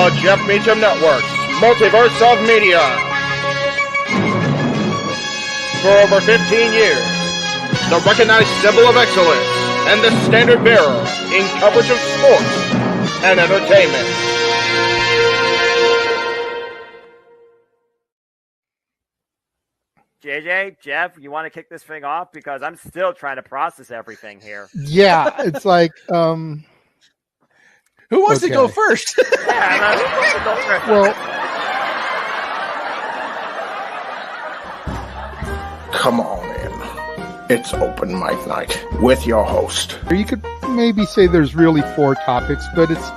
The Jeff Meacham Network's Multiverse of Media. For over 15 years, the recognized symbol of excellence and the standard bearer in coverage of sports and entertainment. JJ, Jeff, you want to kick this thing off? Because I'm still trying to process everything here. Yeah, it's like, who wants to go first? Yeah, who wants to go first? Well, Come on in. It's open mic night with your host. you could maybe say there's really 4 topics, but it's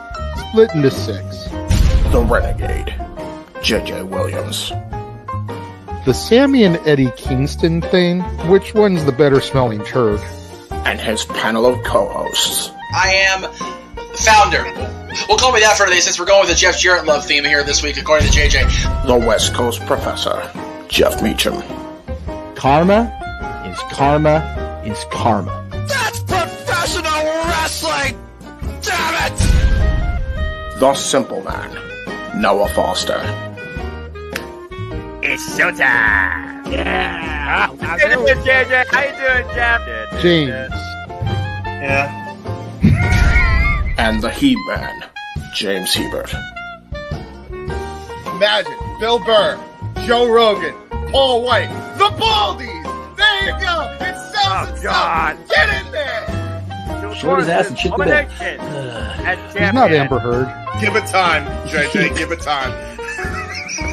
split into 6. The Renegade, J.J. Williams. The Sammy and Eddie Kingston thing, which one's the better smelling turd? And his panel of co-hosts. I am founder. We'll call me that for today since we're going with the Jeff Jarrett love theme here this week, according to JJ. The West Coast Professor, Jeff Meacham. Karma is karma is karma. That's professional wrestling! Damn it! The Simple Man, Noah Foster. It's showtime! Yeah! How you doing, JJ? How you doing, Jeff? James. Yeah. And the He-Man, James Hebert. Imagine Bill Burr, Joe Rogan, Paul White, the Baldies. There you go. It's Oh, God. Get in there. Short his ass and shit the bed. He's not Amber Heard. Give it time, JJ. Give it time.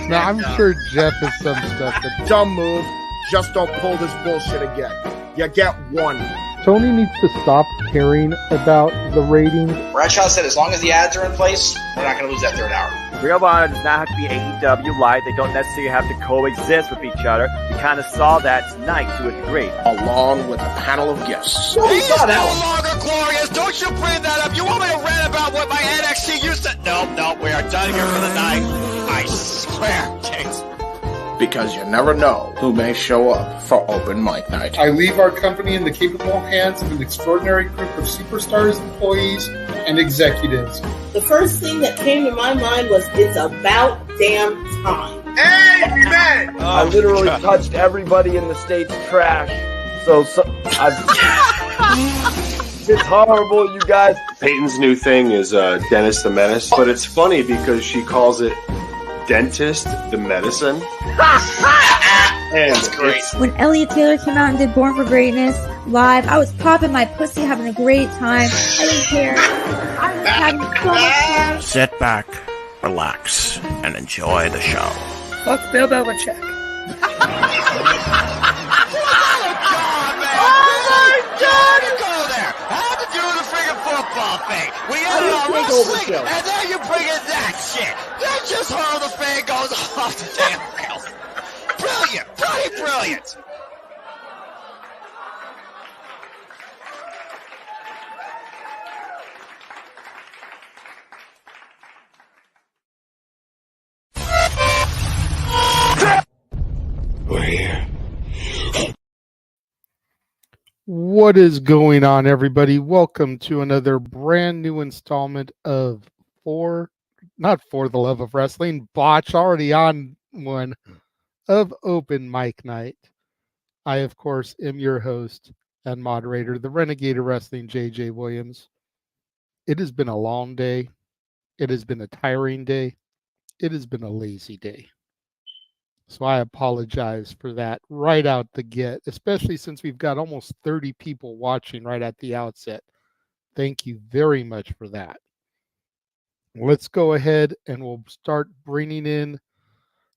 Now, I'm sure Jeff has some stuff that Dumb move. Just don't pull this bullshit again. You get one. Tony needs to stop caring about the ratings. Bradshaw said as long as the ads are in place, we're not going to lose that third hour. Ring of Honor does not have to be AEW Live. They don't necessarily have to coexist with each other. We kind of saw that tonight to a degree. Along with a panel of guests. He is no longer glorious. Don't you bring that up. You want me to rant about what my NXT used to... No, we are done here for the night. I swear, James. Because you never know who may show up for open mic night. I leave our company in the capable hands of an extraordinary group of superstars, employees, and executives. The first thing that came to my mind was, it's about damn time. Amen. I literally touched everybody in the state's trash. So it's horrible, you guys. Peyton's new thing is Dennis the Menace, but it's funny because she calls it Dentist the Medicine. And that's great. When Elliot Taylor came out and did Born for Greatness live, I was popping my pussy, having a great time. I didn't care. I was having so much fun. Sit back, relax, and enjoy the show. Fuck Bill Belichick. We ended on wrestling, and then you bring in that shit. That just how the fan goes off the damn rails. Brilliant, bloody brilliant. We're here. What is going on, everybody? Welcome to another brand new installment of not For the Love of Wrestling, Botch, already on one, of Open Mic Night. I, of course, am your host and moderator, the Renegade of Wrestling, J.J. Williams. It has been a long day. It has been a tiring day. It has been a lazy day. So I apologize for that right out the gate, especially since we've got almost 30 people watching right at the outset. Thank you very much for that. Let's go ahead and we'll start bringing in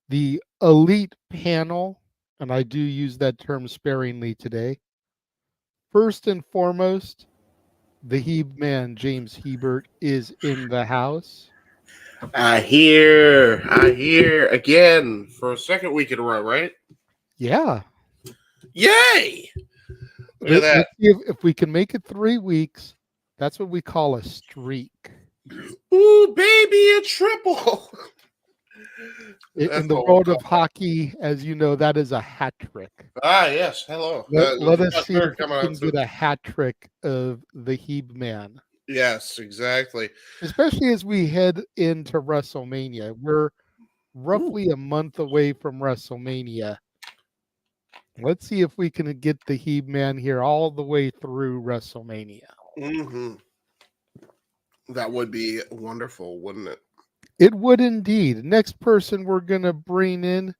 the elite panel, and I do use that term sparingly today. First and foremost, the He-Man, James Hebert, is in the house. I hear again for a second week in a row, right? Yeah. Yay! Look at that. Let's see if we can make it 3 weeks, that's what we call a streak. Ooh, baby, a triple. In the world of hockey, as you know, that is a hat trick. Ah, yes. Hello. Let us see if we can get a hat trick of the He-Man. Yes, exactly. Especially as we head into WrestleMania. We're roughly a month away from WrestleMania. Let's see if we can get the He-Man here all the way through WrestleMania. Mm-hmm. That would be wonderful, wouldn't it? It would indeed. Next person we're going to bring in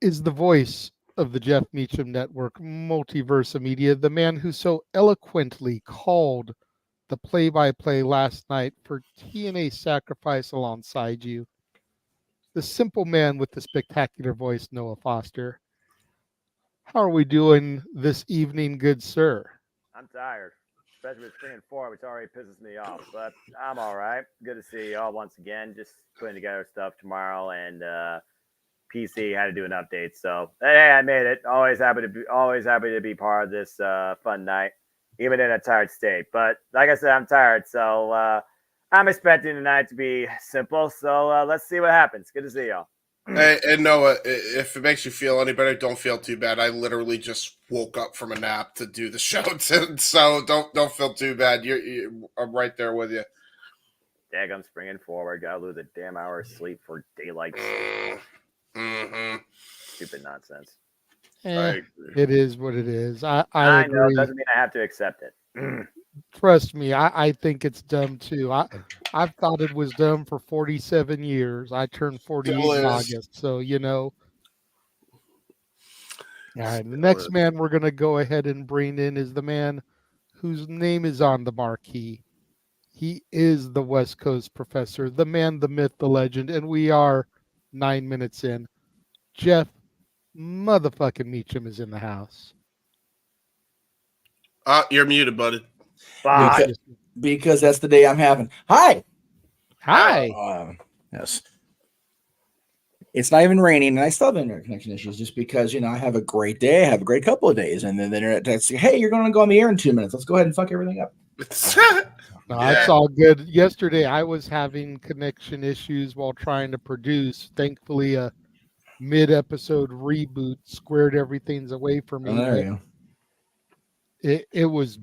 is the voice of the Jeff Meacham Network, Multiverse Media, the man who so eloquently called the play-by-play last night for TNA Sacrifice alongside you. The simple man with the spectacular voice, Noah Foster. How are we doing this evening, good sir? I'm tired, especially with spring and form, which already pisses me off. But I'm all right. Good to see y'all once again. Just putting together stuff tomorrow, and PC had to do an update. So hey, I made it. Always happy to be part of this fun night, even in a tired state. But like I said, I'm tired, so I'm expecting tonight to be simple. So let's see what happens. Good to see y'all. And Noah, if it makes you feel any better, don't feel too bad. I literally just woke up from a nap to do the show, so don't feel too bad. I'm right there with you. Dag, I'm springing forward. Gotta lose a damn hour of sleep for daylight. Mm-hmm. Stupid nonsense. It is what it is. I know. agree. It doesn't mean I have to accept it. Trust me, I think it's dumb too. I've thought it was dumb for 47 years. I turned 48 in August, so you know. All right, the next man we're going to go ahead and bring in is the man whose name is on the marquee. He is the West Coast professor, the man, the myth, the legend, and we are 9 minutes in. Jeff motherfucking Meacham is in the house. You're muted, buddy. Because that's the day I'm having. Hi. Yes. It's not even raining, and I still have internet connection issues just because, I have a great day. I have a great couple of days, and then the internet texts, hey, you're going to go on the air in 2 minutes. Let's go ahead and fuck everything up. No, it's all good. Yesterday, I was having connection issues while trying to produce. Thankfully, a mid-episode reboot squared everything away from me. There you go. It was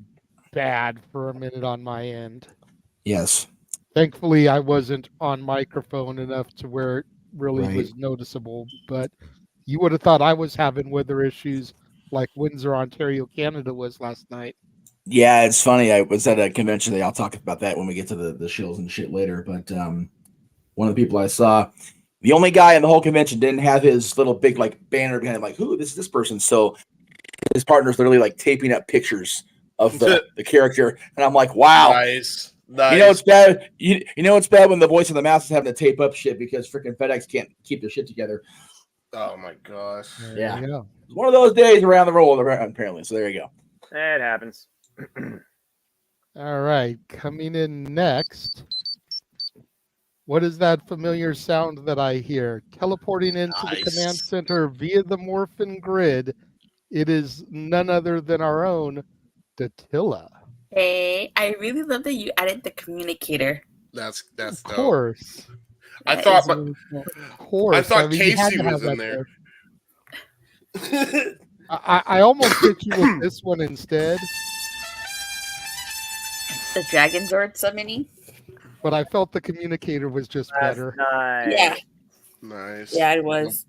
bad for a minute on my end. Yes. Thankfully, I wasn't on microphone enough to where it really was noticeable. But you would have thought I was having weather issues like Windsor, Ontario, Canada was last night. Yeah, it's funny. I was at a convention. I'll talk about that when we get to the shills and shit later. But one of the people I saw, the only guy in the whole convention didn't have his little big banner behind him, who is this person? So his partner's literally taping up pictures of the character, and I'm like, wow, nice. You know it's bad. You know it's bad when the voice of the mouse is having to tape up shit because freaking FedEx can't keep their shit together. Oh my gosh! Yeah, it's one of those days around the world apparently. So there you go. It happens. All right, coming in next. What is that familiar sound that I hear? Teleporting into the command center via the Morphin grid. It is none other than our own Datilla. Hey, I really love that you added the communicator. That's of course. I thought Casey was in there. I almost hit you with this one instead. The Dragon Zord summoning. But I felt the communicator was just better. Nice. Yeah. Nice. Yeah, it was.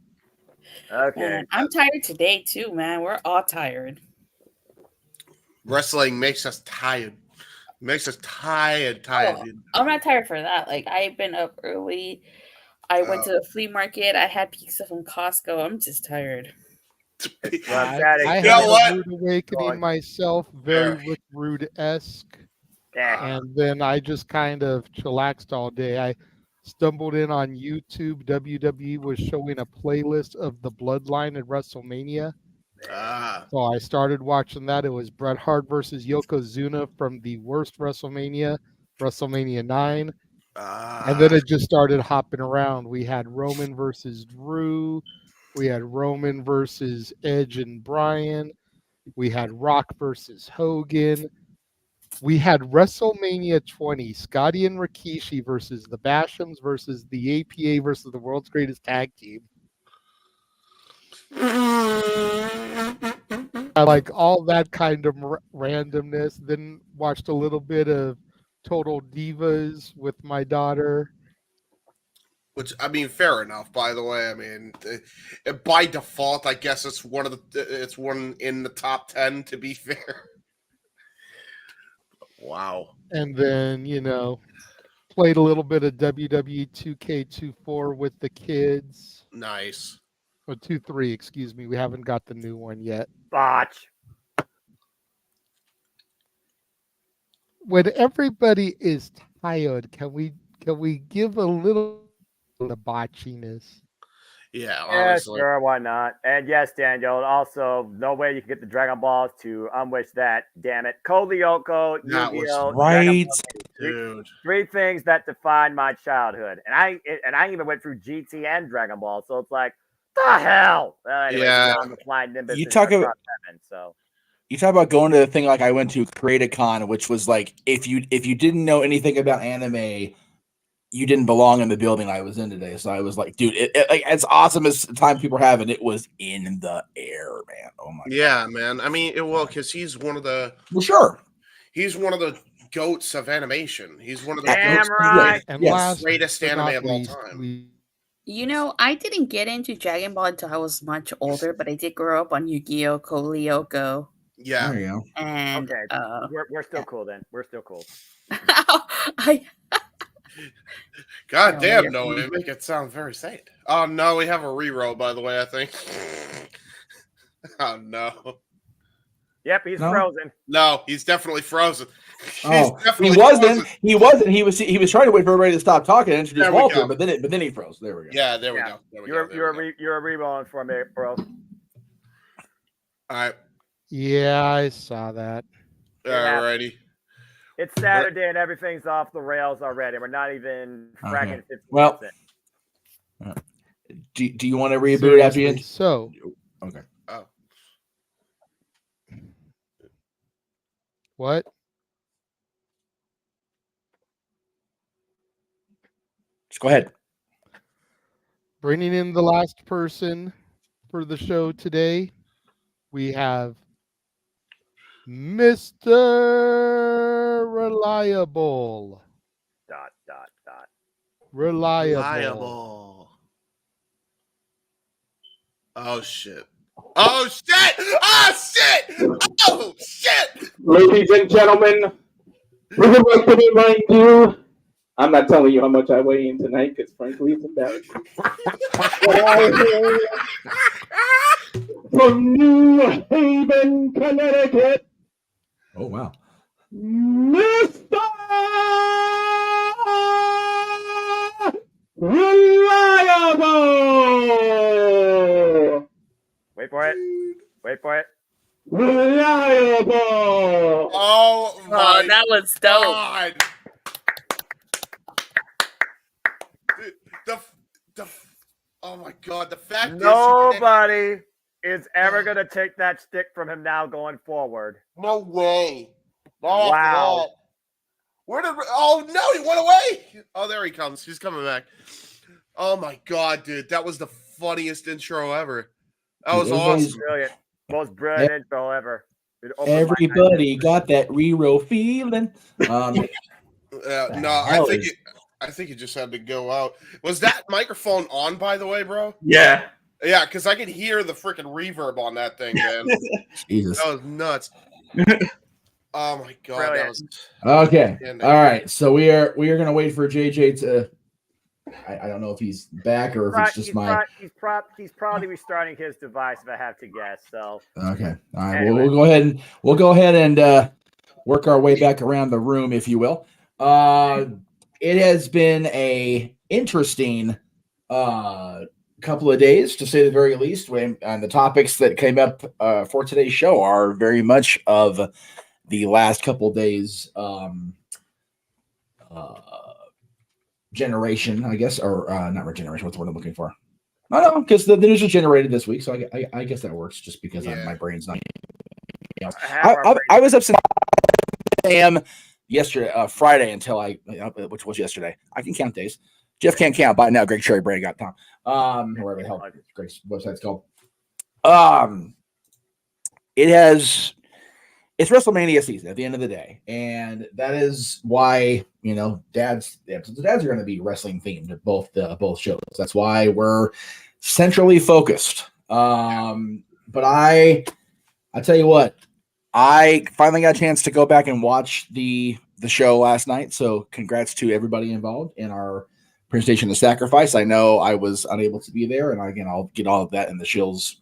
Okay. Man, I'm tired today too, man. We're all tired. Wrestling makes us tired. Tired. Oh, I'm not tired for that. I've been up early. I went to the flea market. I had pizza from Costco. I'm just tired. I had a rude awakening myself, very Rick Rude-esque. And then I just kind of chillaxed all day. I stumbled in on YouTube. WWE was showing a playlist of the Bloodline at WrestleMania. So I started watching that. It was Bret Hart versus Yokozuna from the worst WrestleMania, WrestleMania 9. And then it just started hopping around. We had Roman versus Drew. We had Roman versus Edge and Bryan. We had Rock versus Hogan. We had WrestleMania 20, Scotty and Rikishi versus the Bashams versus the APA versus the World's Greatest Tag Team. I like all that kind of randomness. Then watched a little bit of Total Divas with my daughter. Which, I mean, fair enough. By the way, I mean, by default, I guess it's it's one in the top 10. To be fair. Wow. And then played a little bit of WWE 2K24 with the kids. Nice. Or 2-3, excuse me. We haven't got the new one yet. Botch. When everybody is tired, can we give a little of the botchiness? Yeah, Yeah, honestly. sure, why not? And yes, Daniel, also, no way you can get the Dragon Balls to unwish that. Damn it. Lyoko, That was Yu-Gi-Oh, right, dude. Three things that defined my childhood. And I even went through GT and Dragon Ball, so it's like, the hell? Anyway, Yeah. I'm flying Nimbus You in talk Star about- Seven, so. You talk about going to the thing like I went to Create-A-Con, which was like if you didn't know anything about anime, you didn't belong in the building I was in today. So I was like, dude, like as awesome as the time people are having, it was in the air, man. Oh my Yeah, man. I mean, because he's one of the he's one of the goats of animation. He's one of the Damn goats right. And last greatest but anime not of all least, time. I didn't get into Dragon Ball until I was much older, but I did grow up on Yu-Gi-Oh! Lyoko. Yeah. There you go. And Okay, we're still cool then. We're still cool. God No, damn, you're no, fine. you make it sound very sane. Oh no, we have a reroll, by the way, I think. Oh no. Yep, he's No? frozen. No, he's definitely frozen. Oh, he definitely wasn't. frozen. He wasn't. He was trying to wait for everybody to stop talking and introduce There we Walter, go. but then he froze. There we go. Yeah, there we go. There we go. You're re-rolling for me, bro. All right. Yeah, I saw that. Alrighty. It's Saturday and everything's off the rails already. We're not even fracking 50 Well, do you want to reboot after you? So, okay. Oh. What? Just go ahead. Bringing in the last person for the show today, we have Mr. Reliable. Dot. Reliable. Oh shit. Oh shit! Oh shit! Oh shit! Ladies and gentlemen, we would like to remind you, I'm not telling you how much I weigh in tonight because frankly it's embarrassing. But I from New Haven, Connecticut, Oh wow. Mr. Reliable! Wait for it. Reliable! Oh my that was dope. God. Oh my god, the fact Nobody is ever going to take that stick from him now going forward. No way. Wow. Where did? Oh no, he went away. Oh, there he comes. He's coming back. Oh my god, dude, that was the funniest intro ever. That was awesome. Brilliant. Most brilliant intro ever. Everybody got that reroll feeling. No, I think it just had to go out. Was that microphone on, by the way, bro? Yeah. Yeah, because I could hear the freaking reverb on that thing, man. Jesus. That was nuts. Oh my god, Brilliant. that was Okay. All right. So we are gonna wait for JJ to. I don't know if he's back or if it's just He's probably restarting his device, if I have to guess. So Okay. All right. Anyway. We'll go ahead and work our way back around the room, if you will. It has been a interesting couple of days, to say the very least. And the topics that came up for today's show are very much of the last couple of days generation, I guess, or not regeneration. What's the word I'm looking for? No, because the news was generated this week, so I guess that works. Just because my brain's not. You know, I was up since 8 a.m. yesterday, Friday, until which was yesterday. I can count days. Jeff can't count by now. Greg Cherry Brady got Tom. Whatever the hell Greg's website's called. It has it's WrestleMania season at the end of the day, and that is why the episodes of Dads are going to be wrestling themed at both shows. That's why we're centrally focused. But I tell you what, I finally got a chance to go back and watch the show last night. So congrats to everybody involved in our presentation of Sacrifice. I know I was unable to be there, and again, I'll get all of that in the shills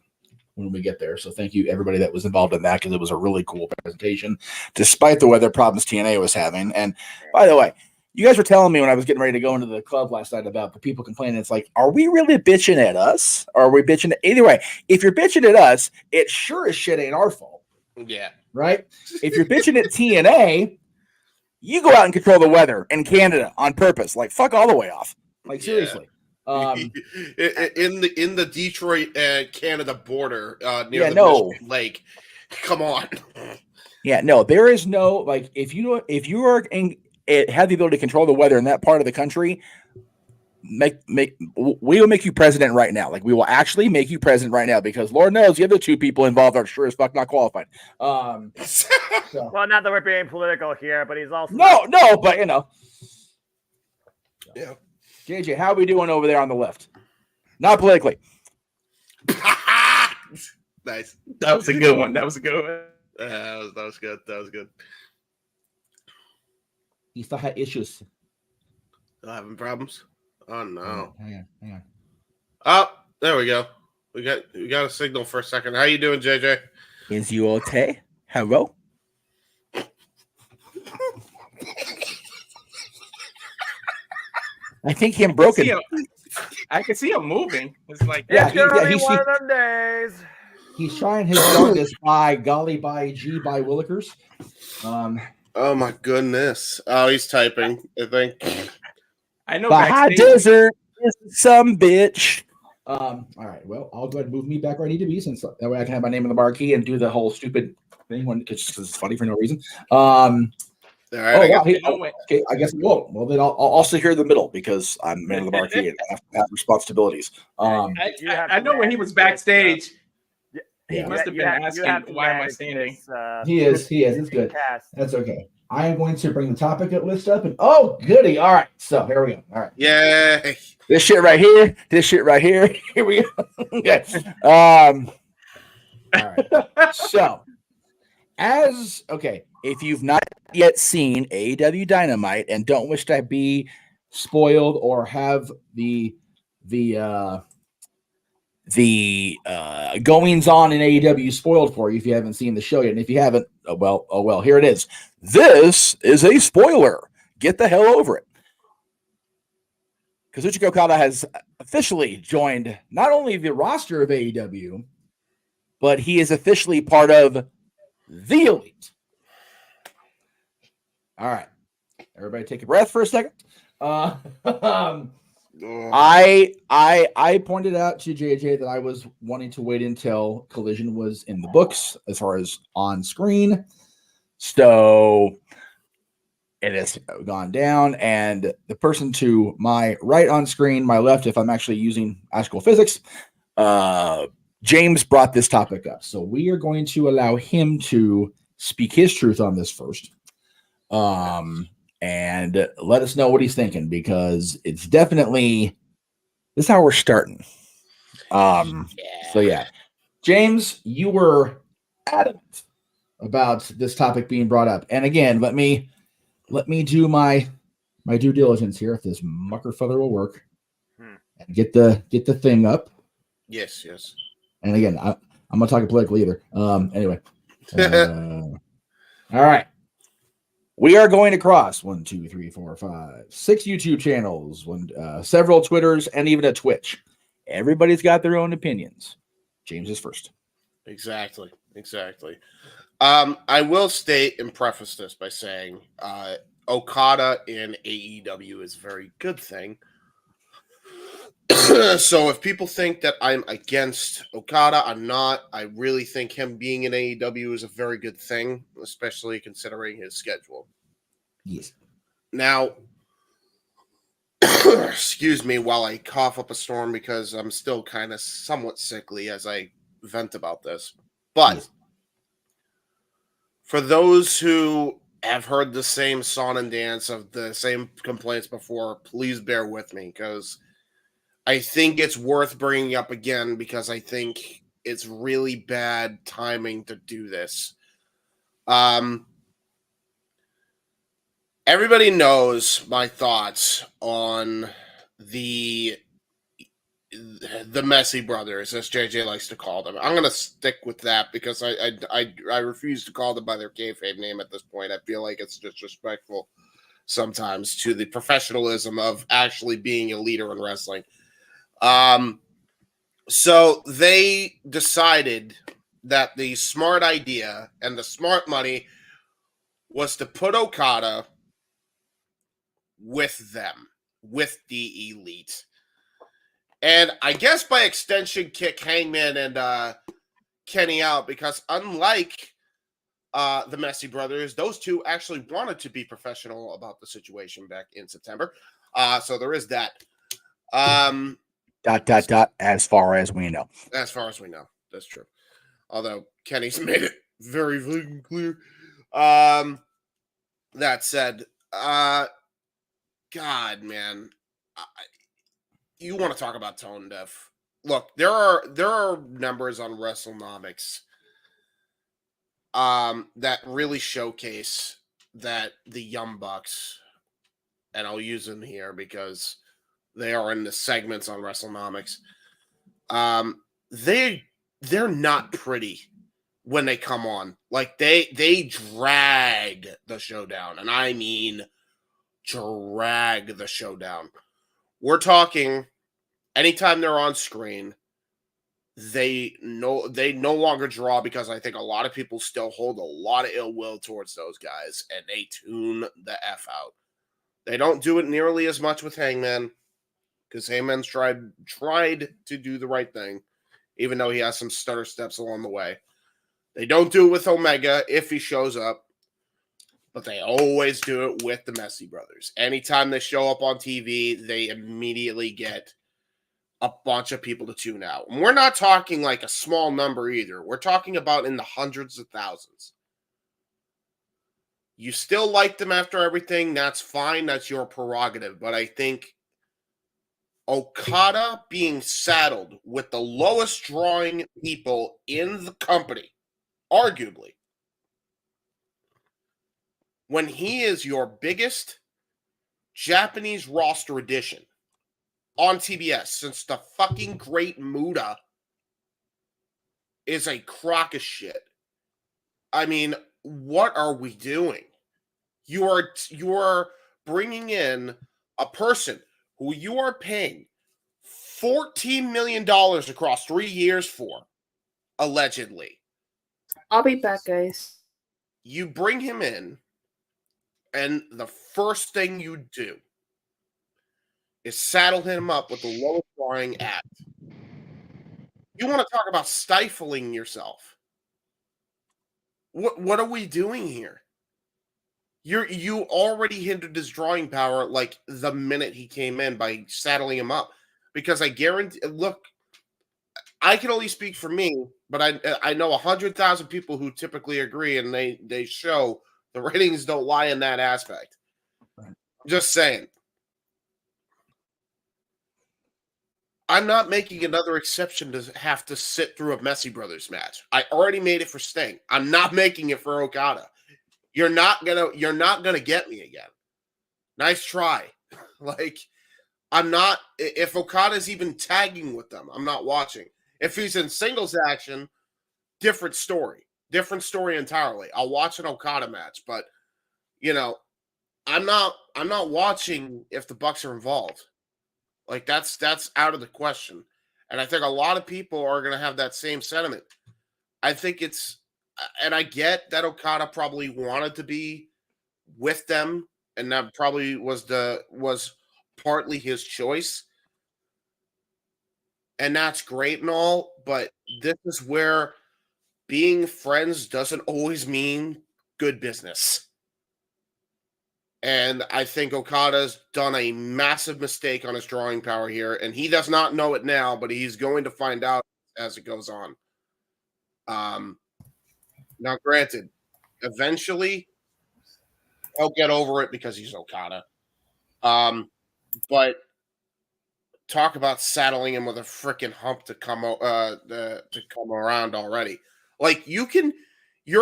when we get there. So thank you everybody that was involved in that, because it was a really cool presentation, despite the weather problems TNA was having. And by the way, you guys were telling me when I was getting ready to go into the club last night about the people complaining. It's like, are we really bitching at us? Or are we bitching either way? If you're bitching at us, it sure as shit ain't our fault. Yeah. Right? If you're bitching at TNA, you go out and control the weather in Canada on purpose. Like, fuck all the way off. Like, seriously. In the Detroit Canada border near the Michigan Lake. Come on. Yeah, no, there is no, like, if you are have the ability to control the weather in that part of the country, we will make you president right now. Like, we will actually make you president right now, because Lord knows the other two people involved are sure as fuck not qualified. Well, not that we're being political here, but he's also no, but yeah. JJ, how are we doing over there on the left? Not politically. Nice. That was a good one. That was good. He still had issues. Still having problems? Oh no. Hang on. Oh, there we go. We got a signal for a second. How you doing, JJ? Is you okay? Hello? I think him broken. I can see him moving. It's like, it's gonna be one of them days. He's trying his darndest by Willikers. Oh my goodness. Oh, he's typing, I think. I know. High desert is some bitch. All right. Well, I'll go ahead and move me back where I need to be, since that way I can have my name in the marquee and do the whole stupid thing because it's funny for no reason. All right, okay, I guess we won't. Well, then I'll also hear the middle, because I'm man of the marquee and I have responsibilities. I know when he was backstage. He must have been asking, why am I standing? He is. It's good. That's okay. I am going to bring the topic list up, and oh, goody. All right. So here we go. All right. Yay. This shit right here. Here we go. Okay. All right. So, if you've not yet seen AEW Dynamite and don't wish to be spoiled or have the goings on in AEW spoiled for you if you haven't seen the show yet, and if you haven't, oh well, here it is. This is a spoiler. Get the hell over it. Kazuchika Okada has officially joined not only the roster of AEW, but he is officially part of the Elite. All right. Everybody take a breath for a second. I pointed out to JJ that I was wanting to wait until Collision was in the books as far as on screen. So it has gone down, and the person to my right on screen, my left, if I'm actually using actual physics, James brought this topic up. So we are going to allow him to speak his truth on this first. And let us know what he's thinking, because it's definitely, this is how we're starting. So yeah, James, you were adamant about this topic being brought up. And again, let me do my due diligence here, if this mucker feather will work, and get the thing up. Yes. And again, I'm not talking politically either. Anyway, all right. We are going across 1, 2, 3, 4, 5, 6 YouTube channels, several Twitters, and even a Twitch. Everybody's got their own opinions. James is first. Exactly. I will state and preface this by saying Okada in AEW is a very good thing. So if people think that I'm against Okada, I'm not. I really think him being in AEW is a very good thing, especially considering his schedule. Yes. Now, excuse me while I cough up a storm, because I'm still kind of somewhat sickly as I vent about this. But for those who have heard the same song and dance of the same complaints before, please bear with me because I think it's worth bringing up again because I think it's really bad timing to do this. Everybody knows my thoughts on the Messy Brothers, as JJ likes to call them. I'm going to stick with that because I refuse to call them by their kayfabe name at this point. I feel like it's disrespectful sometimes to the professionalism of actually being a leader in wrestling. So they decided that the smart idea and the smart money was to put Okada with them, with the Elite. And I guess by extension, kick Hangman and Kenny out because unlike the Messy Brothers, those two actually wanted to be professional about the situation back in September. So there is that. As far as we know. As far as we know. That's true. Although Kenny's made it very, very clear. That said, God, man. You want to talk about tone deaf. Look, there are numbers on WrestleNomics that really showcase that the Young Bucks, and I'll use them here because they are in the segments on WrestleNomics. They're not pretty when they come on. Like they drag the show down, and I mean drag the show down. We're talking anytime they're on screen, they no longer draw because I think a lot of people still hold a lot of ill will towards those guys, and they tune the F out. They don't do it nearly as much with Hangman because Hangman's tried to do the right thing, even though he has some stutter steps along the way. They don't do it with Omega if he shows up, but they always do it with the Messy Brothers. Anytime they show up on TV, they immediately get a bunch of people to tune out. And we're not talking like a small number either. We're talking about in the hundreds of thousands. You still like them after everything, that's fine. That's your prerogative. But I think Okada being saddled with the lowest drawing people in the company, arguably, when he is your biggest Japanese roster addition on TBS since the fucking Great Muta is a crock of shit. I mean, what are we doing? You are bringing in a person who you are paying $14 million across 3 years for, allegedly. I'll be back, guys. You bring him in, and the first thing you do is saddle him up with the lowest drawing act. You want to talk about stifling yourself? What are we doing here? You already hindered his drawing power like the minute he came in by saddling him up. Because I guarantee, look, I can only speak for me, but I know 100,000 people who typically agree, and they show the ratings don't lie in that aspect. Just saying. I'm not making another exception to have to sit through a Messy Brothers match. I already made it for Sting. I'm not making it for Okada. You're not gonna get me again. Nice try. Like, I'm not. If Okada's even tagging with them, I'm not watching. If he's in singles action, different story entirely. I'll watch an Okada match, but I'm not watching if the Bucks are involved. Like that's out of the question. And I think a lot of people are going to have that same sentiment. I think and I get that Okada probably wanted to be with them, and that probably was partly his choice. And that's great and all, but this is where being friends doesn't always mean good business. And I think Okada's done a massive mistake on his drawing power here, and he does not know it now, but he's going to find out as it goes on. Now, granted, eventually he'll get over it because he's Okada. But talk about saddling him with a freaking hump to come around already. Like you're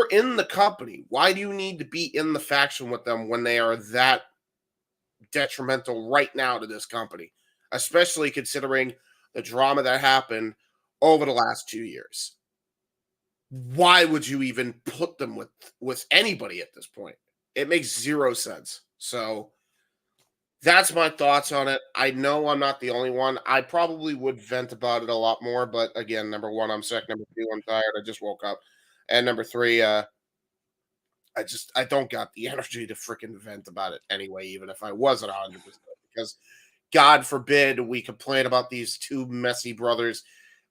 in the company. Why do you need to be in the faction with them when they are that detrimental right now to this company? Especially considering the drama that happened over the last 2 years. Why would you even put them with anybody at this point? It makes zero sense. So that's my thoughts on it. I know I'm not the only one. I probably would vent about it a lot more, but again, number one, I'm sick. Number two, I'm tired. I just woke up. And number three, I don't got the energy to freaking vent about it anyway, even if I wasn't 100%. Because God forbid we complain about these two messy brothers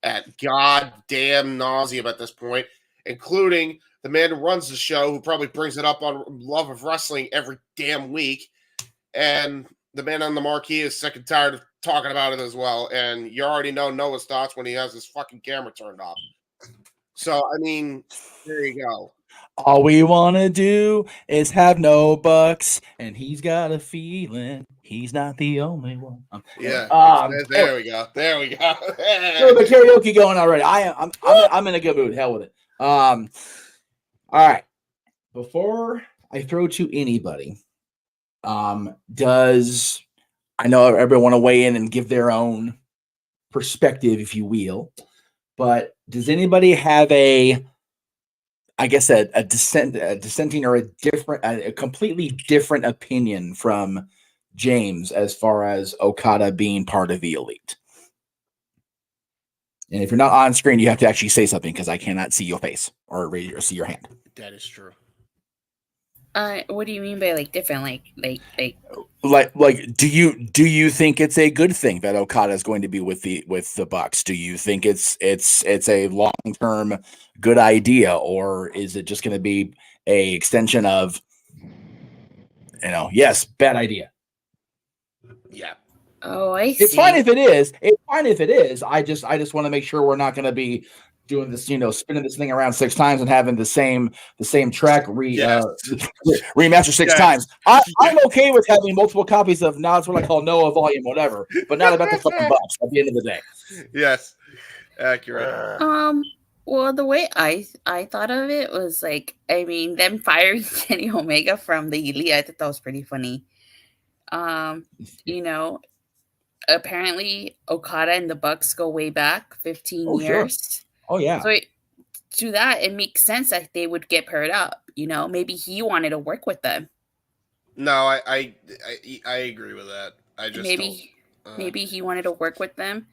at goddamn nauseum at this point, including the man who runs the show, who probably brings it up on Love of Wrestling every damn week. And the man on the marquee is sick and tired of talking about it as well. And you already know Noah's thoughts when he has his fucking camera turned off. So, I mean, there you go. All we want to do is have no bucks, and he's got a feeling he's not the only one. Yeah, there we go. There we go. So the karaoke going already. I'm in a good mood. Hell with it. All right. Before I throw to anybody, does I know everyone want to weigh in and give their own perspective, if you will, but does anybody have a dissenting or a completely different opinion from James as far as Okada being part of the Elite? And if you're not on screen, you have to actually say something because I cannot see your face or see your hand. That is true. What do you mean by like different? Like do you think it's a good thing that Okada is going to be with the Bucks? Do you think it's a long-term good idea, or is it just going to be a extension of, yes, bad idea? Yeah. Oh, I see. It's fine if it is. It's fine if it is. I just want to make sure we're not going to be doing this, spinning this thing around 6 times and having the same track remaster 6 times. I'm okay with having multiple copies of now it's what I call Noah Volume whatever, but not about the fucking Bucks at the end of the day. Yes, accurate. Well, the way I thought of it was like, I mean, them firing Kenny Omega from the Elite, I thought that was pretty funny. Apparently Okada and the Bucks go way back 15 years. Sure. Oh yeah. So to that, it makes sense that they would get paired up. Maybe he wanted to work with them. No, I agree with that. I just maybe he wanted to work with them,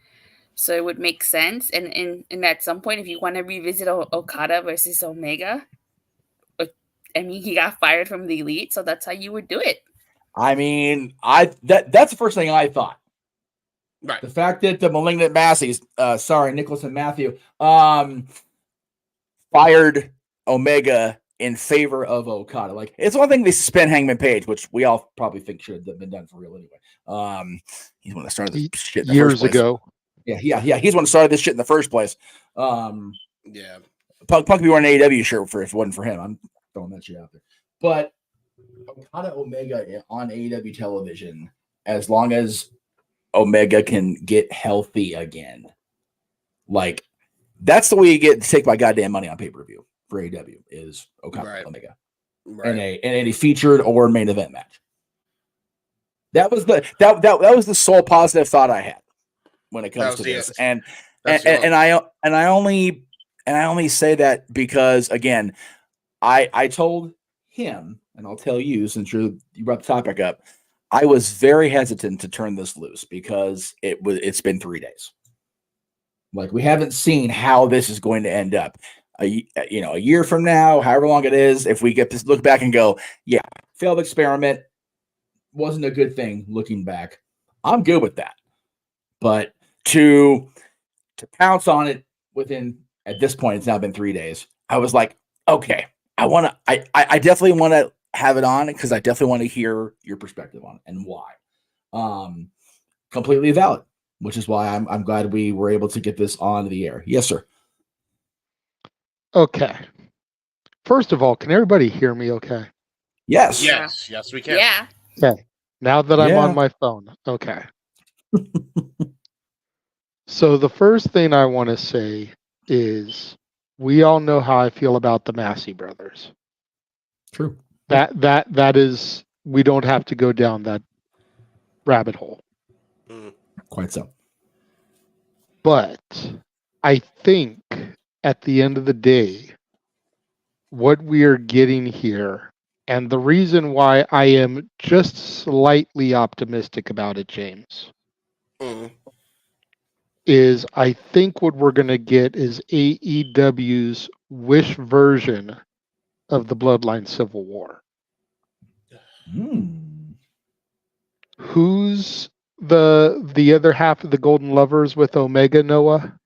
so it would make sense. And at some point, if you want to revisit Okada versus Omega, I mean, he got fired from the Elite, so that's how you would do it. I mean, that's the first thing I thought. Right. The fact that the Malignant Massies, Nicholas and Matthew, fired Omega in favor of Okada. Like, it's one thing they suspend Hangman Page, which we all probably think should have been done for real anyway. He's one that started this shit in the years first place. ago. Yeah. He's one that started this shit in the first place. Yeah. Punk could be wearing an AEW shirt if it wasn't for him. I'm throwing that shit out there. But Okada Omega on AEW television, as long as Omega can get healthy again, like, that's the way you get to take my goddamn money on pay-per-view for AEW is Okada Omega in a featured or main event match. That was the sole positive thought I had when it comes to this. And I only say that because, again, I told him, and I'll tell you, since you brought the topic up, I was very hesitant to turn this loose because it's been 3 days. Like, we haven't seen how this is going to end up. A year from now, however long it is, if we get to look back and go, yeah, failed experiment, wasn't a good thing looking back, I'm good with that. But to pounce on it at this point, it's now been 3 days. I was like, okay, I definitely want to have it on because I definitely want to hear your perspective on it and why. Completely valid, which is why I'm glad we were able to get this on the air. Yes, sir. Okay. First of all, can everybody hear me okay? Yes. Yes, we can. Yeah. Okay. Now that I'm Yeah. on my phone. Okay. So the first thing I want to say is we all know how I feel about the Massey brothers. True. That is, we don't have to go down that rabbit hole. Quite so. But I think at the end of the day, what we are getting here, and the reason why I am just slightly optimistic about it, James, is I think what we're going to get is AEW's Wish version of the Bloodline Civil War. Who's the other half of the Golden Lovers with Omega, Noah?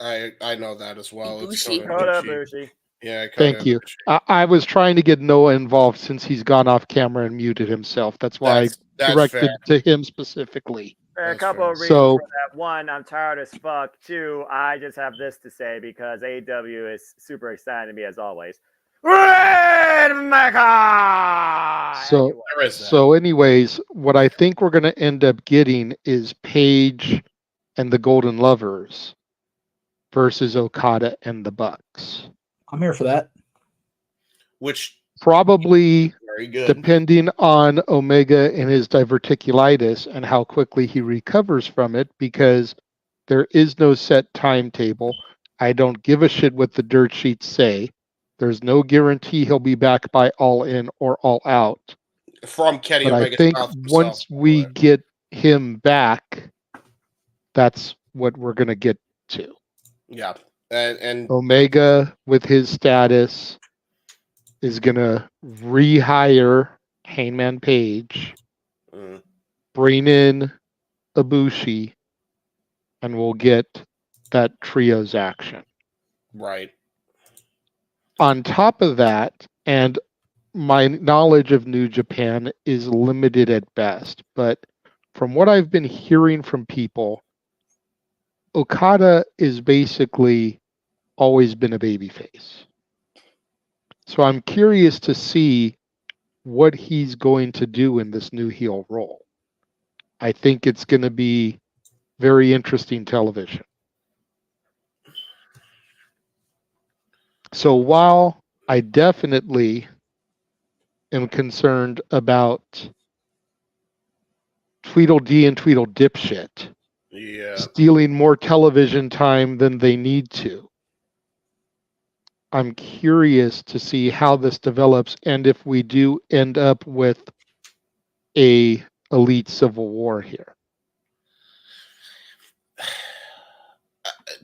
I know that as well. It's Ibushi. Kota Ibushi. Yeah, Kota Thank you. Ibushi. I was trying to get Noah involved since he's gone off camera and muted himself. That's why I directed to him specifically. A couple of reasons So, for that. One, I'm tired as fuck. Two, I just have this to say because AEW is super excited to me as always. So anyways, what I think we're going to end up getting is Paige and the Golden Lovers versus Okada and the Bucks. I'm here for that. Which probably, very good. Depending on Omega and his diverticulitis and how quickly he recovers from it, because there is no set timetable. I don't give a shit what the dirt sheets say. There's no guarantee he'll be back by All In or All Out. From Kenny But Omega I think himself. once we get him back, that's what we're going to get to. Yeah. And Omega, with his status, is going to rehire Hangman Page, bring in Ibushi, and we'll get that trios action. Right. On top of that, and my knowledge of New Japan is limited at best, but from what I've been hearing from people, Okada is basically always been a babyface. So I'm curious to see what he's going to do in this new heel role. I think it's going to be very interesting television. So while I definitely am concerned about Tweedledee and Tweedle Dipshit stealing more television time than they need to, I'm curious to see how this develops and if we do end up with a elite civil war here.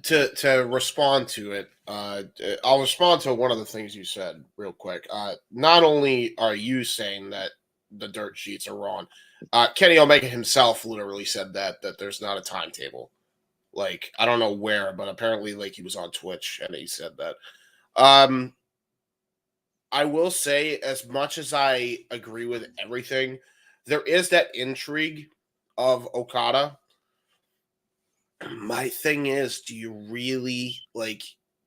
To respond to it, I'll respond to one of the things you said real quick. Not only are you saying that the dirt sheets are wrong, Kenny Omega himself literally said that there's not a timetable. Like, I don't know where, but apparently, like, he was on Twitch and he said that. I will say, as much as I agree with everything, there is that intrigue of Okada. My thing is, do you really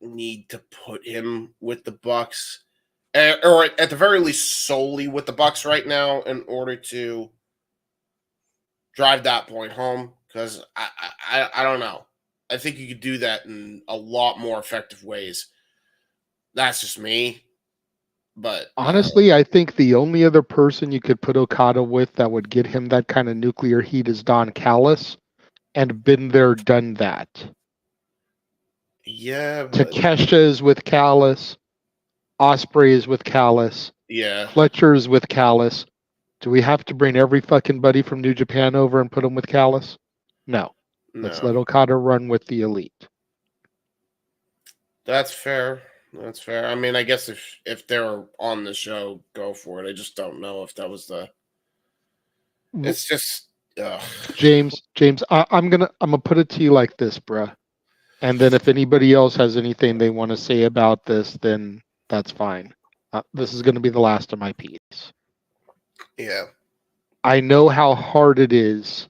need to put him with the Bucks, or at the very least solely with the Bucks right now in order to drive that point home? Because I don't know. I think you could do that in a lot more effective ways. That's just me. But honestly, I think the only other person you could put Okada with that would get him that kind of nuclear heat is Don Callis. And been there, done that. Yeah. But... Takeshita is with Callis. Ospreay is with Callis. Yeah. Fletcher's with Callis. Do we have to bring every fucking buddy from New Japan over and put him with Callis? No. Let's let Okada run with the elite. That's fair. That's fair. I mean, I guess if they're on the show, go for it. I just don't know if that was the. It's just. James, I'm gonna put it to you like this, bruh. And then if anybody else has anything they want to say about this, then that's fine. This is going to be the last of my piece. Yeah. I know how hard it is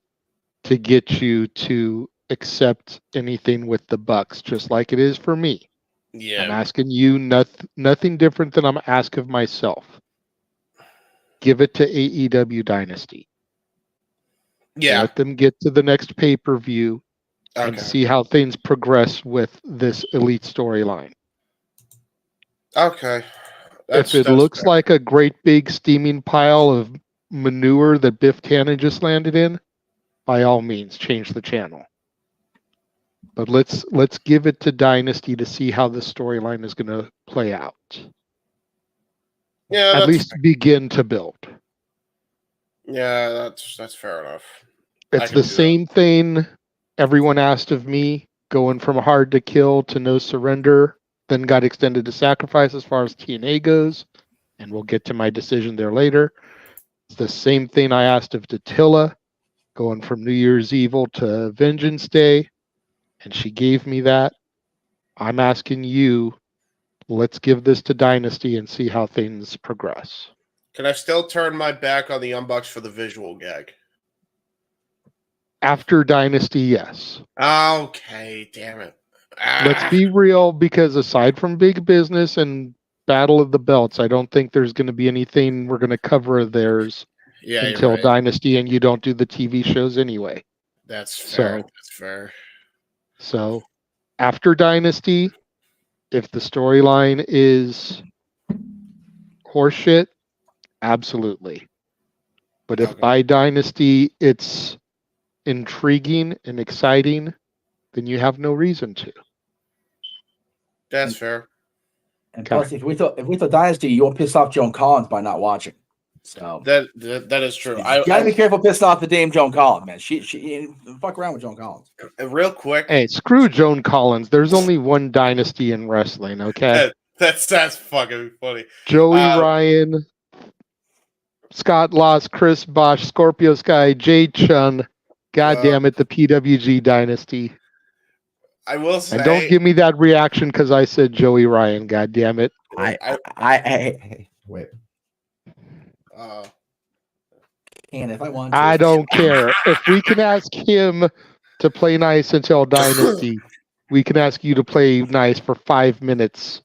to get you to accept anything with the Bucks, just like it is for me. I'm asking you nothing different than I'm asking of myself. Give it to AEW Dynasty. Yeah. Let them get to the next pay-per-view and see how things progress with this Elite storyline. Okay. If it looks like a great big steaming pile of manure that Biff Tannen just landed in, by all means, change the channel. But let's give it to Dynasty to see how the storyline is going to play out. Yeah, at least begin to build. Yeah, that's fair enough. It's the same thing everyone asked of me, going from hard to kill to no surrender, then got extended to sacrifice as far as TNA goes, and we'll get to my decision there later. It's the same thing I asked of Datilla, going from New Year's Evil to Vengeance Day, and she gave me that. I'm asking you, let's give this to Dynasty and see how things progress. Can I still turn my back on the Young Bucks for the visual gag? After Dynasty, yes. Okay, damn it. Let's be real, because aside from Big Business and Battle of the Belts, I don't think there's going to be anything we're going to cover of theirs until Dynasty, and you don't do the TV shows anyway. That's fair. That's fair. So, after Dynasty, if the storyline is horseshit, absolutely. But if by Dynasty it's intriguing and exciting, then you have no reason to. That's fair. And plus, if we thought Dynasty, you won't piss off Joan Collins by not watching. So that is true. You gotta be careful pissing off the Dame Joan Collins, man. She fuck around with Joan Collins. Real quick. Hey, screw Joan Collins. There's only one Dynasty in wrestling, okay? That's fucking funny. Joey Ryan, Scott Lost, Chris Bosch, Scorpio Sky, Jay Chun. God damn it, the PWG Dynasty. I will say, and don't give me that reaction because I said Joey Ryan. God damn it. I wait. And if I want to, I don't care. If we can ask him to play nice until Dynasty, we can ask you to play nice for 5 minutes.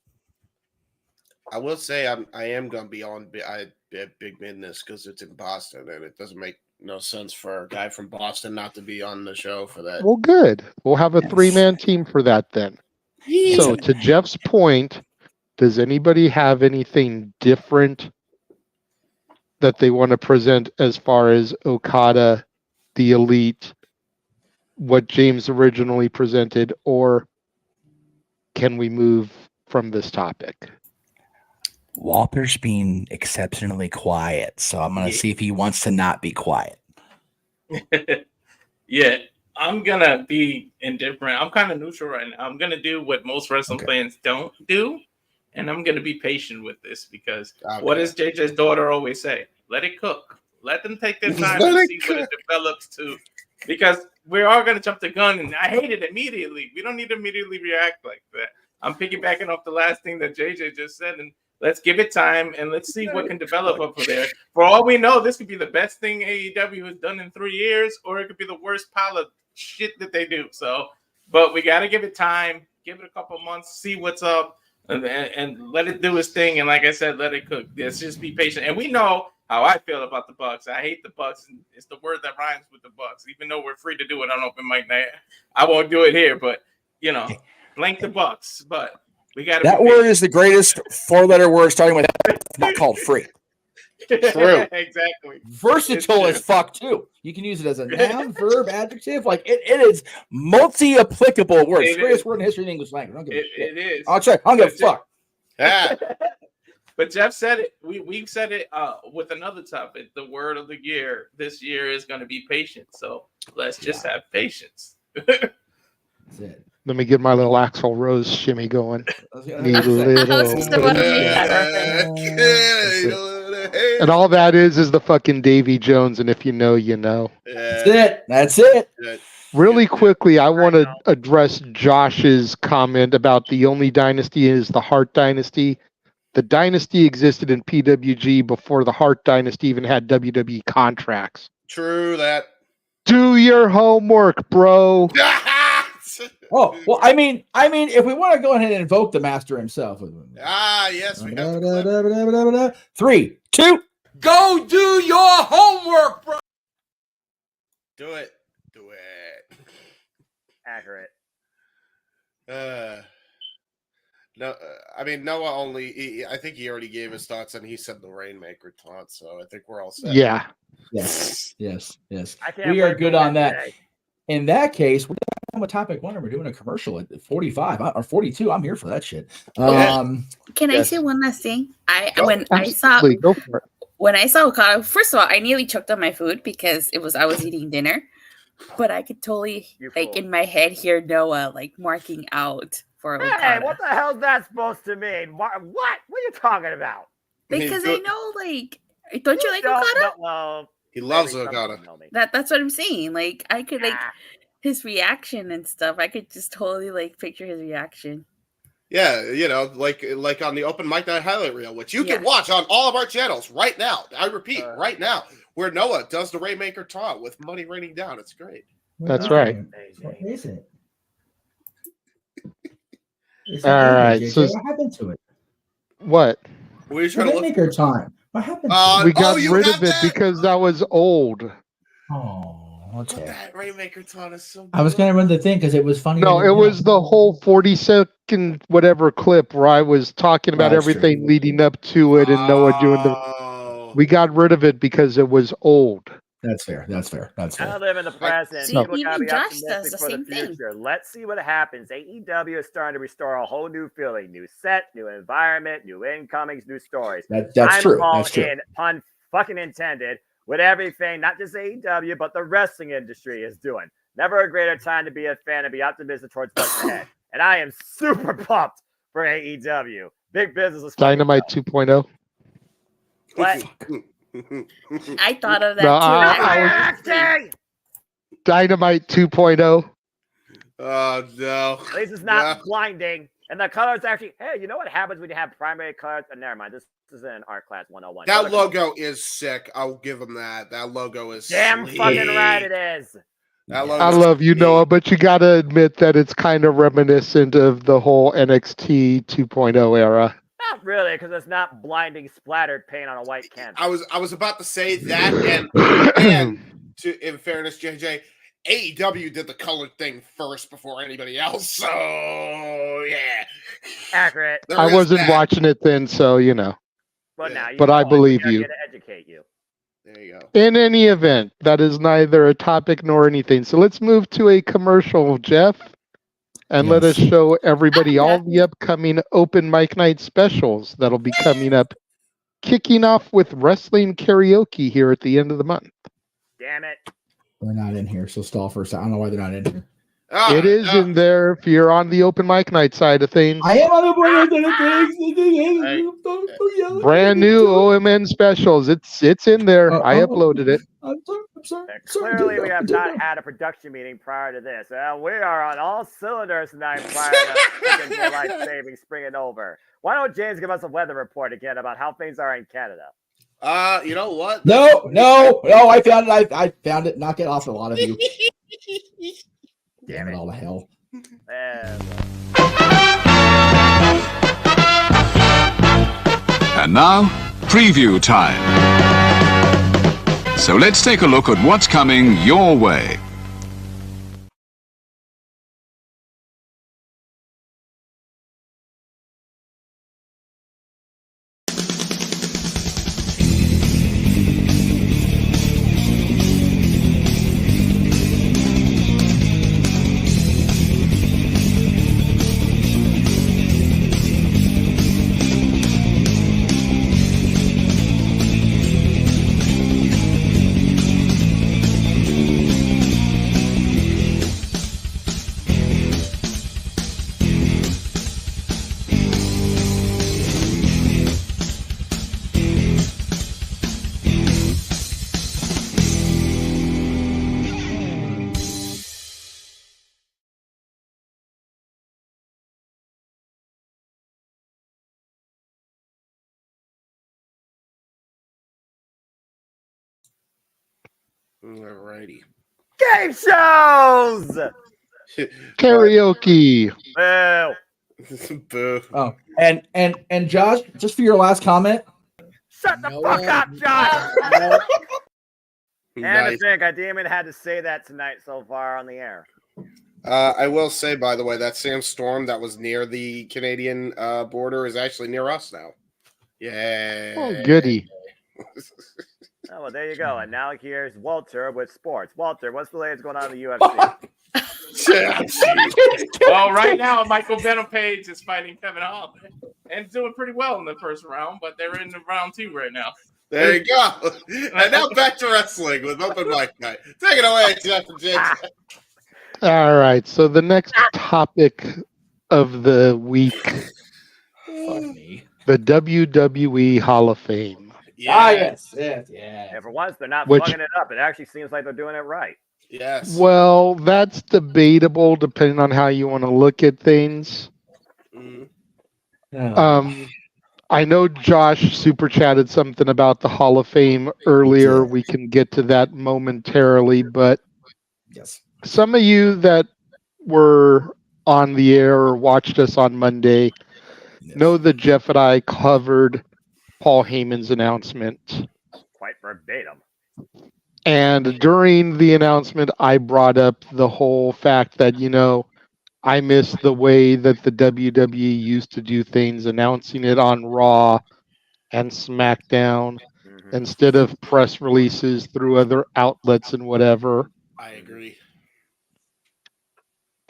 I will say I am gonna be on Big Business because it's in Boston, and it doesn't make no sense for a guy from Boston not to be on the show for that. Well, good. We'll have a 3-man team for that then. So to Jeff's point, does anybody have anything different that they want to present as far as Okada, the Elite, what James originally presented, or can we move from this topic? Walter's being exceptionally quiet, so I'm going to see if he wants to not be quiet. Yeah, I'm going to be indifferent. I'm kind of neutral right now. I'm going to do what most wrestling fans don't do, and I'm going to be patient with this because what does JJ's daughter always say? Let it cook. Let them take their time to see what it develops to, because we're all going to jump the gun, and I hate it immediately. We don't need to immediately react like that. I'm piggybacking off the last thing that JJ just said, and let's give it time, and let's see what can develop up there. For all we know, this could be the best thing AEW has done in 3 years, or it could be the worst pile of shit that they do. So, but we got to give it time, give it a couple months, see what's up, and let it do its thing. And like I said, let it cook. Let's just be patient. And we know how I feel about the Bucks. I hate the Bucks. And it's the word that rhymes with the Bucks, even though we're free to do it on open mic night. I won't do it here, but blank the Bucks. But we got that word is the greatest 4-letter word starting with not called free. True. Exactly. Versatile as fuck too. You can use it as a noun, verb, adjective. Like it is multi-applicable word. It's the greatest word in history in English language. I don't give a shit. It is. I'll check. I don't give a fuck. But Jeff said it. We said it with another topic. The word of the year this year is going to be patient. So let's just have patience. That's it. Let me get my little Axl Rose shimmy going. And all that is the fucking Davy Jones, and if you know, you know. That's it. Really quickly, I want to address Josh's comment about the only dynasty is the Hart Dynasty. The dynasty existed in PWG before the Hart Dynasty even had WWE contracts. True that. Do your homework, bro. Oh well, I mean, if we want to go ahead and invoke the master himself, yes, we have to. 3, 2, go do your homework, bro. Do it. Accurate. No, I mean Noah only. I think he already gave his thoughts, and he said the Rainmaker taunt. So I think we're all set. Yeah. Yes. I can't We are wait good till on that. Wednesday. In that case, we're on topic 1, and we're doing a commercial at 45 or 42. I'm here for that shit. Can I say one last thing? When I saw Okada, first of all, I nearly choked on my food because I was eating dinner, but I could totally in my head hear Noah marking out for Okada. Hey, what the hell's that supposed to mean? What? What are you talking about? Because I know, don't you like Okada? Well, he loves Okada. That's what I'm saying. I could his reaction and stuff. I could just totally picture his reaction. Yeah, like on the Open Mic Night highlight reel, which you can watch on all of our channels right now. I repeat, right now, where Noah does the Rainmaker taunt with money raining down. It's great. That's right. What is it? All right. JJ, So what happened to it? What? What are you trying to look Rainmaker time. What happened? To We got rid of it because that was old. Oh, okay. That Rainmaker taunt is so. I was gonna run the thing because it was funny. No, it was the whole 40-second whatever clip where I was talking about everything leading up to it and Noah doing the. We got rid of it because it was old. That's fair. I live in the present. See, even Josh does the same thing. Let's see what happens. AEW is starting to restore a whole new feeling, new set, new environment, new incomings, new stories. That's true. I'm all That's true. in, pun fucking intended, with everything, not just AEW, but the wrestling industry is doing. Never a greater time to be a fan and be optimistic towards what's ahead. And I am super pumped for AEW. Big business is Dynamite 2.0. What? I thought of that No, too. Dynamite 2.0. Oh no! At least it's not blinding, and the colors actually. Hey, you know what happens when you have primary colors? Never mind. This is in art class 101. That logo is sick. I'll give him that. That logo is damn sleek. fucking right. It is. That logo I love you, Noah, but you got to admit that it's kind of reminiscent of the whole NXT 2.0 era. Not really, because it's not blinding splattered paint on a white canvas. I was about to say that, and in fairness, JJ, AEW did the colored thing first before anybody else. So yeah, accurate. I wasn't watching it then, so you know. Well, now but I believe you. To educate you. There you go. In any event, that is neither a topic nor anything. So let's move to a commercial, Jeff. And let us show everybody all the upcoming open mic night specials that'll be coming up, kicking off with wrestling karaoke here at the end of the month. Damn it. They're not in here, so stall for a second. I don't know why they're not in here. It is in there if you're on the open mic night side of things. I am on the open mic side of things. Brand new OMN specials. It's in there. I uploaded it. I'm sorry. Clearly, we have not had a production meeting prior to this. We are on all cylinders tonight prior to daylight savings springing over. Why don't James give us a weather report again about how things are in Canada? You know what? No. I found it. I found it. Knock it off a lot of you. Damn it all to hell. And now, preview time. So let's take a look at what's coming your way. Alrighty. Game shows! Karaoke. Boo. Boo. Oh, and Josh, just for your last comment. Shut the fuck up, Josh. And I Nice. think I damn it had to say that tonight so far on the air. I will say, by the way, that Sam Storm that was near the Canadian border is actually near us now. Yeah. Oh, goody. Oh, well, there you go. And now here's Walter with sports. Walter, what's the latest going on in the UFC? Well, right now, Michael Venom Page is fighting Kevin Holland and doing pretty well in the first round, but they're in the round 2 right now. There you go. And now back to wrestling with Open Mic Night. Take it away, Jeff and JJ. All right. So the next topic of the week, the WWE Hall of Fame. Yes. And for once, they're not Which- fucking it up. It actually seems like they're doing it right. Yes. Well, that's debatable depending on how you want to look at things. I know Josh super chatted something about the Hall of Fame earlier. We can get to that momentarily, but yes, some of you that were on the air or watched us on Monday know that Jeff and I covered Paul Heyman's announcement. Quite verbatim. And during the announcement, I brought up the whole fact that, I miss the way that the WWE used to do things, announcing it on Raw and SmackDown instead of press releases through other outlets and whatever. I agree.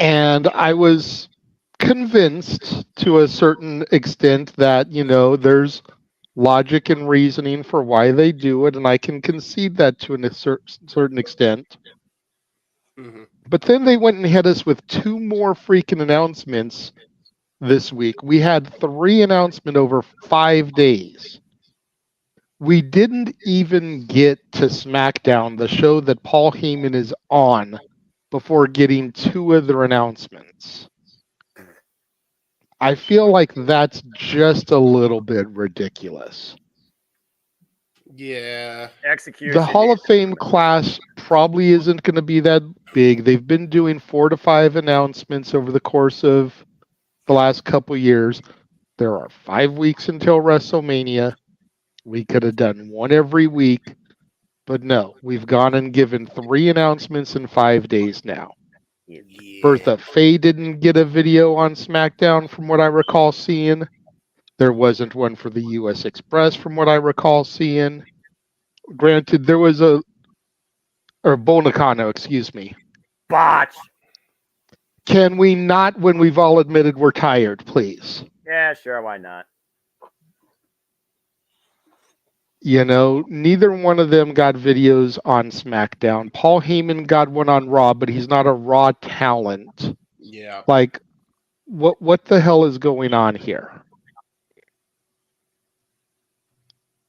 And I was convinced to a certain extent that, there's logic and reasoning for why they do it, and I can concede that to a certain extent. But then they went and hit us with 2 more freaking announcements this week. We had 3 announcements over 5 days. We didn't even get to SmackDown, the show that Paul Heyman is on, before getting 2 other announcements. I feel like that's just a little bit ridiculous. Yeah. Execution. The Hall of Fame class probably isn't going to be that big. They've been doing 4 to 5 announcements over the course of the last couple years. There are 5 weeks until WrestleMania. We could have done 1 every week, but no, we've gone and given 3 announcements in 5 days now. Yeah. Bertha Faye didn't get a video on SmackDown from what I recall seeing. There wasn't one for the US Express from what I recall seeing. Granted, there was or Bull Nakano, excuse me. Botch. Can we not, when we've all admitted we're tired, please? Yeah, sure, why not? Neither one of them got videos on SmackDown. Paul Heyman got one on Raw, but he's not a Raw talent. Yeah. Like, what the hell is going on here?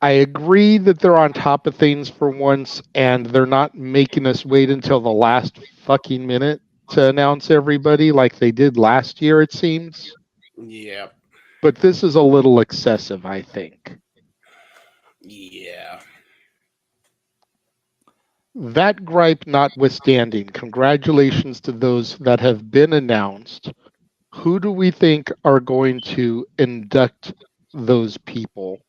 I agree that they're on top of things for once, and they're not making us wait until the last fucking minute to announce everybody like they did last year, it seems. Yeah. But this is a little excessive, I think. Yeah. That gripe notwithstanding, congratulations to those that have been announced. Who do we think are going to induct those people?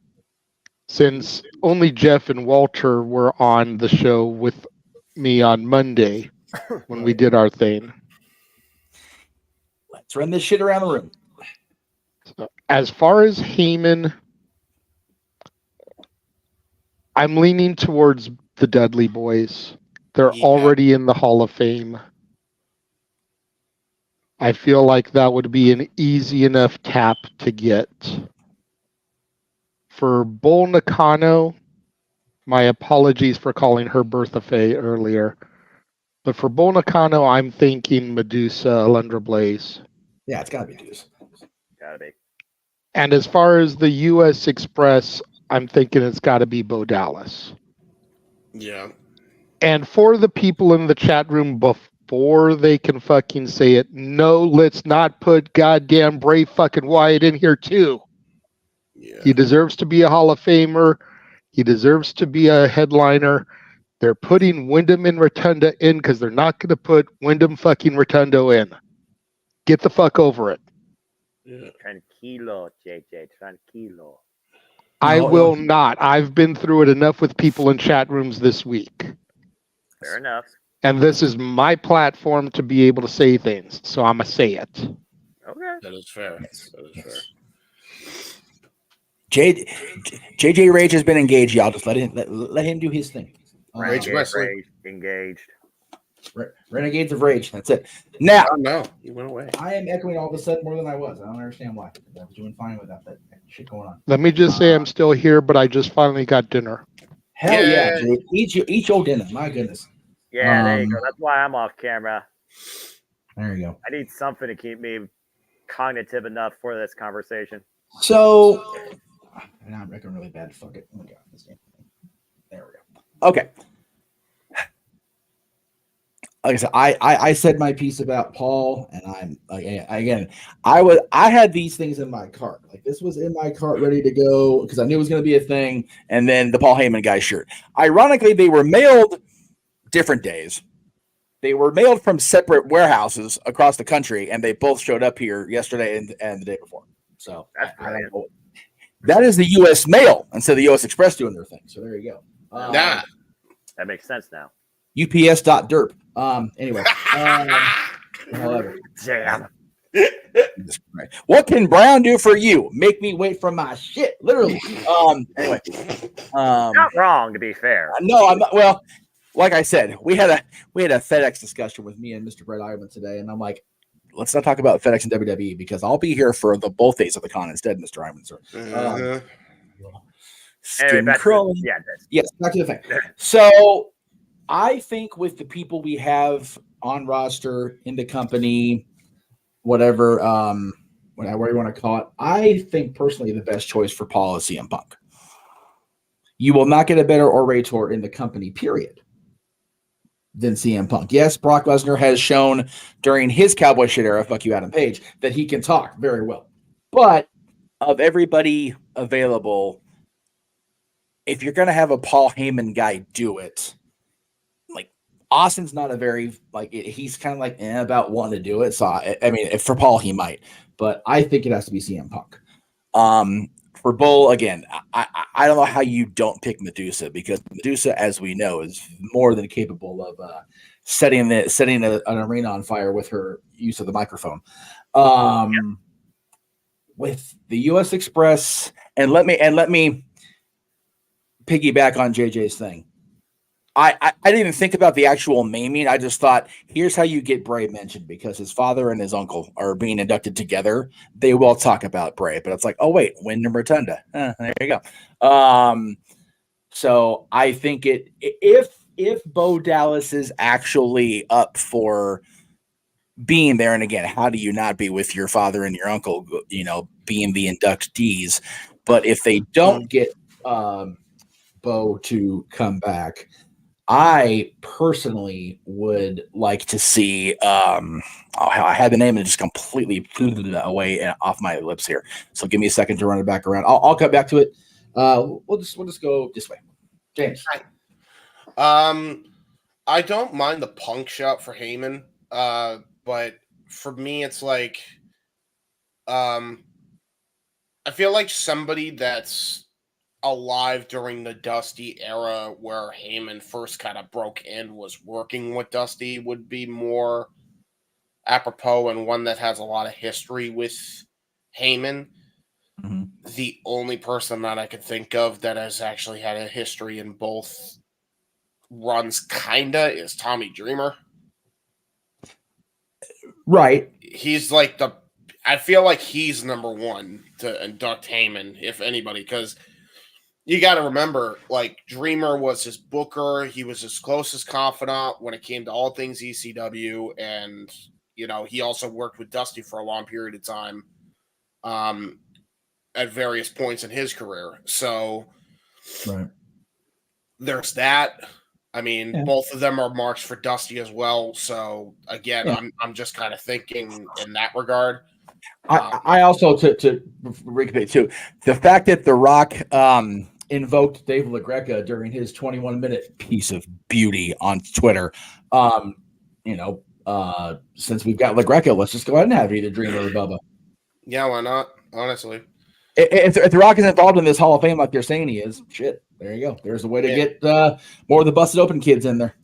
Since only Jeff and Walter were on the show with me on Monday when we did our thing. Let's run this shit around the room. So, as far as Heyman, I'm leaning towards the Dudley Boys. They're already in the Hall of Fame. I feel like that would be an easy enough tap to get. For Bull Nakano, my apologies for calling her Bertha Faye earlier. But for Bull Nakano, I'm thinking Medusa, Alundra Blaze. Yeah, it's got to be Deuce. Gotta be. And as far as the US Express, I'm thinking it's got to be Bo Dallas. Yeah. And for the people in the chat room before they can fucking say it, no, let's not put goddamn Bray fucking Wyatt in here too. Yeah. He deserves to be a Hall of Famer. He deserves to be a headliner. They're putting Wyndham and Rotunda in because they're not going to put Wyndham fucking Rotundo in. Get the fuck over it. Tranquilo, JJ. Tranquilo. I will not. I've been through it enough with people in chat rooms this week. Fair enough. And this is my platform to be able to say things. So I'm going to say it. Okay. That is fair. Yes. That is fair. JJ Rage has been engaged. Y'all just let him do his thing. Rage engaged. Renegades of Rage. That's it. Now, oh, no, he went away. I am echoing all of a sudden more than I was. I don't understand why. I was doing fine without that shit going on. Let me just say I'm still here, but I just finally got dinner. Hell yeah, dude. Eat your dinner. My goodness. Yeah, there you go. That's why I'm off camera. There you go. I need something to keep me cognitive enough for this conversation. So, and I'm echoing really bad. Fuck it. Oh my God. There we go. Okay. Like I said, I said my piece about Paul, and I had these things in my cart. Like this was in my cart ready to go because I knew it was going to be a thing. And then the Paul Heyman guy shirt. Ironically, they were mailed different days. They were mailed from separate warehouses across the country, and they both showed up here yesterday and the day before. So I don't know. That is the U.S. mail instead of the U.S. Express doing their thing. So there you go. That makes sense now. UPS.derp. Anyway. However. Damn. What can Brown do for you? Make me wait for my shit. Literally. Anyway. Not wrong, to be fair. No, I'm not. Well, like I said, we had a FedEx discussion with me and Mr. Brett Ivan today, and I'm like, let's not talk about FedEx and WWE because I'll be here for both days of the con instead, Mr. Ivan, sir. Skin crawling. Yes, back to the thing. So I think with the people we have on roster in the company, whatever, whatever you want to call it, I think personally the best choice for Paul is CM Punk. You will not get a better orator in the company, period, than CM Punk. Yes, Brock Lesnar has shown during his cowboy shit era, fuck you, Adam Page, that he can talk very well. But of everybody available, if you're going to have a Paul Heyman guy do it, like Austin's not a very, like, he's kind of like about wanting to do it. So, I mean, for Paul, he might, but I think it has to be CM Punk. For Bull, again, I don't know how you don't pick Medusa because Medusa, as we know, is more than capable of setting an arena on fire with her use of the microphone. With the U.S. Express, and let me piggyback on JJ's thing. I didn't even think about the actual naming. I just thought, here's how you get Bray mentioned because his father and his uncle are being inducted together. They will talk about Bray, but it's like, oh wait, Wyndham Rotunda. There you go. So I think if Bo Dallas is actually up for being there, and again, how do you not be with your father and your uncle, being the inductees? But if they don't get Bo to come back, I personally would like to see. I had the name and it just completely flew away off my lips here. So give me a second to run it back around. I'll come back to it. We'll just go this way. James. I don't mind the Punk shout for Heyman, but for me, it's like, I feel like somebody that's alive during the Dusty era where Heyman first kind of broke in was working with Dusty would be more apropos, and one that has a lot of history with Heyman. Mm-hmm. The only person that I could think of that has actually had a history in both runs kinda is Tommy Dreamer. Right. He's like I feel like he's number one to induct Heyman, if anybody, because you got to remember, like, Dreamer was his booker. He was his closest confidant when it came to all things ECW. And, he also worked with Dusty for a long period of time at various points in his career. So right. There's that. I mean, both of them are marks for Dusty as well. So, again, I'm just kind of thinking in that regard. I also, to recapitulate too, the fact that The Rock invoked Dave LaGreca during his 21-minute piece of beauty on Twitter. Since we've got LaGreca, let's just go ahead and have either Dreamer or Bubba. Yeah, why not? Honestly. If The Rock is involved in this Hall of Fame like they're saying he is, shit, there you go. There's a way to get more of the Busted Open kids in there.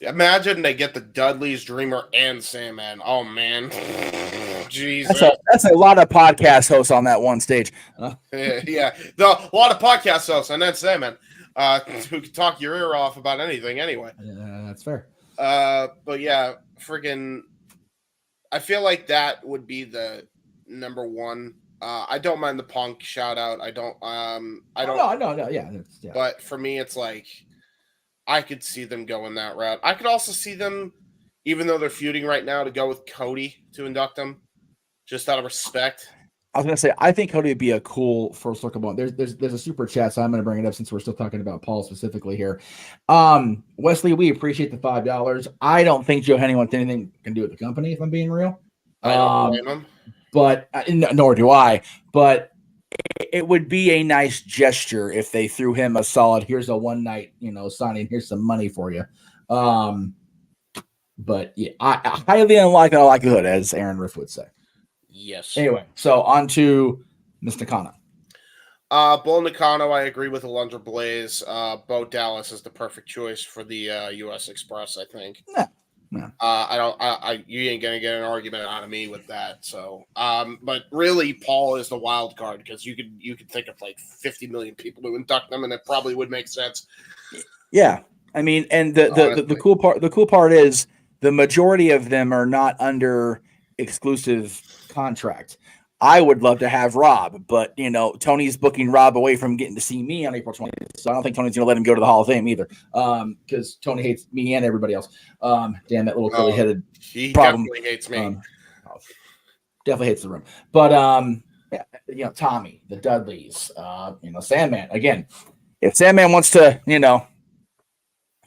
Imagine they get the Dudleys, Dreamer, and Sandman. Oh, man. Jesus. That's a lot of podcast hosts on that one stage. Yeah. A lot of podcast hosts, and then Sandman, who can talk your ear off about anything anyway. That's fair. But yeah, freaking, I feel like that would be the number one. I don't mind the Punk shout out. I don't. No. Yeah. But for me, it's like I could see them going that route. I could also see them, even though they're feuding right now, to go with Cody to induct them, just out of respect. I was gonna say, I think Cody would be a cool first look about. There's a super chat, so I'm gonna bring it up since we're still talking about Paul specifically here. Wesley, we appreciate the $5. I don't think Joe Henning wants anything can do with the company, if I'm being real. I don't blame him. But nor do I. But it would be a nice gesture if they threw him a solid. Here's a one night, signing. Here's some money for you. But yeah, I highly unlikely likelihood, as Aaron Riff would say. Yes. Anyway, so on to Miss Nakano. Bull Nakano, I agree with Alundra Blaze. Bo Dallas is the perfect choice for the U.S. Express, I think. Yeah. You ain't gonna get an argument out of me with that. So, but really, Paul is the wild card because you could think of like 50 million people to induct them, and it probably would make sense. Yeah, I mean, and the cool part is the majority of them are not under exclusive contract. I would love to have Rob, but Tony's booking Rob away from getting to see me on April 20th. So I don't think Tony's going to let him go to the Hall of Fame either, because Tony hates me and everybody else. Damn, that little curly-headed problem. Definitely hates me. Definitely hates the room. But Tommy, the Dudleys, Sandman. Again, if Sandman wants to,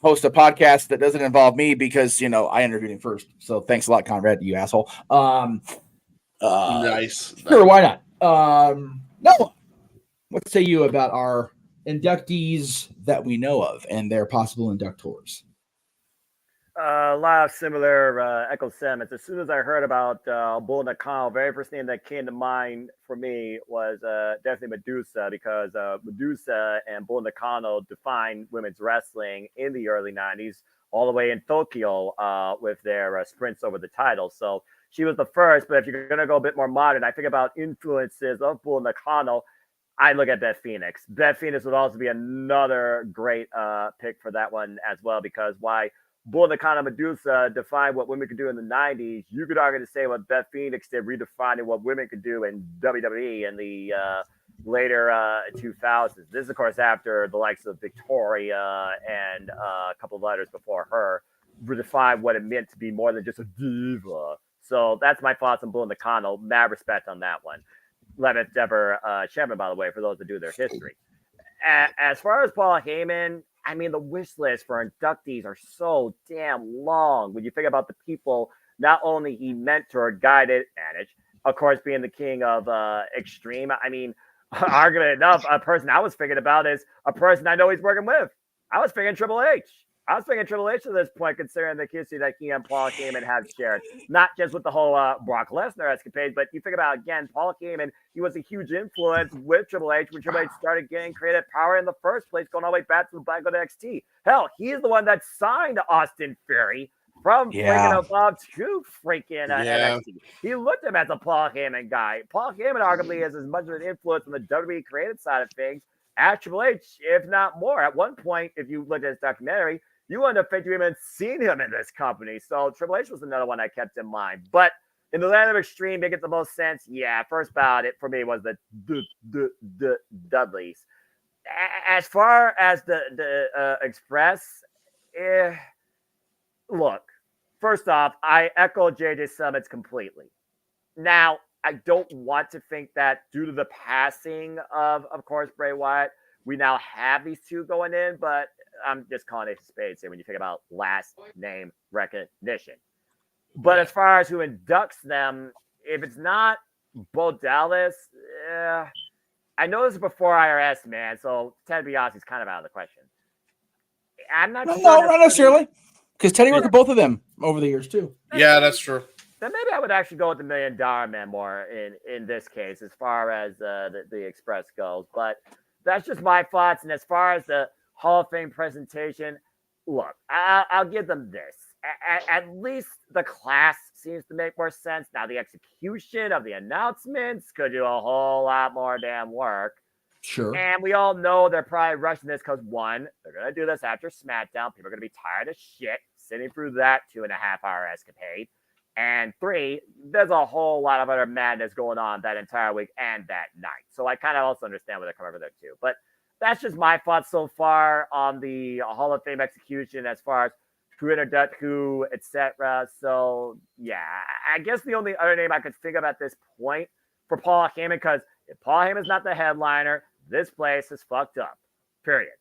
host a podcast that doesn't involve me because I interviewed him first. So thanks a lot, Conrad, you asshole. Nice. Sure, why not? No. What say you about our inductees that we know of and their possible inductors? A lot of similar echo sentiments. As soon as I heard about Bull Nakano, very first name that came to mind for me was definitely Medusa, because Medusa and Bull Nakano defined women's wrestling in the early 90s, all the way in Tokyo with their sprints over the title. So she was the first, but if you're going to go a bit more modern, I think about influences of Bull Nakano. I look at Beth Phoenix. Beth Phoenix would also be another great pick for that one as well, because why Bull Nakano Medusa defined what women could do in the 90s, you could argue to say what Beth Phoenix did, redefining what women could do in WWE in the later 2000s. This is, of course, after the likes of Victoria and a couple of letters before her redefined what it meant to be more than just a diva. So that's my thoughts on Bull Nakano. Mad respect on that one. 11th ever champion, by the way, for those that do their history. As far as Paul Heyman, I mean, the wish list for inductees are so damn long. When you think about the people, not only he mentored, guided, managed, of course, being the king of Extreme. I mean, arguably enough, a person I was thinking about is a person I know he's working with. I was thinking Triple H. at this point, considering the history that he and Paul Heyman have shared, not just with the whole Brock Lesnar escapade, but you think about, again, Paul Heyman, he was a huge influence with Triple H when Triple H started getting creative power in the first place, going all the way back to the Black Gold NXT. Hell, he's the one that signed Austin Theory from freaking above to freaking NXT. He looked at him as a Paul Heyman guy. Paul Heyman arguably has as much of an influence on the WWE creative side of things as Triple H, if not more. At one point, if you look at his documentary, you end up thinking you even seen him in this company. So Triple H was another one I kept in mind. But in the land of Extreme, make it the most sense. Yeah, first bout it for me was the Dudleys. As far as the Express, look, first off, I echo JJ Summits completely. Now, I don't want to think that due to the passing of course, Bray Wyatt, we now have these two going in, but I'm just calling it spades here when you think about last name recognition. But as far as who inducts them, if it's not Bo Dallas, I know this is before IRS, man. So Ted DiBiase's kind of out of the question. I'm not. No, sure not necessarily, because Teddy worked with both of them over the years too. Yeah, that's true. Then maybe I would actually go with the $1 Million Man more in this case, as far as the Express goes. But that's just my thoughts. And as far as the Hall of Fame presentation, look, I'll give them this. At least the class seems to make more sense. Now, the execution of the announcements could do a whole lot more damn work. Sure. And we all know they're probably rushing this because, one, they're going to do this after SmackDown. People are going to be tired of shit sitting through that 2.5-hour escapade. And 3, there's a whole lot of other madness going on that entire week and that night. So I kind of also understand where they're coming over there too. But that's just my thoughts so far on the Hall of Fame execution as far as who introduced who, etc. So yeah, I guess the only other name I could think of at this point for Paul Heyman, because if Paul Heyman's not the headliner, this place is fucked up. Period.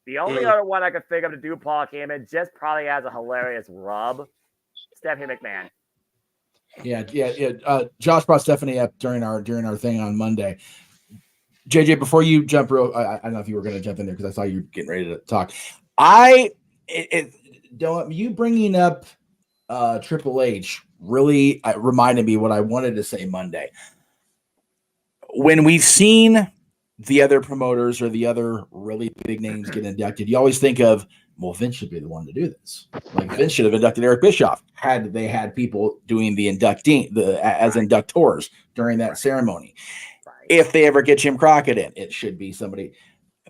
The only other one I could think of to do Paul Heyman just probably has a hilarious rub, Stephanie McMahon. Yeah. Josh brought Stephanie up during our thing on Monday. JJ, before you jump, I don't know if you were going to jump in there because I saw you getting ready to talk. You bringing up Triple H really reminded me what I wanted to say Monday. When we've seen the other promoters or the other really big names get inducted, you always think of, well, Vince should be the one to do this. Like Vince should have inducted Eric Bischoff had they had people doing the inducting as inductors during that ceremony. If they ever get Jim Crockett in, it should be somebody.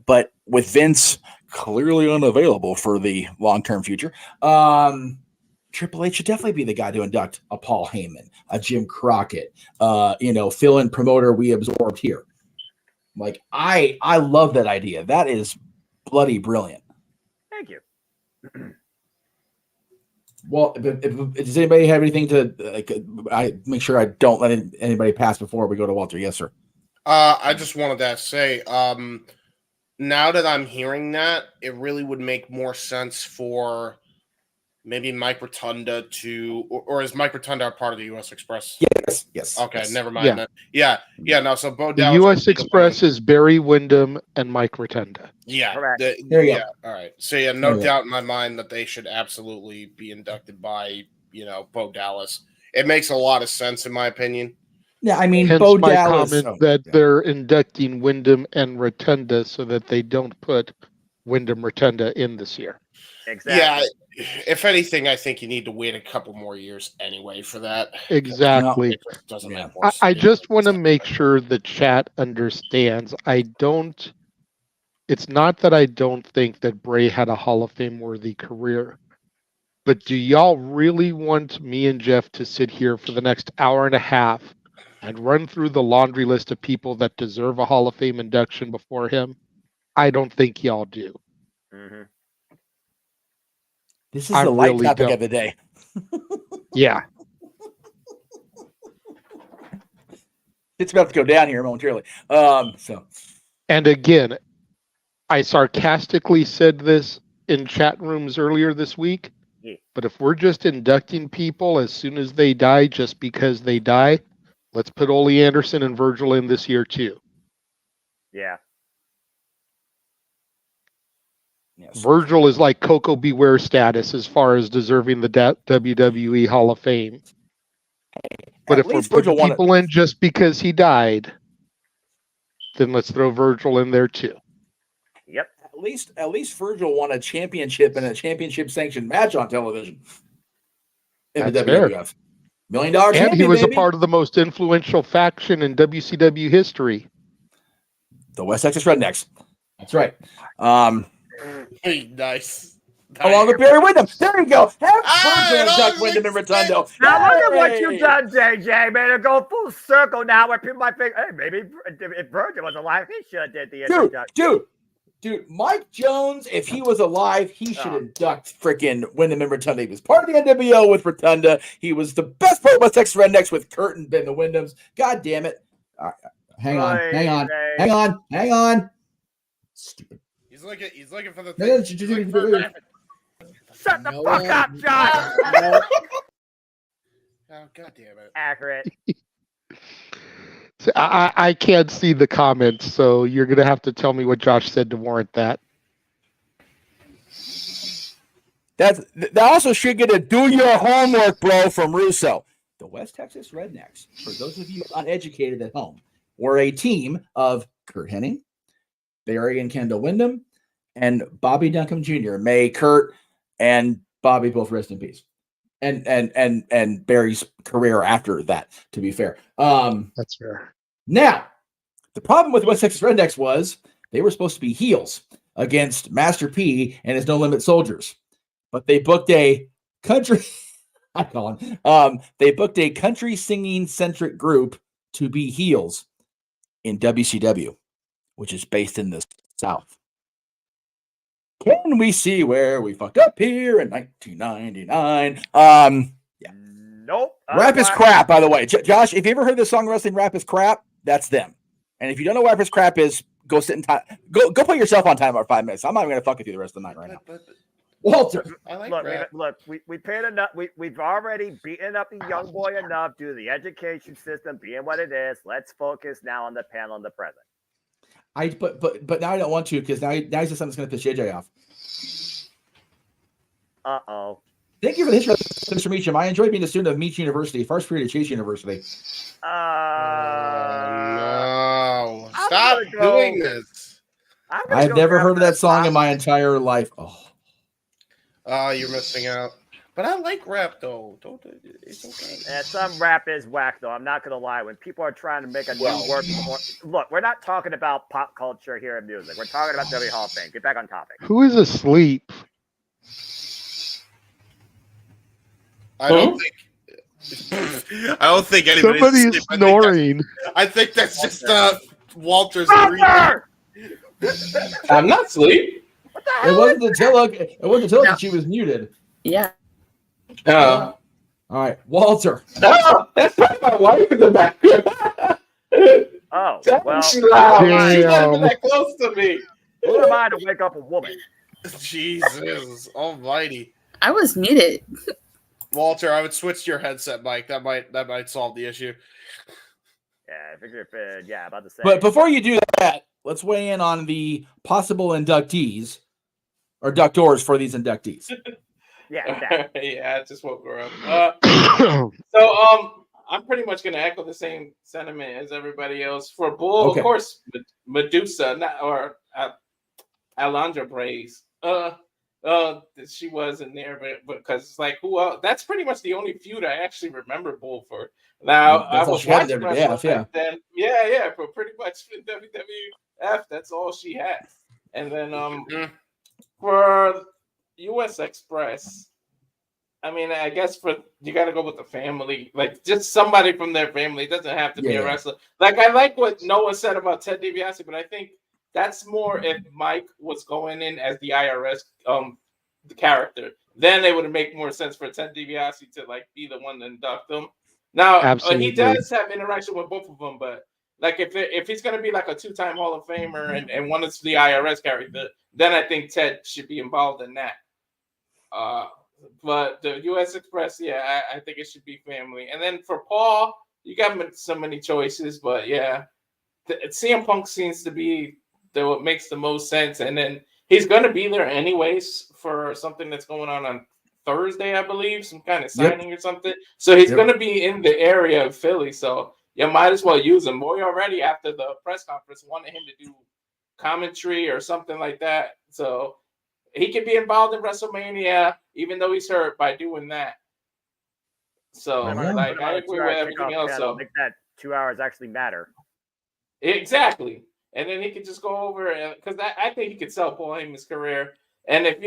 But with Vince clearly unavailable for the long-term future, Triple H should definitely be the guy to induct a Paul Heyman, a Jim Crockett, fill-in promoter we absorbed here. Like I love that idea. That is bloody brilliant. Thank you. Well, does anybody have anything to? I make sure I don't let anybody pass before we go to Walter. Yes, sir. I just wanted to say, now that I'm hearing that, it really would make more sense for maybe Mike Rotunda or is Mike Rotunda a part of the U.S. Express? Yes. Okay, yes. never mind. Yeah. Yeah. No, so Bo The Dallas U.S. Express is Barry Windham and Mike Rotunda. Yeah. Correct. There you go. All right. So yeah, no doubt in my mind that they should absolutely be inducted by Bo Dallas. It makes a lot of sense in my opinion. Yeah, I mean, Hence Bo my Dallas. comment that they're inducting Windham and Rotunda so that they don't put Windham Rotunda in this year. Exactly. Yeah. If anything, I think you need to wait a couple more years anyway for that. Exactly. It just doesn't make more sense. I just want to make sure the chat understands. It's not that I don't think that Bray had a Hall of Fame worthy career, but do y'all really want me and Jeff to sit here for the next hour and a half and run through the laundry list of people that deserve a Hall of Fame induction before him? I don't think y'all do. Mm-hmm. This is the light topic of the day. Yeah. It's about to go down here momentarily. And again, I sarcastically said this in chat rooms earlier this week, but if we're just inducting people as soon as they die just because they die, let's put Ole Anderson and Virgil in this year too. Yeah. Yes. Virgil is like Coco Beware status as far as deserving the WWE Hall of Fame. But if we're putting people in just because he died, then let's throw Virgil in there too. Yep. At least Virgil won a championship and a championship sanctioned match on television. In the WWF. $1 million champion, and he was baby. A part of the most influential faction in WCW history. The West Texas Rednecks. That's right. Nice. Along with Barry Windham. There you go. Have Virgil induct Windham and Rotundo. Now look at what you've done, JJ, man. To go full circle now where people might think, hey, maybe if Virgil was alive, he should have did the introduction. Dude, Mike Jones, if he was alive, he should induct freaking Windham and Rotunda. He was part of the NWO with Rotunda. He was the best part of West Texas Rednecks with Kurt and Ben the Windhams. God damn it. All right. Hang on. Stupid. He's looking for the thing. Shut the fuck up, John. Oh, God damn it. Accurate. I can't see the comments, so you're gonna have to tell me what Josh said to warrant that. That also should get a do your homework, bro, from Russo. The West Texas Rednecks, for those of you uneducated at home, were a team of Kurt Hennig, Barry and Kendall Windham, and Bobby Duncombe Jr. May Kurt and Bobby both rest in peace. And Barry's career after that, to be fair. That's fair. Now, the problem with West Texas Rednecks was they were supposed to be heels against Master P and his No Limit Soldiers. But they booked a country they booked a country singing centric group to be heels in WCW, which is based in the South. Can we see where we fucked up here in 1999? Yeah. Nope. Rap is crap, by the way. Josh, if you ever heard the song Wrestling Rap is Crap, that's them. And if you don't know what Rap is Crap is, go sit in time. Go put yourself on time for 5 minutes. I'm not even gonna fuck with you the rest of the night right now. Walter, I like we paid enough. We've already beaten up the young boy enough due to the education system being what it is. Let's focus now on the panel in the present. But now I don't want to because now he's just something that's gonna piss JJ off. Uh-oh. Thank you for the history, Mr. Meacham. I enjoyed being a student of Meacham University, first period of Chase University. No. Stop doing this. I've never heard of that song in my entire life. Oh, you're missing out. But I like rap, though. It's okay. Yeah, some rap is whack, though. I'm not going to lie. When people are trying to make a new word, look, we're not talking about pop culture here in music. We're talking about WWE Hall of Fame. Get back on topic. Who is asleep? I don't think anybody's Somebody is asleep. snoring. I think that's just Walter's breathing. I'm not asleep. It wasn't until she was muted. Yeah. All right, Walter. That's probably my wife in the back. Oh, well. She's not even that close to me. Who am I to wake up a woman? Jesus almighty. I was muted. Walter, I would switch to your headset mic. That might solve the issue. Yeah, I figured. Yeah, about to say. But before you do that, let's weigh in on the possible inductees or inductors for these inductees. Yeah, yeah, I just woke her up. So I'm pretty much gonna echo the same sentiment as everybody else. For Bull, of course, Medusa, or Alundra Braze. She wasn't there, but because it's like who else? That's pretty much the only feud I actually remember Bull for. Now I was watching wrestling then. Yeah, but pretty much in WWF, that's all she had. And then for US Express, I mean, I guess you got to go with the family, like just somebody from their family. It doesn't have to be a wrestler. Like I like what Noah said about Ted DiBiase, but I think that's more if Mike was going in as the IRS the character, then it would make more sense for Ted DiBiase to like be the one to induct them. Now he does have interaction with both of them, but like if he's gonna be like a 2-time Hall of Famer and one is the IRS character, then I think Ted should be involved in that. But the US Express, I think it should be family. And then for Paul, you got so many choices, but yeah, CM Punk seems to be what makes the most sense. And then he's going to be there anyways for something that's going on Thursday, I believe, some kind of signing or something. So he's going to be in the area of Philly. So you might as well use him. Boy, already after the press conference wanted him to do commentary or something like that. So he could be involved in WrestleMania, even though he's hurt, by doing that. So I agree with everything else. So make that 2 hours actually matter. Exactly. And then he could just go over because I think he could sell Paul Heyman's career. And if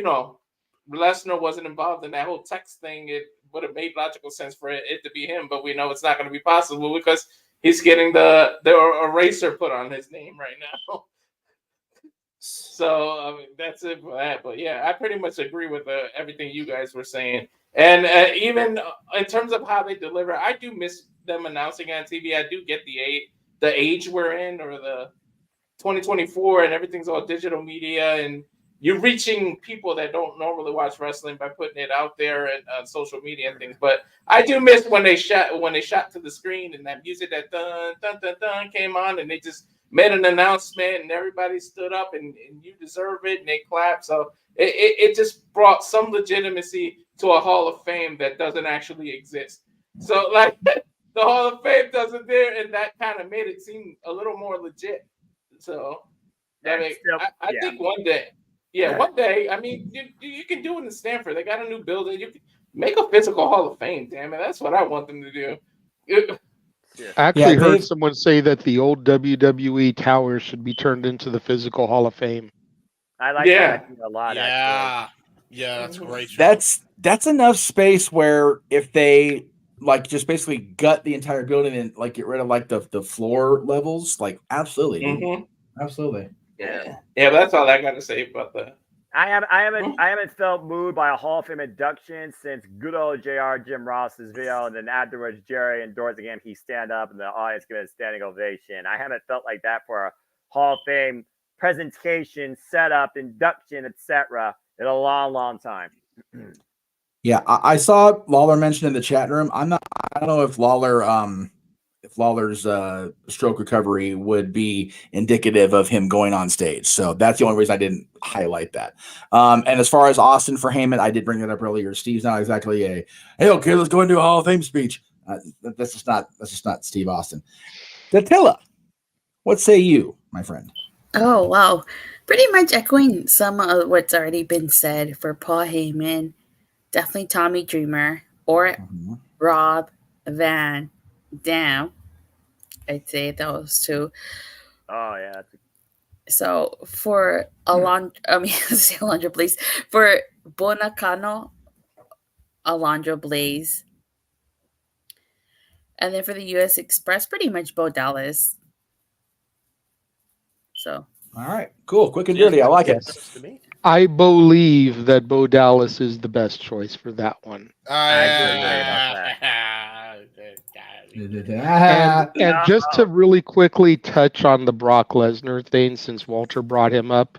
Lesnar wasn't involved in that whole text thing, it would have made logical sense for it to be him. But we know it's not going to be possible because he's getting the eraser put on his name right now. So I mean that's it for that. But yeah, I pretty much agree with everything you guys were saying. And even in terms of how they deliver, I do miss them announcing on TV. I do get the age we're in, or the 2024, and everything's all digital media, and you're reaching people that don't normally watch wrestling by putting it out there and social media and things. But I do miss when they shot to the screen and that music that dun dun dun dun came on and they just made an announcement and everybody stood up and you deserve it and they clapped. So it just brought some legitimacy to a Hall of Fame that doesn't actually exist. So like the Hall of Fame doesn't there, and that kind of made it seem a little more legit. So I mean, I think one day. Yeah, one day. I mean, you can do it in Stanford. They got a new building. You can make a physical Hall of Fame. Damn it, that's what I want them to do. I actually heard someone say that the old WWE tower should be turned into the physical Hall of Fame. I like that idea a lot. Yeah, yeah, that's great. That's enough space where if they like just basically gut the entire building and like get rid of like the floor levels, like absolutely, dude. Absolutely. Yeah, but that's all I got to say about that. I haven't felt moved by a Hall of Fame induction since good old JR Jim Ross's video, and then afterwards Jerry endorsing him. He stand up and the audience give a standing ovation. I haven't felt like that for a Hall of Fame presentation, setup, induction, etc. in a long time. Yeah, I saw Lawler mentioned in the chat room. I don't know if Lawler's stroke recovery would be indicative of him going on stage. So that's the only reason I didn't highlight that. And as far as Austin for Heyman, I did bring that up earlier. Steve's not exactly a, hey, okay, let's go into a Hall of Fame speech. That's just not Steve Austin. Datilla, what say you, my friend? Oh, wow. Pretty much echoing some of what's already been said for Paul Heyman. Definitely Tommy Dreamer or Rob Van Dam. I'd say those two. Oh yeah. So for Alondra Blaze. For Bonacano, Alondra Blaze. And then for the US Express, pretty much Bo Dallas. So all right, cool, quick and dirty. I like it. I believe that Bo Dallas is the best choice for that one. And just to really quickly touch on the Brock Lesnar thing, since Walter brought him up,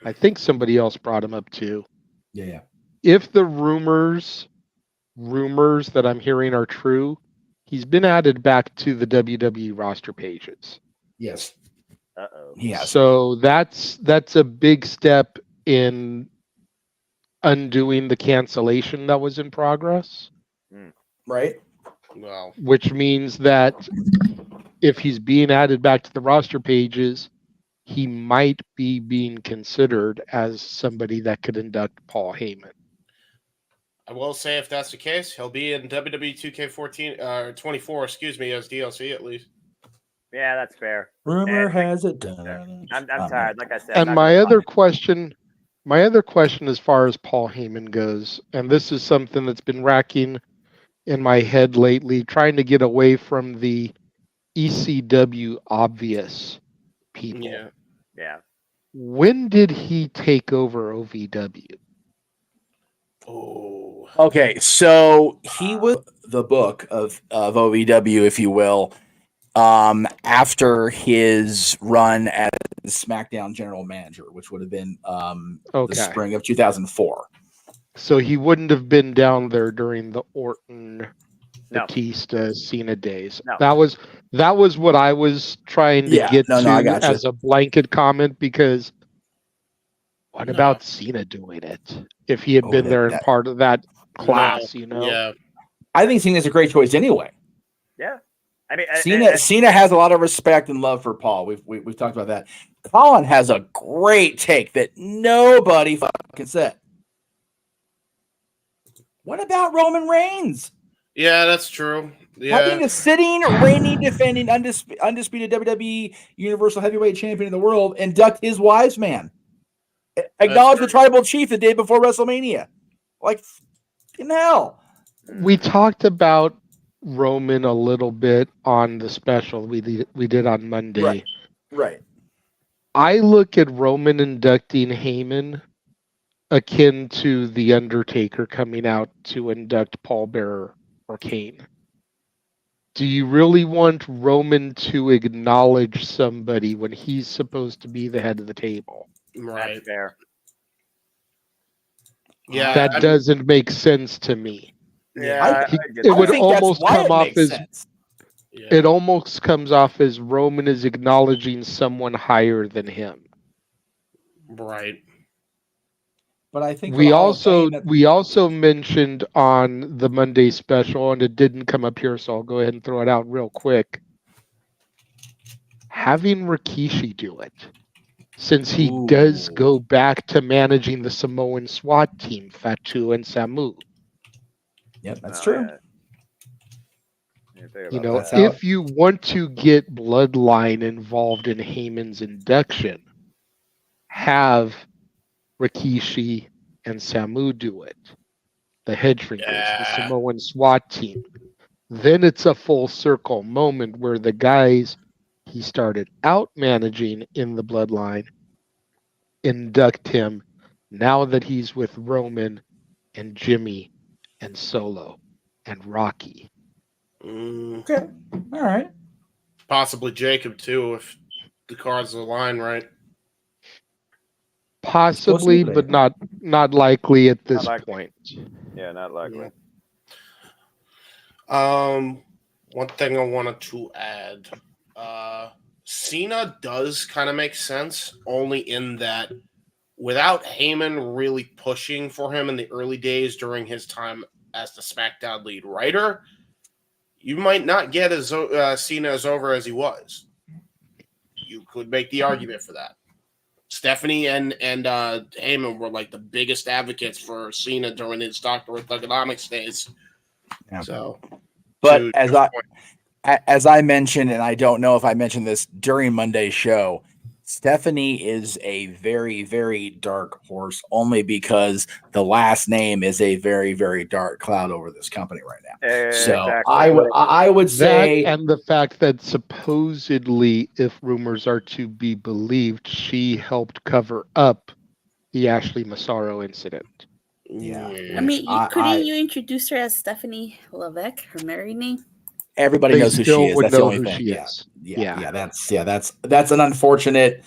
I think somebody else brought him up too. Yeah. If the rumors that I'm hearing are true, he's been added back to the WWE roster pages. Yes. Yeah. So that's a big step in undoing the cancellation that was in progress. Right. Well, which means that if he's being added back to the roster pages, he might be being considered as somebody that could induct Paul Heyman. I will say if that's the case, he'll be in WWE 2K14 24, as DLC at least. Yeah, that's fair. Rumor has it done. I'm tired. Like I said. And my other question as far as Paul Heyman goes, and this is something that's been racking in my head lately, trying to get away from the ECW obvious people. Yeah. When did he take over OVW? Oh. Okay, so he was the book of OVW, if you will, after his run as SmackDown general manager, which would have been the spring of 2004. So he wouldn't have been down there during the Orton, Batista, Cena days. No. That was what I was trying to get to as a blanket comment, because what about Cena doing it if he had been there and part of that class? Yeah, I think Cena's a great choice anyway. Yeah, I mean, Cena has a lot of respect and love for Paul. We've talked about that. Colin has a great take that nobody fucking said. What about Roman Reigns? Yeah, that's true. Yeah. How being a sitting, reigning, defending, undisputed WWE Universal Heavyweight Champion in the world induct his wise man? Acknowledge the tribal chief the day before WrestleMania. Like, in hell. We talked about Roman a little bit on the special we did on Monday. Right. I look at Roman inducting Heyman akin to The Undertaker coming out to induct Paul Bearer or Kane. Do you really want Roman to acknowledge somebody when he's supposed to be the head of the table? Right. That's fair. Yeah, that doesn't make sense to me. Yeah, It would almost why come it off makes as sense. it almost comes off as Roman is acknowledging someone higher than him. Right. But I think for We the Hall of Fame, also mentioned on the Monday special, and it didn't come up here, so I'll go ahead and throw it out real quick. Having Rikishi do it, since he does go back to managing the Samoan SWAT team, Fatu and Samu. Yep, that's true. You know, if you want to get Bloodline involved in Heyman's induction, have Rikishi and Samu do it. The Head Shrinkers, the Samoan SWAT team. Then it's a full circle moment where the guys he started out managing in the Bloodline induct him now that he's with Roman and Jimmy and Solo and Rocky. Okay. All right. Possibly Jacob too, if the cards align right. Possibly, but not likely at this point. Yeah, not likely. One thing I wanted to add, Cena does kind of make sense, only in that without Heyman really pushing for him in the early days during his time as the SmackDown lead writer, you might not get as Cena as over as he was. You could make the argument for that. Stephanie and Heyman were like the biggest advocates for Cena during his Dr. Thugonomics days. Yeah. So, but as I mentioned, and I don't know if I mentioned this during Monday's show, Stephanie is a very, very dark horse only because the last name is a very, very dark cloud over this company right now. So Exactly. I would say, and the fact that supposedly, if rumors are to be believed, she helped cover up the Ashley Massaro incident. Yeah. I mean, couldn't you introduce her as Stephanie Levesque, her married name? Everybody knows who she is. That's the only thing. Yeah. That's an unfortunate,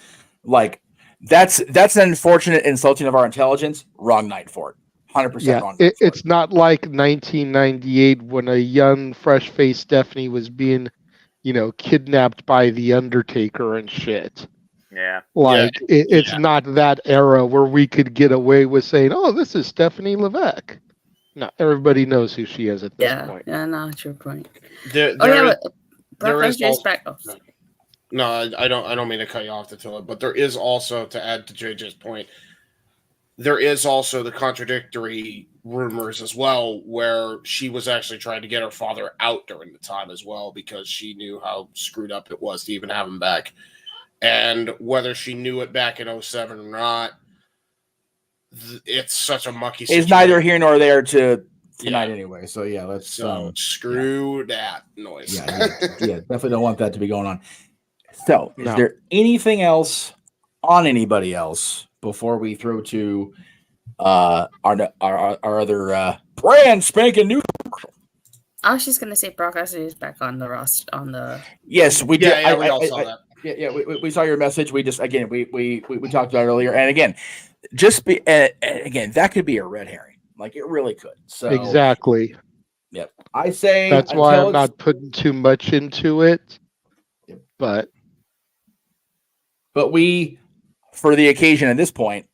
that's an unfortunate insulting of our intelligence. Wrong night for it. 100% wrong. It's not like 1998 when a young, fresh-faced Stephanie was being, kidnapped by the Undertaker and shit. Yeah. It's not that era where we could get away with saying, "Oh, this is Stephanie Levesque." No, everybody knows who she is at this point. Yeah, no, it's your point. Brock Lesnar's back. No, I don't mean to cut you off, Attila, but there is also, to add to JJ's point, there is also the contradictory rumors as well, where she was actually trying to get her father out during the time as well because she knew how screwed up it was to even have him back. And whether she knew it back in 2007 or not, it's such a mucky situation. It's neither here nor there tonight anyway. So yeah, let's screw that noise. Yeah, definitely don't want that to be going on. So, is there anything else on anybody else before we throw to our other brand spanking new commercial? I was just gonna say Brock Lesnar is back on the roster Yes, we did. Yeah, we all saw that. Yeah, we saw your message. We just we talked about it earlier, and again, that could be a red herring. Like it really could. So exactly. Yep. I say that's why I'm not putting too much into it. But we, for the occasion at this point,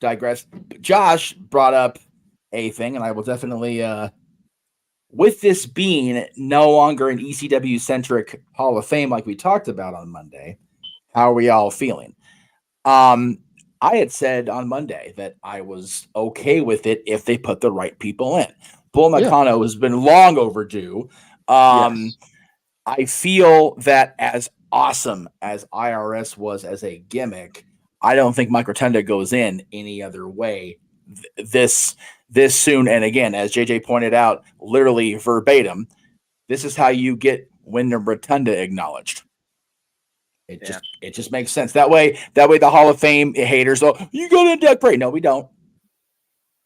digress. Josh brought up a thing, and I will definitely, with this being no longer an ECW-centric Hall of Fame like we talked about on Monday, how are we all feeling? I had said on Monday that I was okay with it if they put the right people in. Bull Nakano has been long overdue. Yes. I feel that as awesome as IRS was as a gimmick, I don't think Mike Rotunda goes in any other way this soon. And again, as JJ pointed out, literally verbatim, this is how you get Wyndham Rotunda acknowledged. It just makes sense. That way the Hall of Fame haters, you got to induct Bray. No, we don't.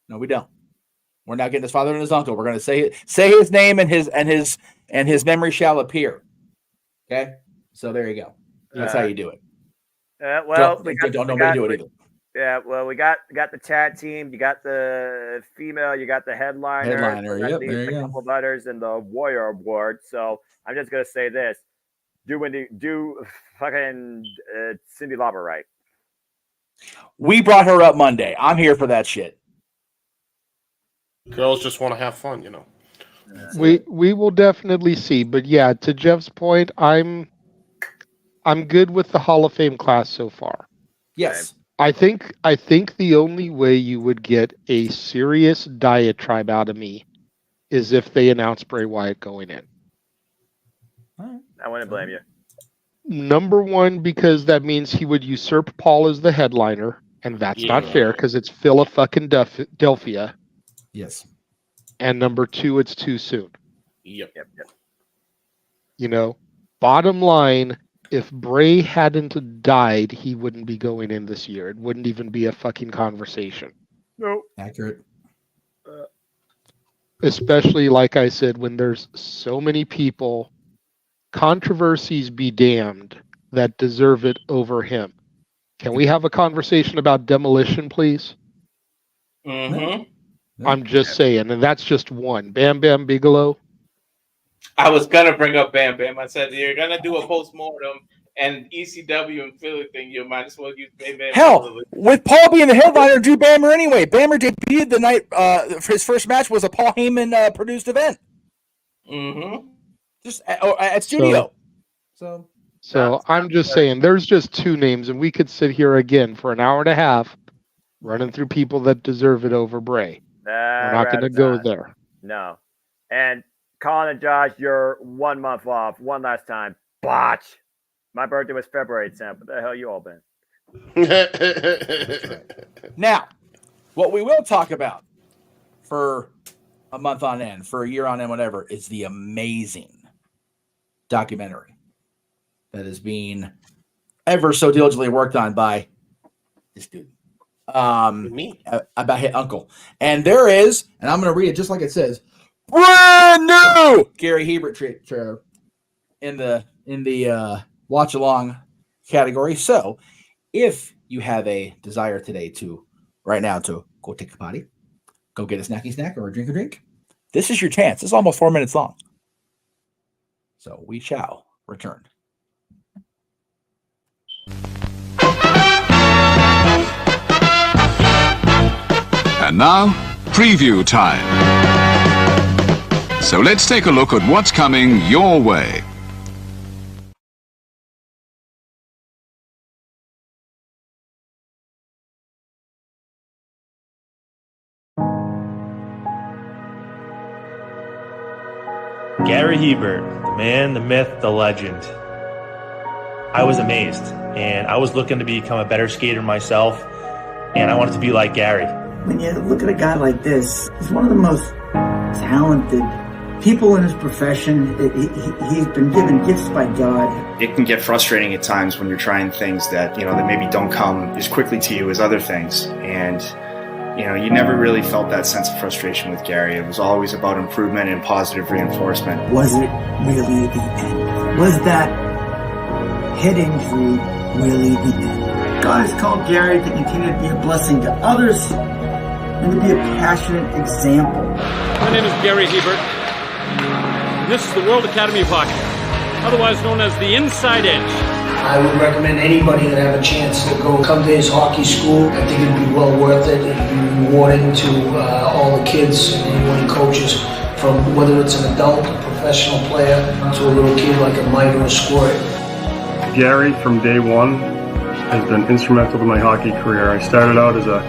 We're not getting his father and his uncle. We're going to say his name and his memory shall appear. Okay, so there you go. That's how you do it. Well, don't nobody do it either. Yeah, well, we got the tag team. You got the female. You got the headliner. Yep, At there least you a go. couple of others in the Warrior Award. So I'm just gonna say this: do fucking Cindy Lauper right. We brought her up Monday. I'm here for that shit. Girls just want to have fun, you know. We will definitely see, but yeah, to Jeff's point, I'm good with the Hall of Fame class so far. Yes. I think the only way you would get a serious diatribe out of me is if they announce Bray Wyatt going in. I wouldn't blame you. Number one, because that means he would usurp Paul as the headliner, and that's not fair because it's Philadelphia. Yes. And number two, it's too soon. Yep. You know, bottom line, if Bray hadn't died, he wouldn't be going in this year. It wouldn't even be a fucking conversation. No. Accurate. Especially, like I said, when there's so many people, controversies be damned, that deserve it over him. Can we have a conversation about Demolition, please? Mm-hmm. I'm just saying, and that's just one. Bam Bam Bigelow. I was gonna bring up Bam Bam. I said you're gonna do a postmortem and ECW and Philly thing. You might as well use Bam Bam. Hell, with Paul being the headliner, do Bammer anyway. Bammer debuted the night. His first match was a Paul Heyman produced event. Mm-hmm. Just at studio. So I'm just saying, there's just two names, and we could sit here again for an hour and a half, running through people that deserve it over Bray. We're not going to go there. No. And Colin and Josh, you're 1 month off. One last time. Botch. My birthday was February 10th. What the hell you all been? Now, what we will talk about for a month on end, for a year on end, whatever, is the amazing documentary that is being ever so diligently worked on by this dude. About his uncle. And there is, and I'm going to read it just like it says, brand new Gary Hebert trailer in the watch along category. So if you have a desire today right now to go take a potty, go get a snacky snack or a drink, this is your chance. It's almost 4 minutes long. So we shall return. And now, preview time. So let's take a look at what's coming your way. Gary Hebert, the man, the myth, the legend. I was amazed, and I was looking to become a better skater myself, and I wanted to be like Gary. When you look at a guy like this, he's one of the most talented people in his profession. He's been given gifts by God. It can get frustrating at times when you're trying things that maybe don't come as quickly to you as other things. And, you never really felt that sense of frustration with Gary. It was always about improvement and positive reinforcement. Was it really the end? Was that head injury really the end? God has called Gary to continue to be a blessing to others and to be a passionate example. My name is Gary Hebert, and this is the World Academy of Hockey, otherwise known as the Inside Edge. I would recommend anybody that have a chance to come to his hockey school. I think it'd be well worth it. It'd be rewarding to all the kids and anyone he coaches, from whether it's an adult, a professional player, to a little kid like a Mike or a Squirt. Gary, from day one, has been instrumental to my hockey career. I started out as a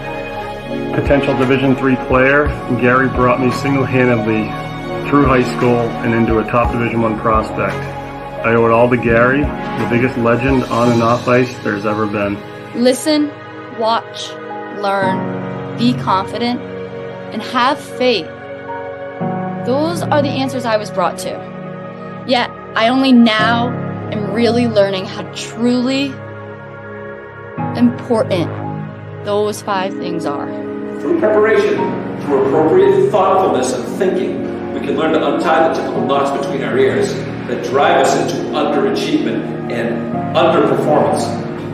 potential Division III player, and Gary brought me single-handedly through high school and into a top Division I prospect. I owe it all to Gary, the biggest legend on and off ice there's ever been. Listen, watch, learn, be confident, and have faith. Those are the answers I was brought to. Yet, I only now am really learning how truly important those 5 things are. Through preparation, through appropriate thoughtfulness and thinking, we can learn to untie the typical knots between our ears that drive us into underachievement and underperformance.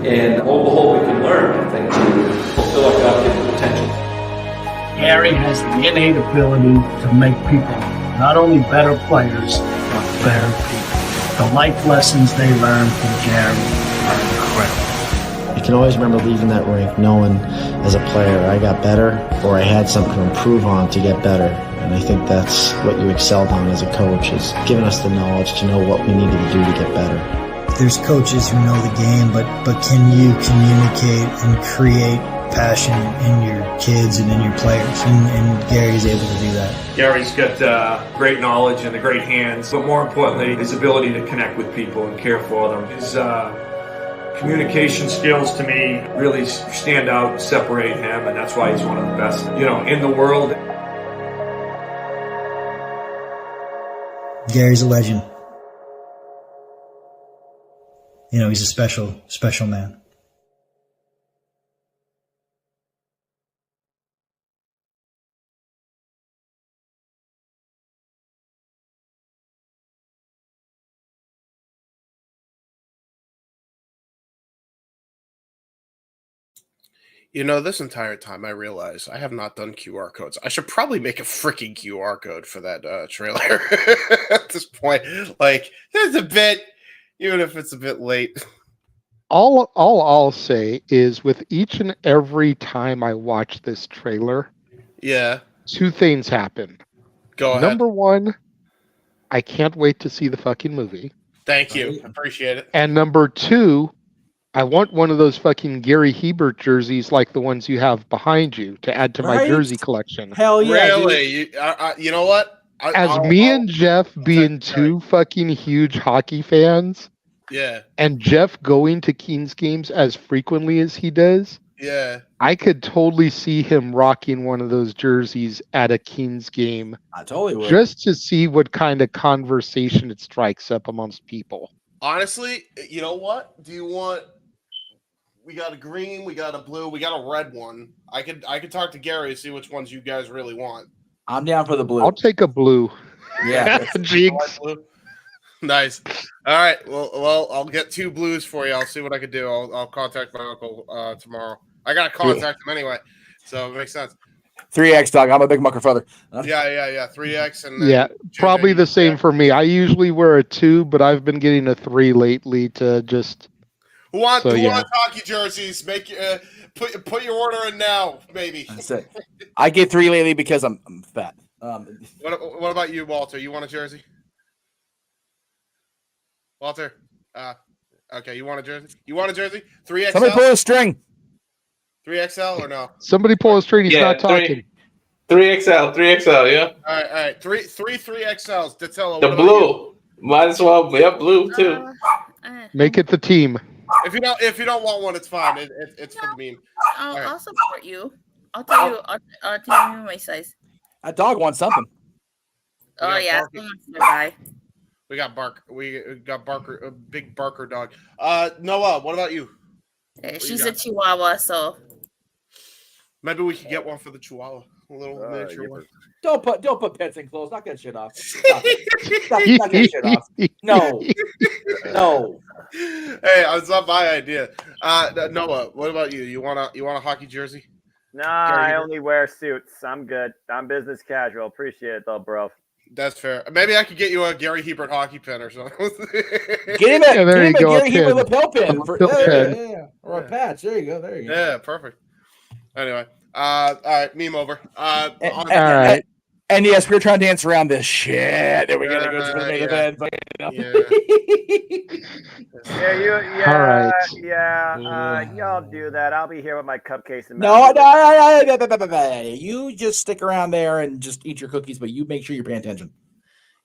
And lo and behold, we can learn, I think, to fill up that kid's potential. Gary has the innate ability to make people not only better players, but better people. The life lessons they learn from Gary are incredible. You can always remember leaving that rink knowing as a player I got better or I had something to improve on to get better. And I think that's what you excelled on as a coach, is giving us the knowledge to know what we needed to do to get better. There's coaches who know the game, but can you communicate and create passion in your kids and in your players? And Gary's able to do that. Gary's got great knowledge and great hands, but more importantly, his ability to connect with people and care for them. His communication skills, to me, really stand out and separate him, and that's why he's one of the best, in the world. Gary's a legend. He's a special, special man. This entire time I realize I have not done QR codes. I should probably make a freaking QR code for that trailer at this point. Like, there's a bit, even if it's a bit late. All I'll say is, with each and every time I watch this trailer, yeah, two things happen. Go ahead. Number one, I can't wait to see the fucking movie. Thank you. Appreciate it. And number two, I want one of those fucking Gary Hebert jerseys like the ones you have behind you to add to my jersey collection. Hell yeah. Really? You know what? And Jeff being two fucking huge hockey fans, yeah, and Jeff going to Kings games as frequently as he does, yeah, I could totally see him rocking one of those jerseys at a Kings game. I totally would. Just to see what kind of conversation it strikes up amongst people. Honestly, you know what? We got a green, we got a blue, we got a red one. I could talk to Gary to see which ones you guys really want. I'm down for the blue. I'll take a blue. Yeah. Jigs. Nice. All right. Well, I'll get two blues for you. I'll see what I can do. I'll contact my uncle tomorrow. I gotta contact him anyway, so it makes sense. 3X dog. I'm a big mucker feather. Huh? Yeah. 3X and then yeah, probably the same for me. I usually wear a 2, but I've been getting a 3 lately to just. Who wants hockey jerseys? Make put your order in now, maybe. That's it. I get 3 lately because I'm fat. What about you, Walter? You want a jersey? Walter, okay, you want a jersey? 3XL? Somebody pull a string. 3XL or no? Somebody pull a string. He's not talking. 3XL, yeah. All right. Three 3XLs. Datella, the blue. Might as well be up blue too. Make it the team. If you don't want one, it's fine. It's for the meme. I'll support you. I'll tell you. I'll tell you my size. That dog wants something. Oh yeah, someone's gonna die. We got Barker, a big Barker dog. Noah, what about you? She's a Chihuahua, so maybe we could get one for the Chihuahua. A little miniature one. Don't put pets in clothes. Knock that shit off. Stop that shit off. No. Hey, it's not my idea. Noah, what about you? You want a hockey jersey? Nah, I only wear suits. I'm good. I'm business casual. Appreciate it though, bro. That's fair. Maybe I could get you a Gary Hebert hockey pin or something. Get him a Gary Hebert lapel pin. Yeah. Or a patch. There you go. Yeah, perfect. Anyway, all right, meme over. All right. And yes, we're trying to dance around this shit. Then we're gonna go to the main event. All right. Y'all do that. I'll be here with my cupcakes and No. You just stick around there and just eat your cookies, but you make sure you're paying attention.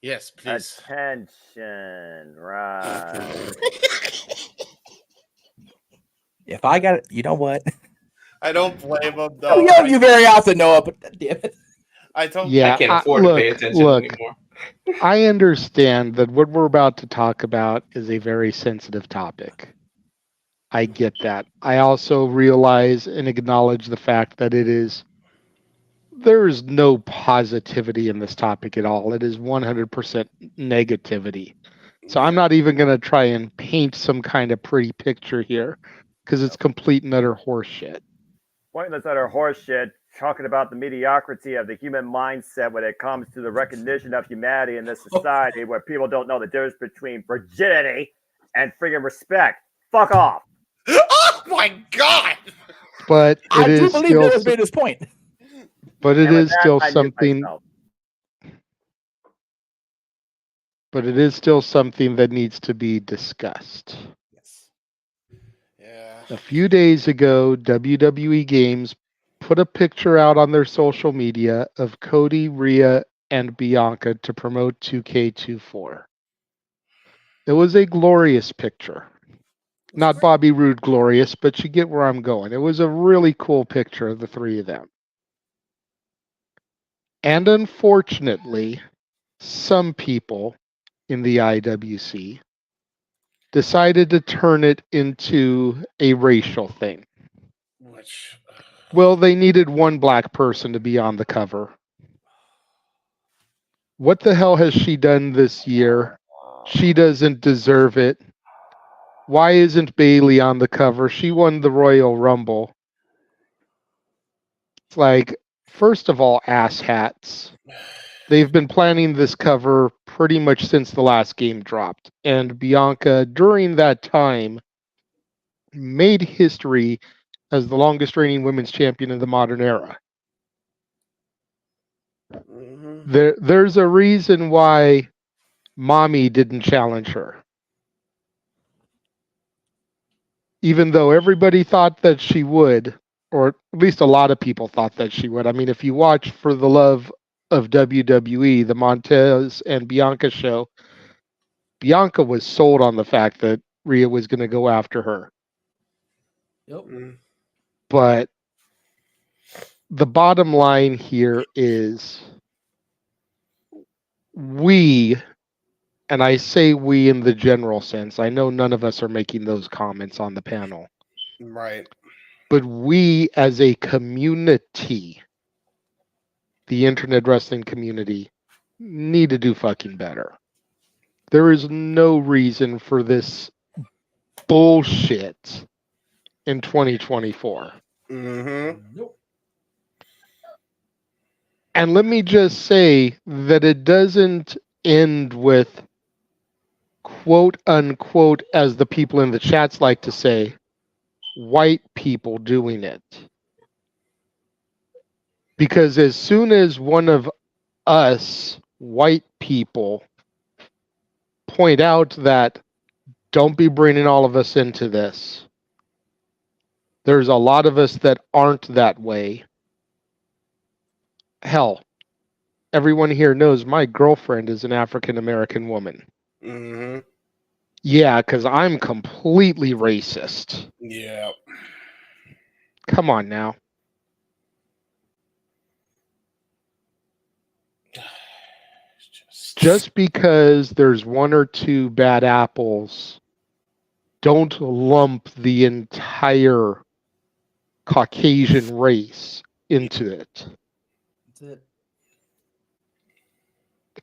Yes, please. Attention, right? If I got it, you know what? I don't blame him. I don't yell at you very often, Noah. But damn it. I can't afford to pay attention anymore. I understand that what we're about to talk about is a very sensitive topic. I get that. I also realize and acknowledge the fact that there is no positivity in this topic at all. It is 100% negativity. So I'm not even going to try and paint some kind of pretty picture here because it's complete and utter horseshit. Pointless utter horse shit, talking about the mediocrity of the human mindset when it comes to the recognition of humanity in this society where people don't know the difference between virginity and friggin' respect. Fuck off. Oh my god! But I it do is believe still, Bill has made his point. but it And with is that, still I mute something. myself. But it is still something that needs to be discussed. Yeah. A few days ago, WWE Games put a picture out on their social media of Cody, Rhea, and Bianca to promote 2K24. It was a glorious picture. Not Bobby Roode glorious, but you get where I'm going. It was a really cool picture of the three of them. And unfortunately, some people in the IWC decided to turn it into a racial thing. Which Well, they needed one black person to be on the cover. What the hell has she done this year? She doesn't deserve it. Why isn't Bailey on the cover? She won the Royal Rumble. It's like, first of all, asshats. They've been planning this cover pretty much since the last game dropped. And Bianca, during that time, made history as the longest reigning women's champion in the modern era. There's a reason why Mommy didn't challenge her. Even though everybody thought that she would, or at least a lot of people thought that she would. I mean, if you watch For the Love of WWE, the Montez and Bianca show, Bianca was sold on the fact that Rhea was going to go after her. Yep. But the bottom line here is we, and I say we in the general sense, I know none of us are making those comments on the panel, Right. but we as a community, the internet wrestling community, need to do fucking better. There is no reason for this bullshit in 2024. Nope. And let me just say that it doesn't end with quote unquote, as the people in the chats like to say, white people doing it. Because as soon as one of us white people point out that don't be bringing all of us into this, there's a lot of us that aren't that way. Hell, everyone here knows my girlfriend is an African American woman. Mm-hmm. Yeah, because I'm completely racist. Yeah. Come on now. Just because there's one or two bad apples, don't lump the entire Caucasian race into it. That's it.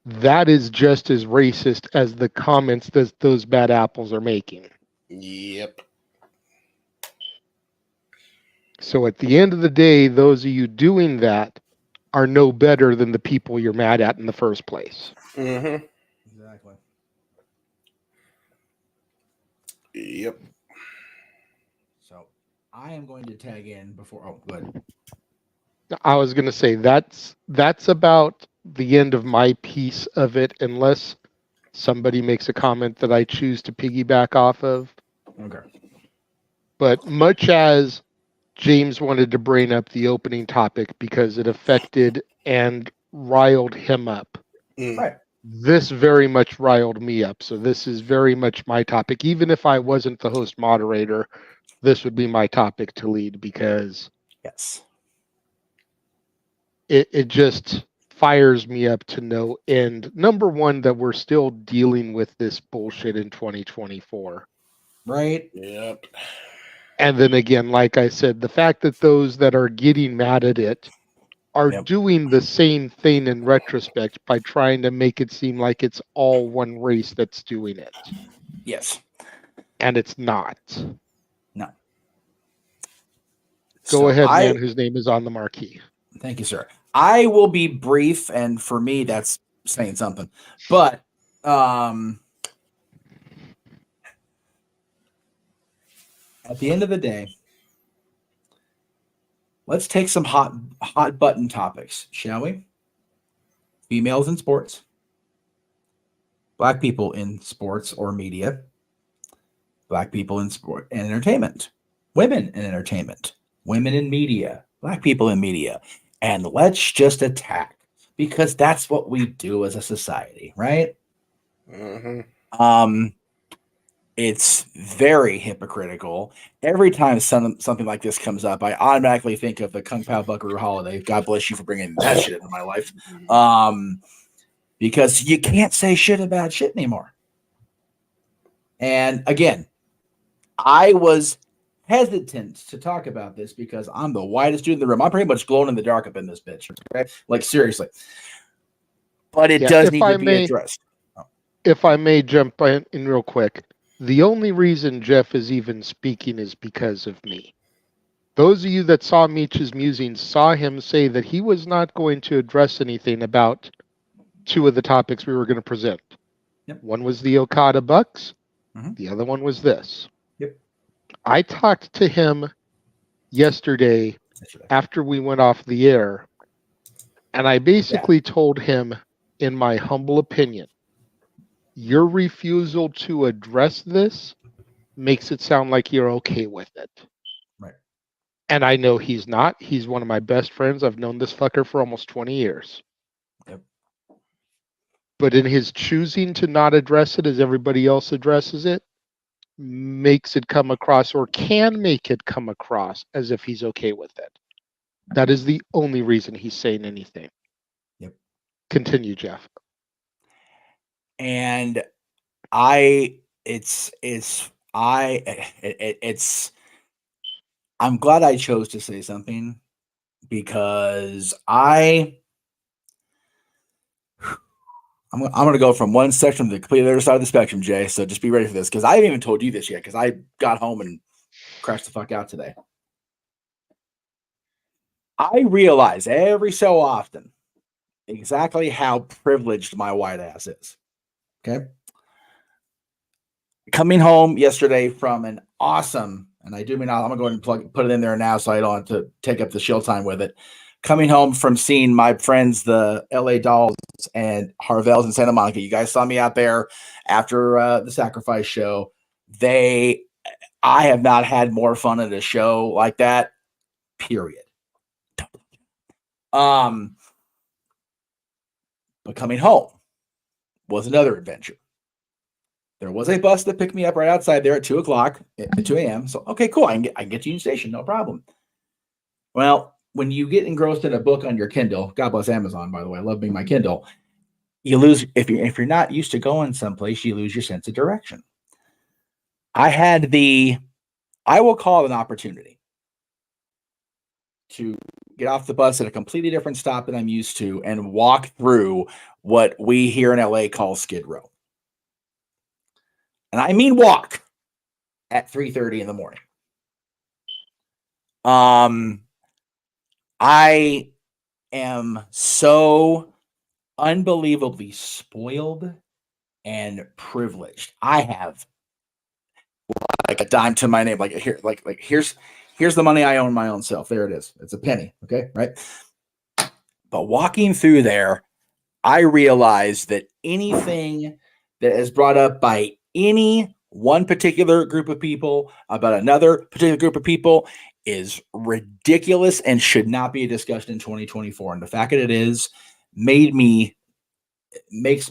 That is just as racist as the comments that those bad apples are making. Yep. So at the end of the day, those of you doing that are no better than the people you're mad at in the first place. Mm-hmm. Exactly. Yep. So I am going to tag in before. Oh, good. I was going to say that's about the end of my piece of it, unless somebody makes a comment that I choose to piggyback off of. Okay. But much as James wanted to bring up the opening topic because it affected and riled him up, Right. this very much riled me up. So this is very much my topic. Even if I wasn't the host moderator, this would be my topic to lead because yes, it just fires me up to no end. Number one, that we're still dealing with this bullshit in 2024. Right. Yep. And then again, like I said, the fact that those that are getting mad at it are doing the same thing in retrospect by trying to make it seem like it's all one race that's doing it. Yes. And it's not. No. Go ahead, man, whose name is on the marquee. Thank you, sir. I will be brief, and for me, that's saying something. But at the end of the day, let's take some hot button topics, shall we? Females in sports, Black people in sports or media, Black people in sport and entertainment, women in entertainment, women in media, Black people in media, and let's just attack, because that's what we do as a society, right? Mm-hmm. It's very hypocritical. Every time something like this comes up, I automatically think of the Kung Pao Buckaroo holiday. God bless you for bringing that shit into my life. Because you can't say shit about shit anymore. And again, I was hesitant to talk about this because I'm the whitest dude in the room. I'm pretty much glowing in the dark up in this bitch. Right? Like, seriously. But it does need to be addressed. If I may jump in real quick, the only reason Jeff is even speaking is because of me. Those of you that saw Meach's musings saw him say that he was not going to address anything about two of the topics we were going to present. Yep. One was the Okada Bucks. Mm-hmm. The other one was this. Yep. I talked to him yesterday after we went off the air, and I basically told him, in my humble opinion, your refusal to address this makes it sound like you're okay with it. Right. And I know he's not. He's one of my best friends. I've known this fucker for almost 20 years. Yep. But in his choosing to not address it as everybody else addresses it, makes it come across, or can make it come across, as if he's okay with it. That is the only reason he's saying anything. Yep. Continue, Jeff. And I'm glad I chose to say something, because I'm going to go from one section to the complete other side of the spectrum, Jay. So just be ready for this, because I haven't even told you this yet, because I got home and crashed the fuck out today. I realize every so often exactly how privileged my white ass is. Okay. Coming home yesterday from an awesome, and I do mean I'm going to go ahead and put it in there now so I don't have to take up the shield time with it. Coming home from seeing my friends, the LA Dolls and Harvell's in Santa Monica. You guys saw me out there after the Sacrifice show. I have not had more fun at a show like that, period. But coming home was another adventure. There was a bus that picked me up right outside there at 2 o'clock, at 2 a.m. So, okay, cool. I can get to Union Station, no problem. Well, when you get engrossed in a book on your Kindle, God bless Amazon, by the way, I love being my Kindle, you lose, if you're not used to going someplace, you lose your sense of direction. I had I will call it an opportunity to get off the bus at a completely different stop than I'm used to and walk through what we here in LA call Skid Row. And I mean walk at 3:30 in the morning. I am so unbelievably spoiled and privileged. I have like a dime to my name. Like here's the money I own my own self. There it is. It's a penny. Okay. Right. But walking through there, I realized that anything that is brought up by any one particular group of people about another particular group of people is ridiculous and should not be a discussion in 2024. And the fact that it is makes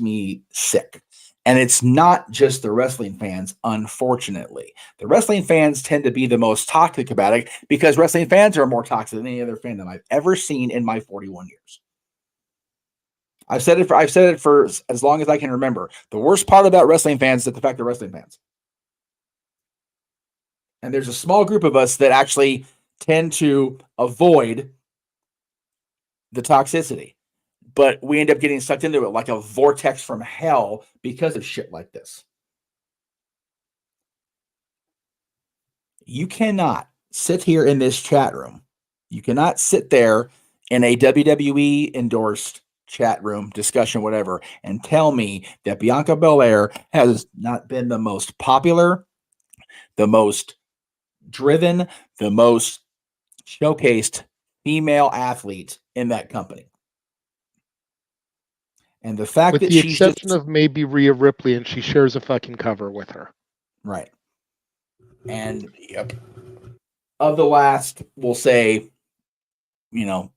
me sick. And it's not just the wrestling fans, unfortunately. The wrestling fans tend to be the most toxic about it because wrestling fans are more toxic than any other fandom I've ever seen in my 41 years. I've said it for as long as I can remember. The worst part about wrestling fans is the fact they're wrestling fans. And there's a small group of us that actually tend to avoid the toxicity. But we end up getting sucked into it like a vortex from hell because of shit like this. You cannot sit here in this chat room You cannot sit there in a WWE endorsed chat room, discussion, whatever, and tell me that Bianca Belair has not been the most popular, the most driven, the most showcased female athlete in that company. And the fact with that the she's exception just of maybe Rhea Ripley, and she shares a fucking cover with her. right. And of the last, we'll say, 2-3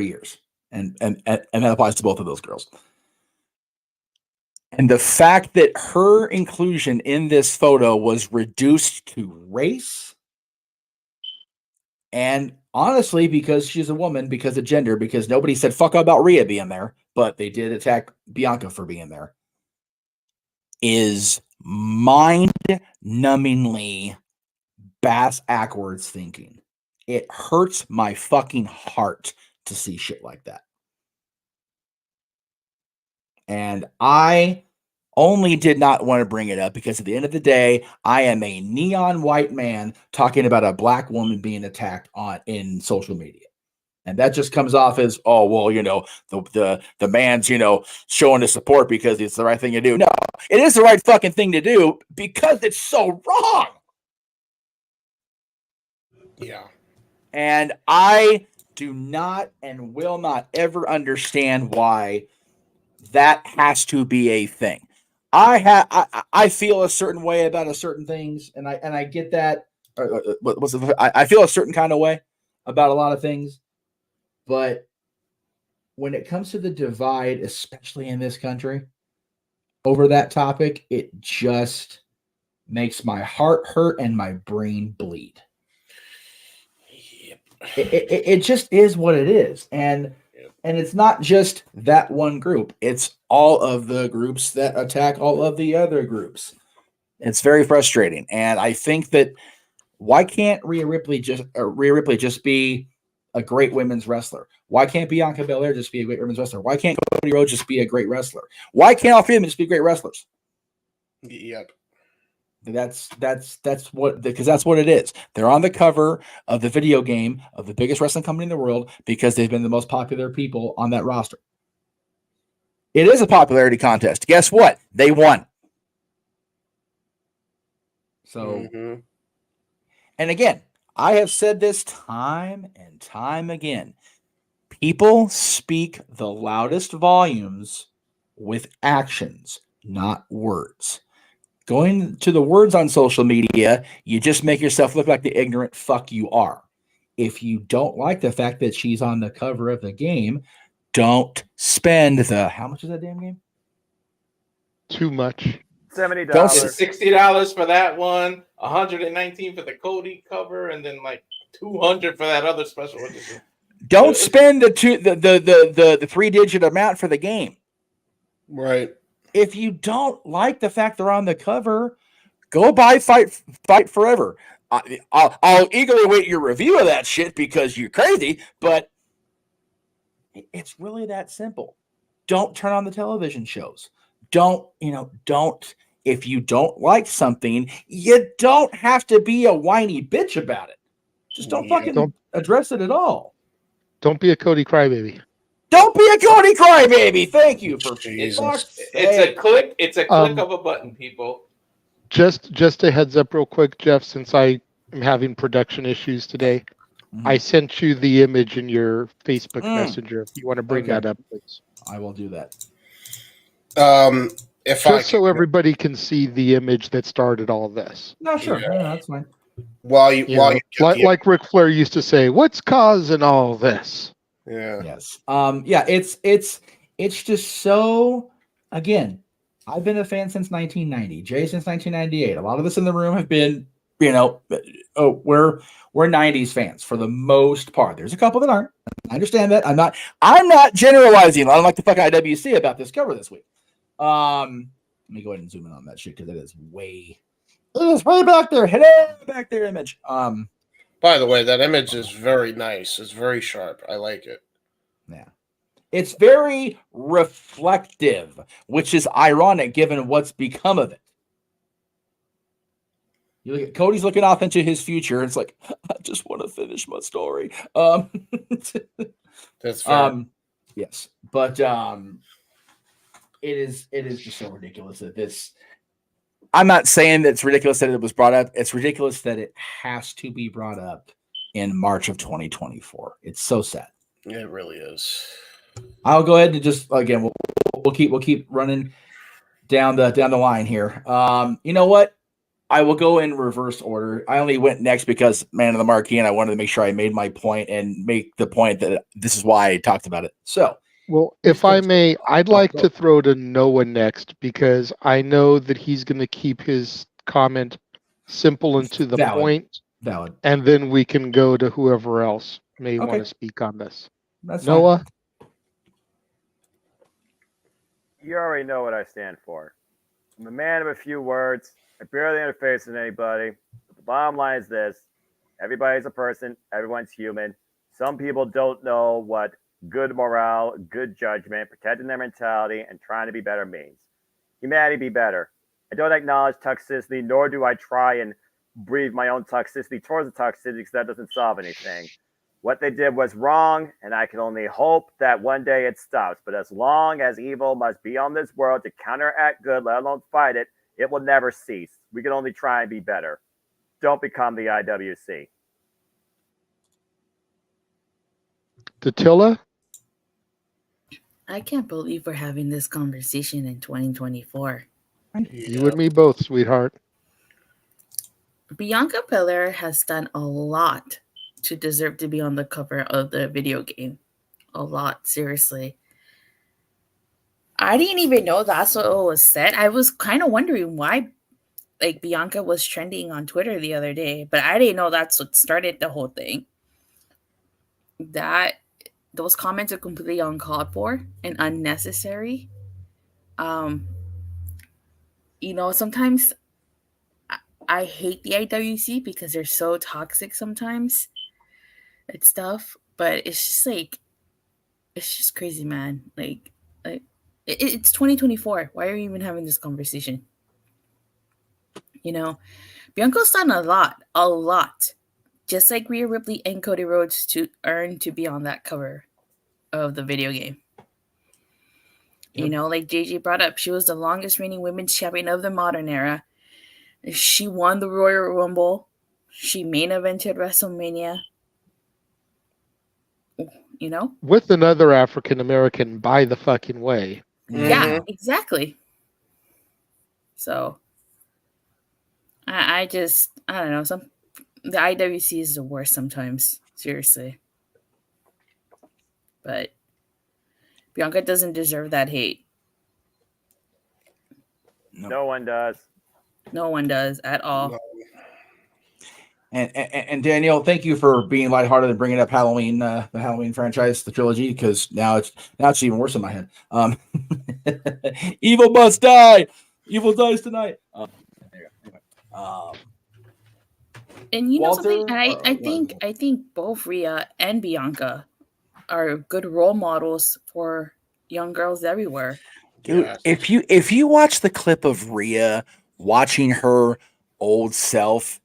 years. And that applies to both of those girls. And the fact that her inclusion in this photo was reduced to race, and honestly, because she's a woman, because of gender, because nobody said fuck about Rhea being there, but they did attack Bianca for being there, is mind-numbingly bass-ackwards thinking. It hurts my fucking heart to see shit like that. And I only did not want to bring it up because at the end of the day, I am a neon white man talking about a black woman being attacked in social media. And that just comes off as, oh, well, the man's, showing his support because it's the right thing to do. No, it is the right fucking thing to do because it's so wrong. Yeah. And I do not and will not ever understand why that has to be a thing. I feel a certain way about a certain things, and I get that. I feel a certain kind of way about a lot of things, but when it comes to the divide, especially in this country, over that topic, it just makes my heart hurt and my brain bleed. It just is what it is, and it's not just that one group; it's all of the groups that attack all of the other groups. It's very frustrating, and I think that why can't Rhea Ripley just be a great women's wrestler? Why can't Bianca Belair just be a great women's wrestler? Why can't Cody Rhodes just be a great wrestler? Why can't all three of them just be great wrestlers? Yep. That's what, because that's what it is. They're on the cover of the video game of the biggest wrestling company in the world because they've been the most popular people on that roster. It is a popularity contest. Guess what? They won. So, and again, I have said this time and time again. People speak the loudest volumes with actions, not words. Going to the words on social media, you just make yourself look like the ignorant fuck you are. If you don't like the fact that she's on the cover of the game, don't spend how much is that damn game? Too much. $70. $60 for that one, $119 for the Cody cover, and then like $200 for that other special edition. Don't spend the 3-digit amount for the game. Right. If you don't like the fact they're on the cover, go buy Fight Forever. I'll eagerly wait your review of that shit because you're crazy, but it's really that simple. Don't turn on the television shows. Don't. If you don't like something, you don't have to be a whiny bitch about it. Just don't fucking address it at all. Don't be a Cody crybaby. Don't be a Cody crybaby. Thank you for It's a click. It's a click of a button, people. Just a heads up real quick, Jeff, since I am having production issues today. I sent you the image in your Facebook Messenger. If you want to bring that up, please. I will do that. So everybody can see the image that started all this. No, sure. Yeah. No, that's fine. Like Ric Flair used to say, what's causing all this? Yeah. Yes. It's just so, again, I've been a fan since 1990. Jay since 1998. A lot of us in the room have been, we're 90s fans for the most part. There's a couple that aren't. I understand that. I'm not generalizing. I don't like the fucking IWC about this cover this week. Let me go ahead and zoom in on that shit because it is way back there. Hello, back there image. By the way, that image is very nice. It's very sharp. I like it. Yeah. It's very reflective, which is ironic given what's become of it. You look at Cody's looking off into his future. It's like, I just want to finish my story. That's fair. Yes, but it is just so ridiculous that this. I'm not saying that it's ridiculous that it was brought up. It's ridiculous that it has to be brought up in March of 2024. It's so sad. It really is. I'll go ahead and just again we'll keep running down the line here. You know what? I will go in reverse order. I only went next because man of the marquee, and I wanted to make sure I made my point and make the point that this is why I talked about it. So, well, if I may, I'd like to throw to Noah next because I know that he's going to keep his comment simple and to the point. Valid. And then we can go to whoever else may want to speak on this. That's Noah. fine. You already know what I stand for. I'm a man of a few words. I barely interface with anybody. But the bottom line is this. Everybody's a person. Everyone's human. Some people don't know what good morale, good judgment, protecting their mentality, and trying to be better means. Humanity be better. I don't acknowledge toxicity, nor do I try and breathe my own toxicity towards the toxicity because that doesn't solve anything. What they did was wrong, and I can only hope that one day it stops. But as long as evil must be on this world to counteract good, let alone fight it, it will never cease. We can only try and be better. Don't become the IWC. Datilla? I can't believe we're having this conversation in 2024. You and me both, sweetheart. Bianca Belair has done a lot to deserve to be on the cover of the video game. A lot, seriously. I didn't even know that's what was said. I was kind of wondering why like Bianca was trending on Twitter the other day, but I didn't know that's what started the whole thing. Those comments are completely uncalled for and unnecessary. Sometimes I hate the IWC because they're so toxic sometimes. It's stuff, but it's just like, it's just crazy, man. Like it's 2024. Why are you even having this conversation? Bianca's done a lot. Just like Rhea Ripley and Cody Rhodes to earn to be on that cover of the video game. Yep. Like JJ brought up, she was the longest reigning women's champion of the modern era. She won the Royal Rumble. She main evented WrestleMania. With another African American by the fucking way. Yeah, exactly. So I don't know. The IWC is the worst sometimes, seriously. But Bianca doesn't deserve that hate. No one does. No one does at all. No. And Daniel, thank you for being lighthearted and bringing up Halloween, the Halloween franchise, the trilogy, because now it's even worse in my head. Evil must die. Evil dies tonight. And something, and I think both Rhea and Bianca are good role models for young girls everywhere. Dude, if you watch the clip of Rhea watching her old self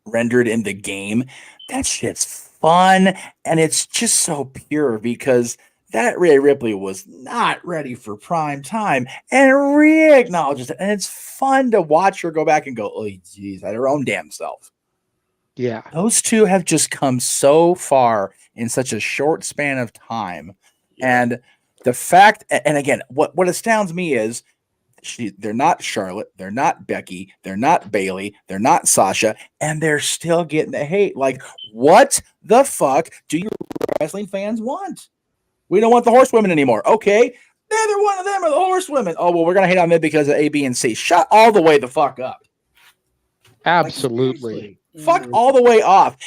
rendered in the game, that shit's fun, and it's just so pure because that Rhea Ripley was not ready for prime time, and Rhea acknowledges it, and it's fun to watch her go back and go, oh geez, at her own damn self. Yeah, those two have just come so far in such a short span of time, and the fact, and again, what astounds me is they're not Charlotte, they're not Becky, they're not Bailey, they're not Sasha, and they're still getting the hate. Like, what the fuck do you wrestling fans want? We don't want the horsewomen anymore. Okay, neither one of them are the horsewomen. Oh, well, we're going to hate on them because of A, B, and C. Shut all the way the fuck up. Absolutely. Like, fuck all the way off.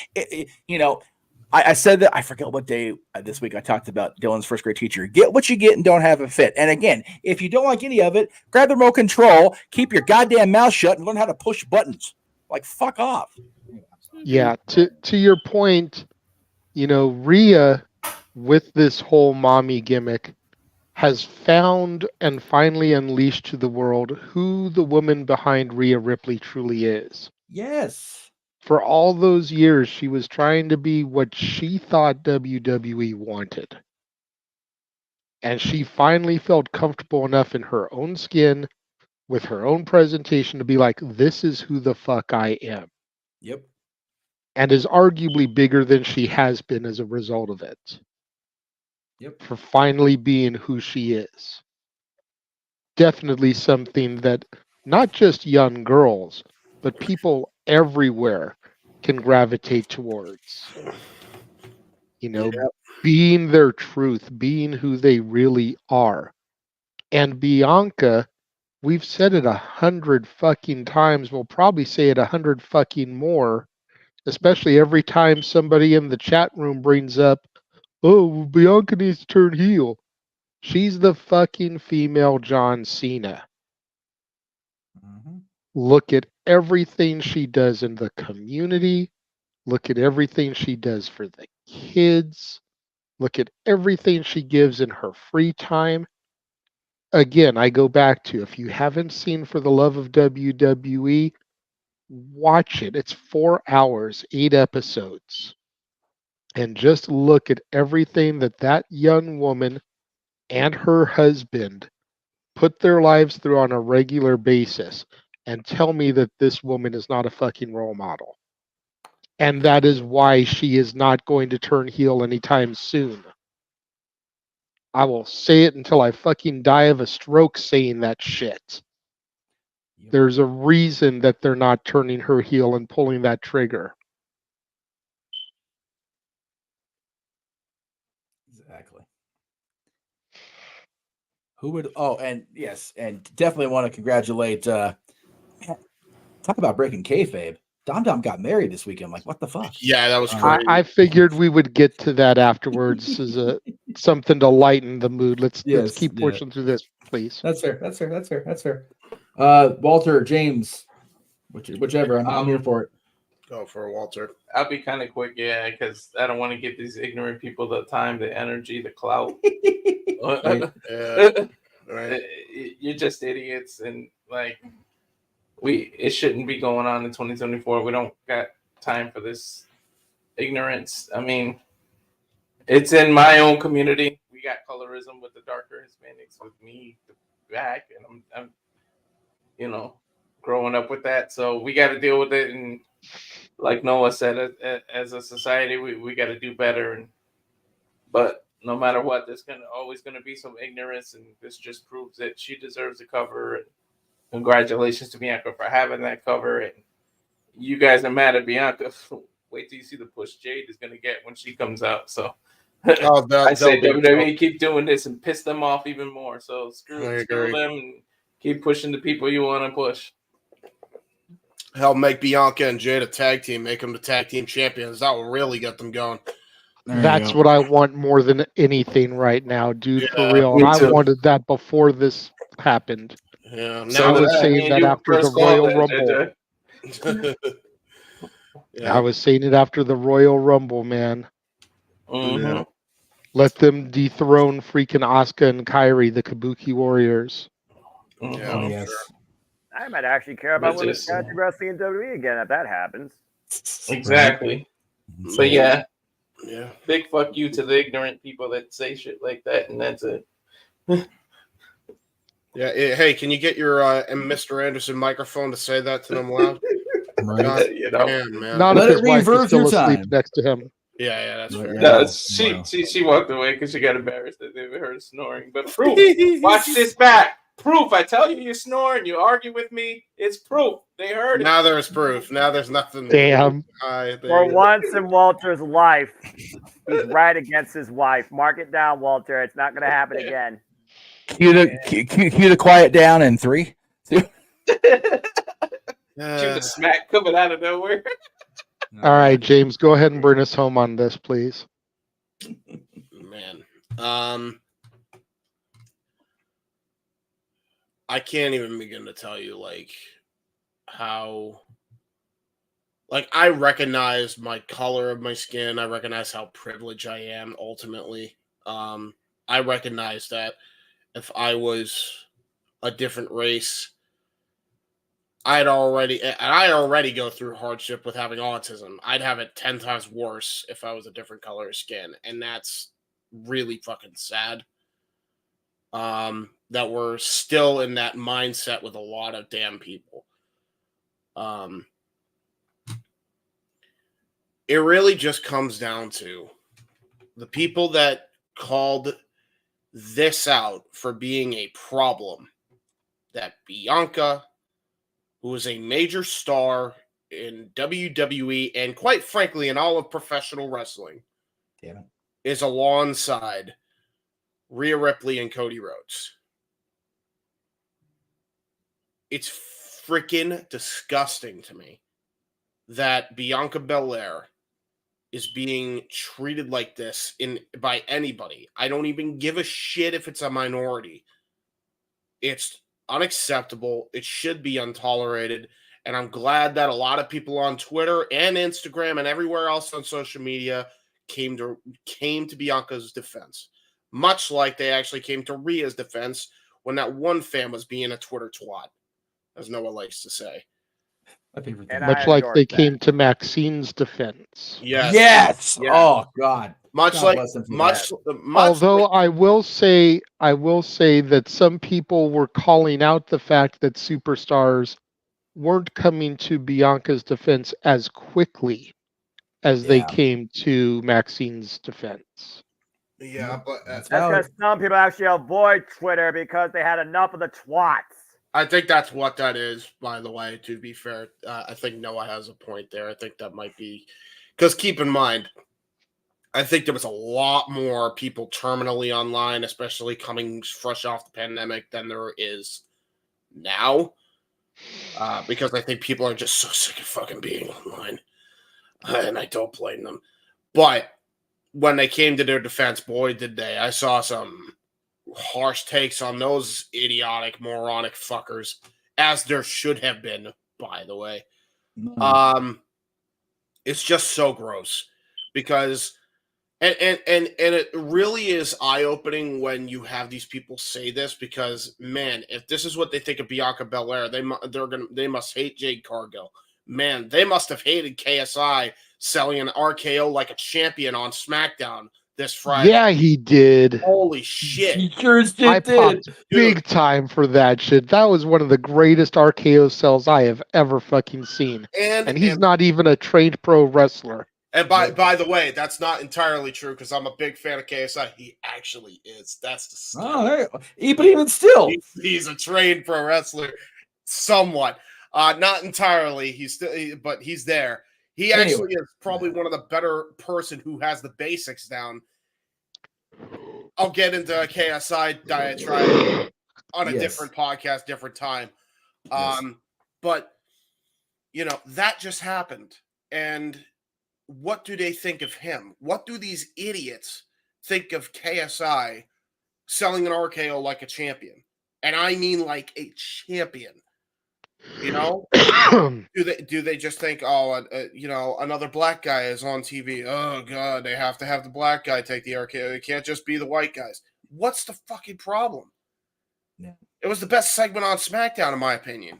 I said that, I forget what day this week I talked about Dylan's first grade teacher. Get what you get and don't have a fit. And again, if you don't like any of it, grab the remote control, keep your goddamn mouth shut, and learn how to push buttons. Like, fuck off. Yeah, to your point, Rhea, with this whole mommy gimmick, has found and finally unleashed to the world who the woman behind Rhea Ripley truly is. Yes. For all those years, she was trying to be what she thought WWE wanted. And she finally felt comfortable enough in her own skin with her own presentation to be like, this is who the fuck I am. Yep. And is arguably bigger than she has been as a result of it. Yep. For finally being who she is. Definitely something that not just young girls, but people everywhere can gravitate towards. You know, being their truth, being who they really are. And Bianca, we've said it 100 fucking times. We'll probably say it 100 fucking more, especially every time somebody in the chat room brings up, oh, Bianca needs to turn heel. She's the fucking female John Cena. Look at everything she does in the community. Look at everything she does for the kids. Look at everything she gives in her free time. Again, I go back to, if you haven't seen For the Love of WWE, watch it. It's 4 hours, 8 episodes. And just look at everything that that young woman and her husband put their lives through on a regular basis, and tell me that this woman is not a fucking role model. And that is why she is not going to turn heel anytime soon. I will say it until I fucking die of a stroke saying that shit. There's a reason that they're not turning her heel and pulling that trigger. Exactly. Who would? Oh, and yes, and definitely want to congratulate. Man, talk about breaking kayfabe. Dom Dom got married this weekend. Like, what the fuck? Yeah, that was crazy. I figured we would get to that afterwards as a something to lighten the mood. Let's keep pushing through this, please. That's fair. Walter, James, whichever. I'm here for it. Go for Walter. I'll be kind of quick, yeah, because I don't want to give these ignorant people the time, the energy, the clout. Right. You're just idiots, and like it shouldn't be going on in 2024. We don't got time for this ignorance. I mean, it's in my own community. We got colorism with the darker Hispanics, with me back, and I'm growing up with that. So we got to deal with it. And like Noah said, as a society, we got to do better. But no matter what, there's always going to be some ignorance, and this just proves that she deserves a cover. And congratulations to Bianca for having that cover. And you guys are mad at Bianca. Wait till you see the push Jade is going to get when she comes out. So I say WWE keep doing this and piss them off even more. So screw them and keep pushing the people you want to push. Hell, make Bianca and Jade a tag team. Make them the tag team champions. That will really get them going. That's what I want more than anything right now, dude, for real. And I wanted that before this happened. Yeah, I was saying that after the Royal Rumble. I was saying it after the Royal Rumble, man. Mm-hmm. Let them dethrone freaking Asuka and Kairi, the Kabuki Warriors. Mm-hmm. Oh, yes. I might actually care about women's character wrestling in WWE again if that happens. Exactly. Right. But yeah, Yeah. Big fuck you to the ignorant people that say shit like that, and that's it. Yeah. Hey, can you get your Mr. Anderson microphone to say that to them loud? Right. You know, man. Not if his wife is still asleep next to him. Yeah, that's fair. No, she walked away because she got embarrassed that they heard snoring. But proof, watch this back. Proof. I tell you, you're snoring. You argue with me. It's proof. They heard it. Now there's proof. Now there's nothing. Damn. For once in Walter's life, he's right against his wife. Mark it down, Walter. It's not going to happen again. Cue the quiet down in 3, 2. Cue the smack coming out of nowhere. All right, James, go ahead and bring us home on this, please. Man. I can't even begin to tell you how I recognize my color of my skin. I recognize how privileged I am ultimately. I recognize that if I was a different race. I already go through hardship with having autism. I'd have it 10 times worse if I was a different color of skin. And that's really fucking sad. That we're still in that mindset with a lot of damn people. It really just comes down to the people that called this out for being a problem. That Bianca, who is a major star in WWE and quite frankly in all of professional wrestling, is alongside Rhea Ripley and Cody Rhodes. It's freaking disgusting to me that Bianca Belair is being treated like this by anybody. I don't even give a shit if it's a minority. It's unacceptable. It should be untolerated. And I'm glad that a lot of people on Twitter and Instagram and everywhere else on social media came to Bianca's defense. Much like they actually came to Rhea's defense when that one fan was being a Twitter twat, as Noah likes to say. Much like they came to Maxine's defense. Yes. Oh God. Although I will say that some people were calling out the fact that superstars weren't coming to Bianca's defense as quickly as they came to Maxine's defense. Yeah, but that's because some people actually avoid Twitter because they had enough of the twats. I think that's what that is, by the way, to be fair. I think Noah has a point there. I think that might be... Because keep in mind, I think there was a lot more people terminally online, especially coming fresh off the pandemic, than there is now. Because I think people are just so sick of fucking being online. And I don't blame them. But when they came to their defense, boy, did they. I saw some harsh takes on those idiotic, moronic fuckers, as there should have been, by the way. It's just so gross because and it really is eye-opening when you have these people say this, because man, if this is what they think of Bianca Belair, they must hate Jade Cargill. Man, they must have hated KSI selling an RKO like a champion on SmackDown this Friday. Yeah, he did. Holy shit. He sure I popped big time for that shit. That was one of the greatest RKO sells I have ever fucking seen. And he's not even a trained pro wrestler. And by the way, that's not entirely true because I'm a big fan of KSI. He actually is. That's the stuff. But even still, he's a trained pro wrestler, somewhat. Not entirely. But he's there. He actually is probably one of the better person who has the basics down. I'll get into a KSI diatribe on a different podcast, different time. But that just happened. And what do they think of him? What do these idiots think of KSI selling an RKO like a champion? And I mean like a champion. Do they just think, another black guy is on TV? Oh God, they have to have the black guy take the RKO. It can't just be the white guys. What's the fucking problem? Yeah. It was the best segment on SmackDown, in my opinion.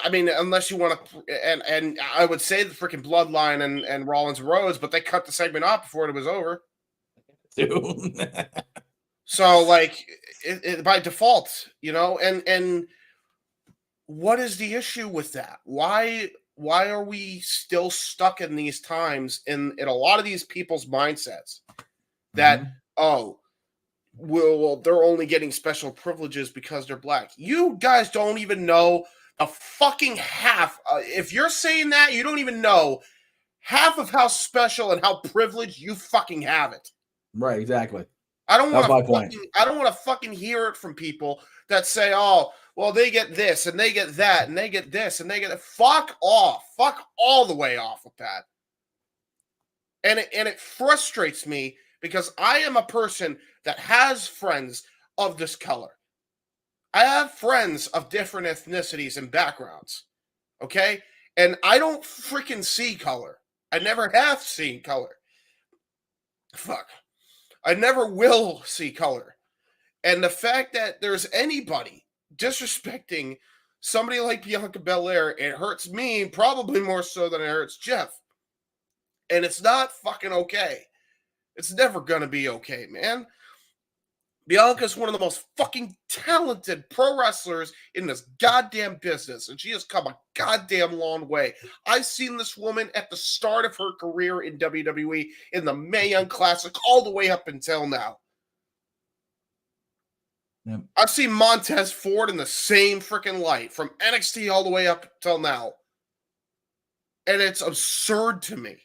I mean, unless you want to, and I would say the freaking Bloodline and Rollins and Rhodes, but they cut the segment off before it was over. So, like, it by default, and what is the issue with that? Why are we still stuck in these times in a lot of these people's mindsets that, well, they're only getting special privileges because they're black? You guys don't even know a fucking half. If you're saying that, you don't even know half of how special and how privileged you fucking have it. Right, exactly. I don't want my point. I don't want to fucking hear it from people that say, "Oh, well, they get this and they get that and they get this and they get that." Fuck off. Fuck all the way off with that. And it frustrates me because I am a person that has friends of this color. I have friends of different ethnicities and backgrounds. Okay? And I don't freaking see color. I never have seen color. Fuck. I never will see color. And the fact that there's anybody disrespecting somebody like Bianca Belair, it hurts me probably more so than it hurts Jeff. And it's not fucking okay. It's never going to be okay, man. Bianca's one of the most fucking talented pro wrestlers in this goddamn business, and she has come a goddamn long way. I've seen this woman at the start of her career in WWE in the Mae Young Classic all the way up until now. Yep. I've seen Montez Ford in the same freaking light from NXT all the way up until now. And it's absurd to me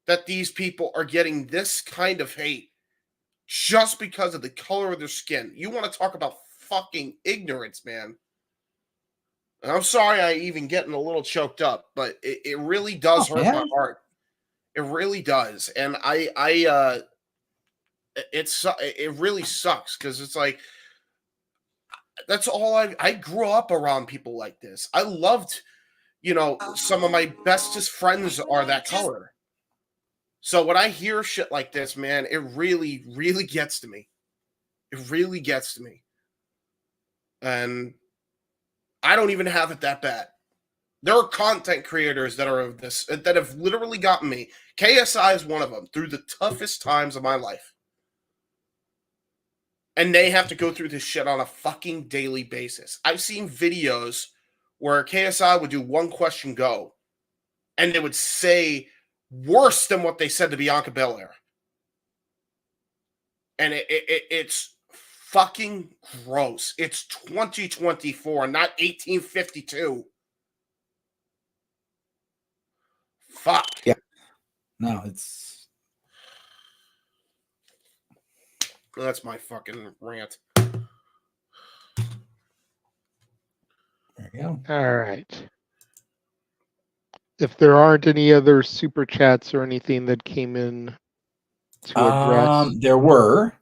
that these people are getting this kind of hate just because of the color of their skin. You want to talk about fucking ignorance, man. And I'm sorry I even getting a little choked up, but it really does hurt my heart. It really does. And it really sucks because it's like, that's all I grew up around people like this. I loved, some of my bestest friends are that color. So when I hear shit like this, man, it really, really gets to me. It really gets to me. And I don't even have it that bad. There are content creators that are of this, that have literally gotten me. KSI is one of them through the toughest times of my life. And they have to go through this shit on a fucking daily basis. I've seen videos where KSI would do one question go, and they would say worse than what they said to Bianca Belair. And it's fucking gross. It's 2024, not 1852. Fuck. Yeah. No, it's... That's my fucking rant. There you go. All right. If there aren't any other super chats or anything that came in to address, there were.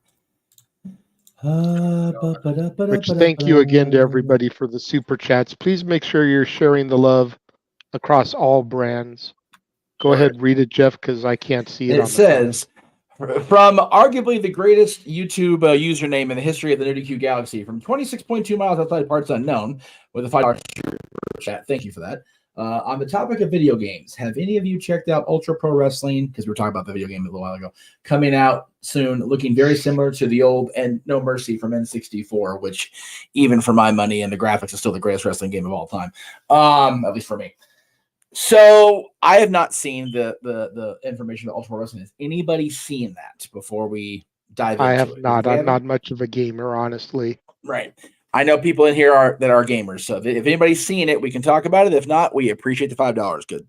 Which thank you again to everybody for the super chats. Please make sure you're sharing the love across all brands. Go ahead, read it, Jeff, because I can't see it. It says, from arguably the greatest YouTube username in the history of the NerdQ Galaxy, from 26.2 miles outside parts unknown, with a $5 super chat. Thank you for that. On the topic of video games, have any of you checked out Ultra Pro Wrestling? Because we were talking about the video game a little while ago. Coming out soon, looking very similar to the old and No Mercy from N64, which even for my money and the graphics is still the greatest wrestling game of all time, at least for me. So I have not seen the information about Ultra Pro Wrestling. Has anybody seen that before we dive into it? I have not. I'm not much of a gamer, honestly. Right. I know people in here that are gamers. So if anybody's seen it, we can talk about it. If not, we appreciate the $5. Good.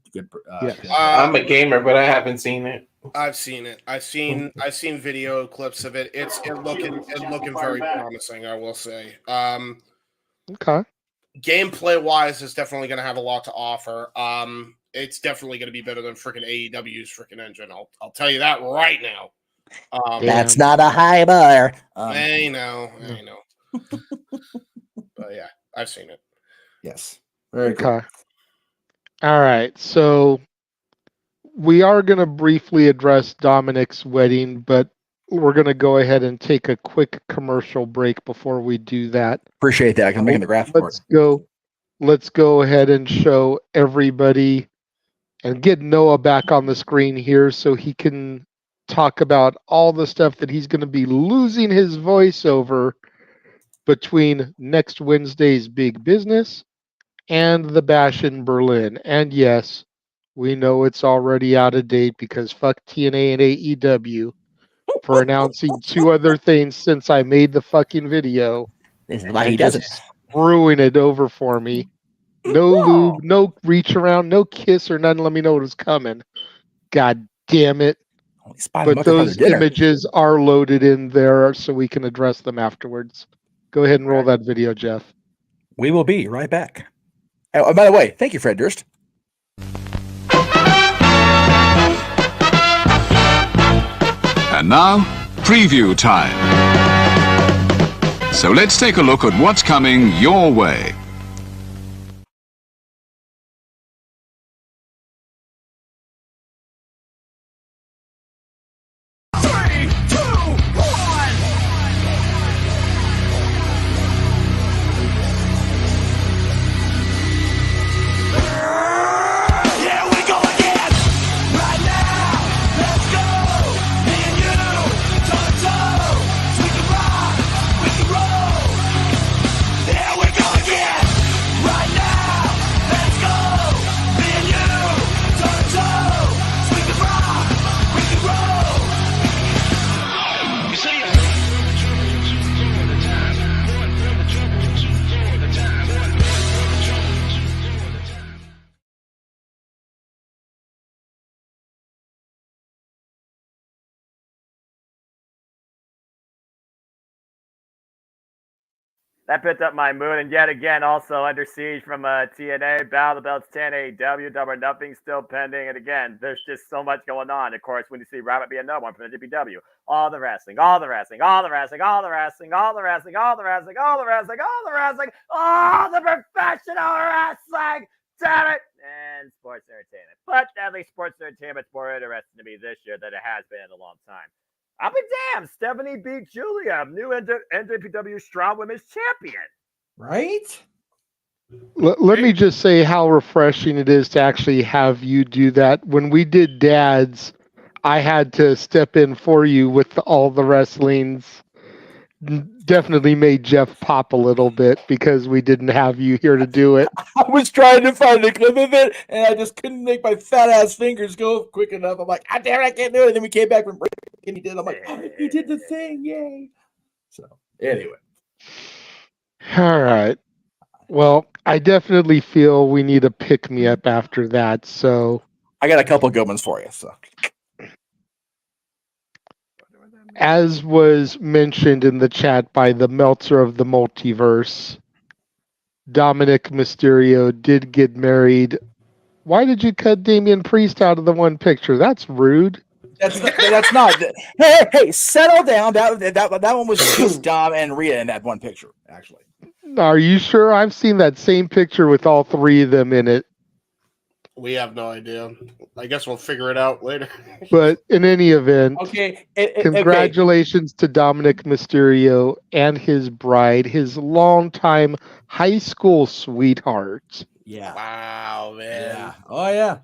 Yes. I'm a gamer, but I haven't seen it. I've seen it. I've seen video clips of it. It's looking very promising, I will say. Okay. Gameplay wise, it's definitely going to have a lot to offer. It's definitely going to be better than freaking AEW's freaking engine. I'll tell you that right now. That's not a high bar. I know. But yeah, I've seen it. Yes. Very cool. Okay. All right. So we are going to briefly address Dominic's wedding, but we're going to go ahead and take a quick commercial break before we do that. Appreciate that. I'm making the graphic for it. Let's go ahead and show everybody and get Noah back on the screen here so he can talk about all the stuff that he's going to be losing his voice over between next Wednesday's Big Business and the Bash in Berlin. And yes, we know it's already out of date because fuck TNA and AEW for announcing two other things since I made the fucking video. This is why he does it. Screwing it over for me. No lube, no reach around, no kiss or nothing. Let me know what was coming. God damn it. But those images are loaded in there so we can address them afterwards. Go ahead and roll that video, Jeff. We will be right back. Oh, by the way, thank you, Fred Durst. And now, preview time. So let's take a look at what's coming your way. That picked up my mood, and yet again, also under siege from TNA, Battle of the Belts 10 AEW, Double or Nothing still pending, and again, there's just so much going on. Of course, when you see Rabbit be another one from the DPW, all the wrestling, all the professional wrestling, damn it, and sports entertainment. But at least sports entertainment's more interesting to me this year than it has been in a long time. I'll be damned. Stephanie beat Julia, new NJPW Strong Women's Champion. Right? Let me just say how refreshing it is to actually have you do that. When we did Dads, I had to step in for you with all the wrestlings. Definitely made Jeff pop a little bit because we didn't have you here to do it. I was trying to find a clip of it, and I just couldn't make my fat ass fingers go quick enough. I'm like, damn it, I can't do it. And then we came back from break, and he did. I'm like, he did the thing, yay! So anyway, all right. Well, I definitely feel we need a pick me up after that. So I got a couple good ones for you. So. As was mentioned in the chat by the Meltzer of the Multiverse, Dominic Mysterio did get married. Why did you cut Damian Priest out of the one picture? That's rude. That's not. Hey, settle down. That one was just Dom and Rhea in that one picture, actually. Are you sure? I've seen that same picture with all three of them in it. We have no idea. I guess we'll figure it out later. But in any event, okay. Congratulations to Dominic Mysterio and his bride, his longtime high school sweetheart. Yeah. Wow, man. Yeah. Oh, yeah.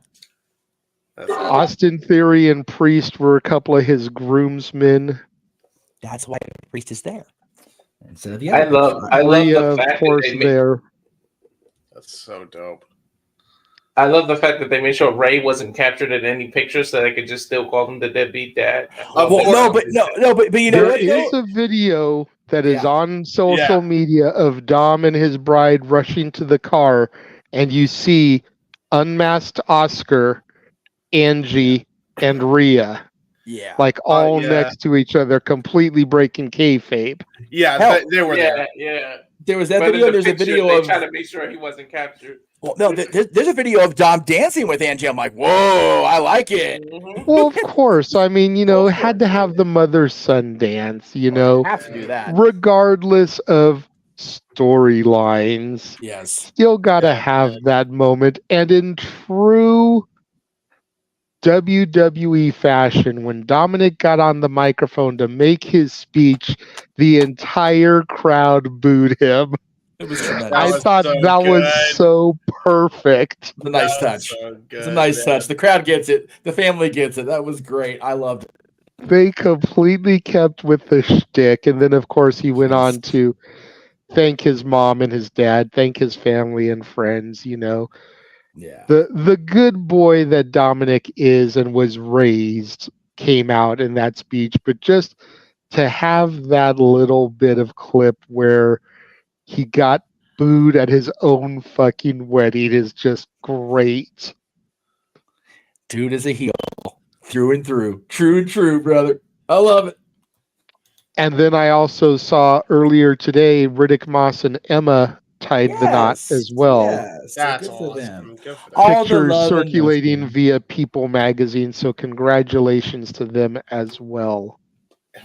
Austin Theory and Priest were a couple of his groomsmen. That's why Priest is there. Instead of the I love the fact that they there. That's so dope. I love the fact that they made sure Ray wasn't captured in any picture, so they could just still call him the deadbeat dad. But you know there what? is a video that is on social media of Dom and his bride rushing to the car, and you see unmasked Oscar, Angie, and Rhea. Yeah. Like all next to each other, completely breaking kayfabe. Yeah, they were there. Yeah. There was that But in video. the There's a picture, video they of. trying to make sure he wasn't captured. Well, no, there's a video of Dom dancing with Angie. I'm like, whoa, I like it. Well, of course. I mean, had to have the mother-son dance, Have to do that. regardless of storylines. Yes. Still got to have that moment. And in true WWE fashion, when Dominic got on the microphone to make his speech, the entire crowd booed him. It was tremendous. I thought that was so perfect. It's a nice touch. It's a nice touch. The crowd gets it. The family gets it. That was great. I loved it. They completely kept with the shtick. And then, of course, he went on to thank his mom and his dad, thank his family and friends, Yeah. The good boy that Dominic is and was raised came out in that speech. But just to have that little bit of clip where he got booed at his own fucking wedding is just great. Dude is a heel through and through. True and true, brother. I love it. And then I also saw earlier today Riddick Moss and Emma tied the knot as well. Yes, That's good for awesome. them. Good for them. All the Pictures love and circulating love. via People magazine, so congratulations to them as well.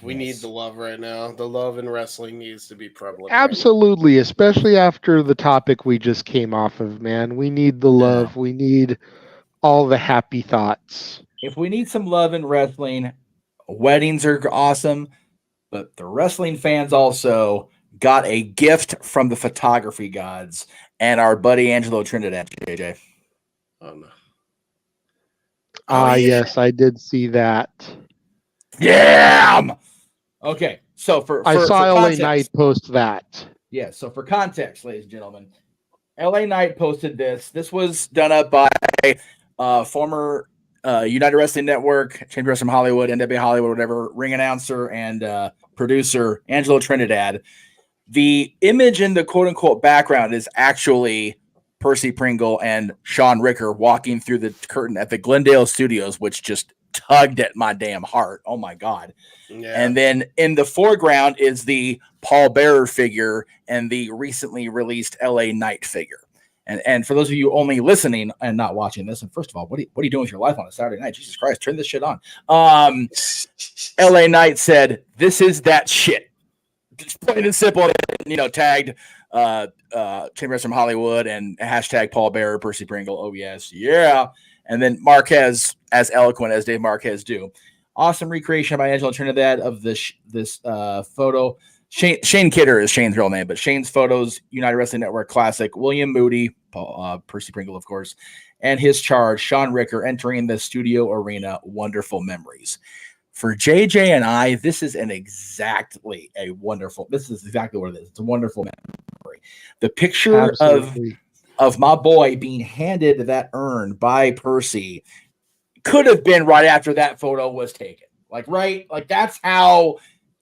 We need the love right now. The love in wrestling needs to be prevalent. Absolutely, especially after the topic we just came off of, man. We need the love. We need all the happy thoughts. If we need some love in wrestling, weddings are awesome, but the wrestling fans also got a gift from the photography gods and our buddy Angelo Trinidad, JJ. Oh, no. Yes, I did see that. Yeah. Okay, so I saw LA context, Knight post that. Yeah, so for context, ladies and gentlemen, LA Knight posted this. This was done up by former United Wrestling Network, Champion Wrestling Hollywood, NWA Hollywood, whatever, ring announcer and producer Angelo Trinidad. The image in the quote-unquote background is actually Percy Pringle and Sean Ricker walking through the curtain at the Glendale Studios, which just tugged at my damn heart. Oh my God. Yeah. And then in the foreground is the Paul Bearer figure and the recently released LA Knight figure. And for those of you only listening and not watching this, and first of all, what are you doing with your life on a Saturday night? Jesus Christ, turn this shit on. LA Knight said, "This is that shit." Just plain and simple, tagged Chambers from Hollywood and hashtag Paul Bearer, Percy Pringle. Oh yes, yeah. And then Marquez, as eloquent as Dave Marquez do. Awesome recreation by Angelo Trinidad of this photo. Shane Kidder is Shane's real name, but Shane's photos, United Wrestling Network classic. William Moody, Percy Pringle, of course, and his charge, Sean Ricker, entering the studio arena. Wonderful memories. For JJ and I, this is exactly what it is. It's a wonderful memory. The picture of my boy being handed that urn by Percy could have been right after that photo was taken. Like that's how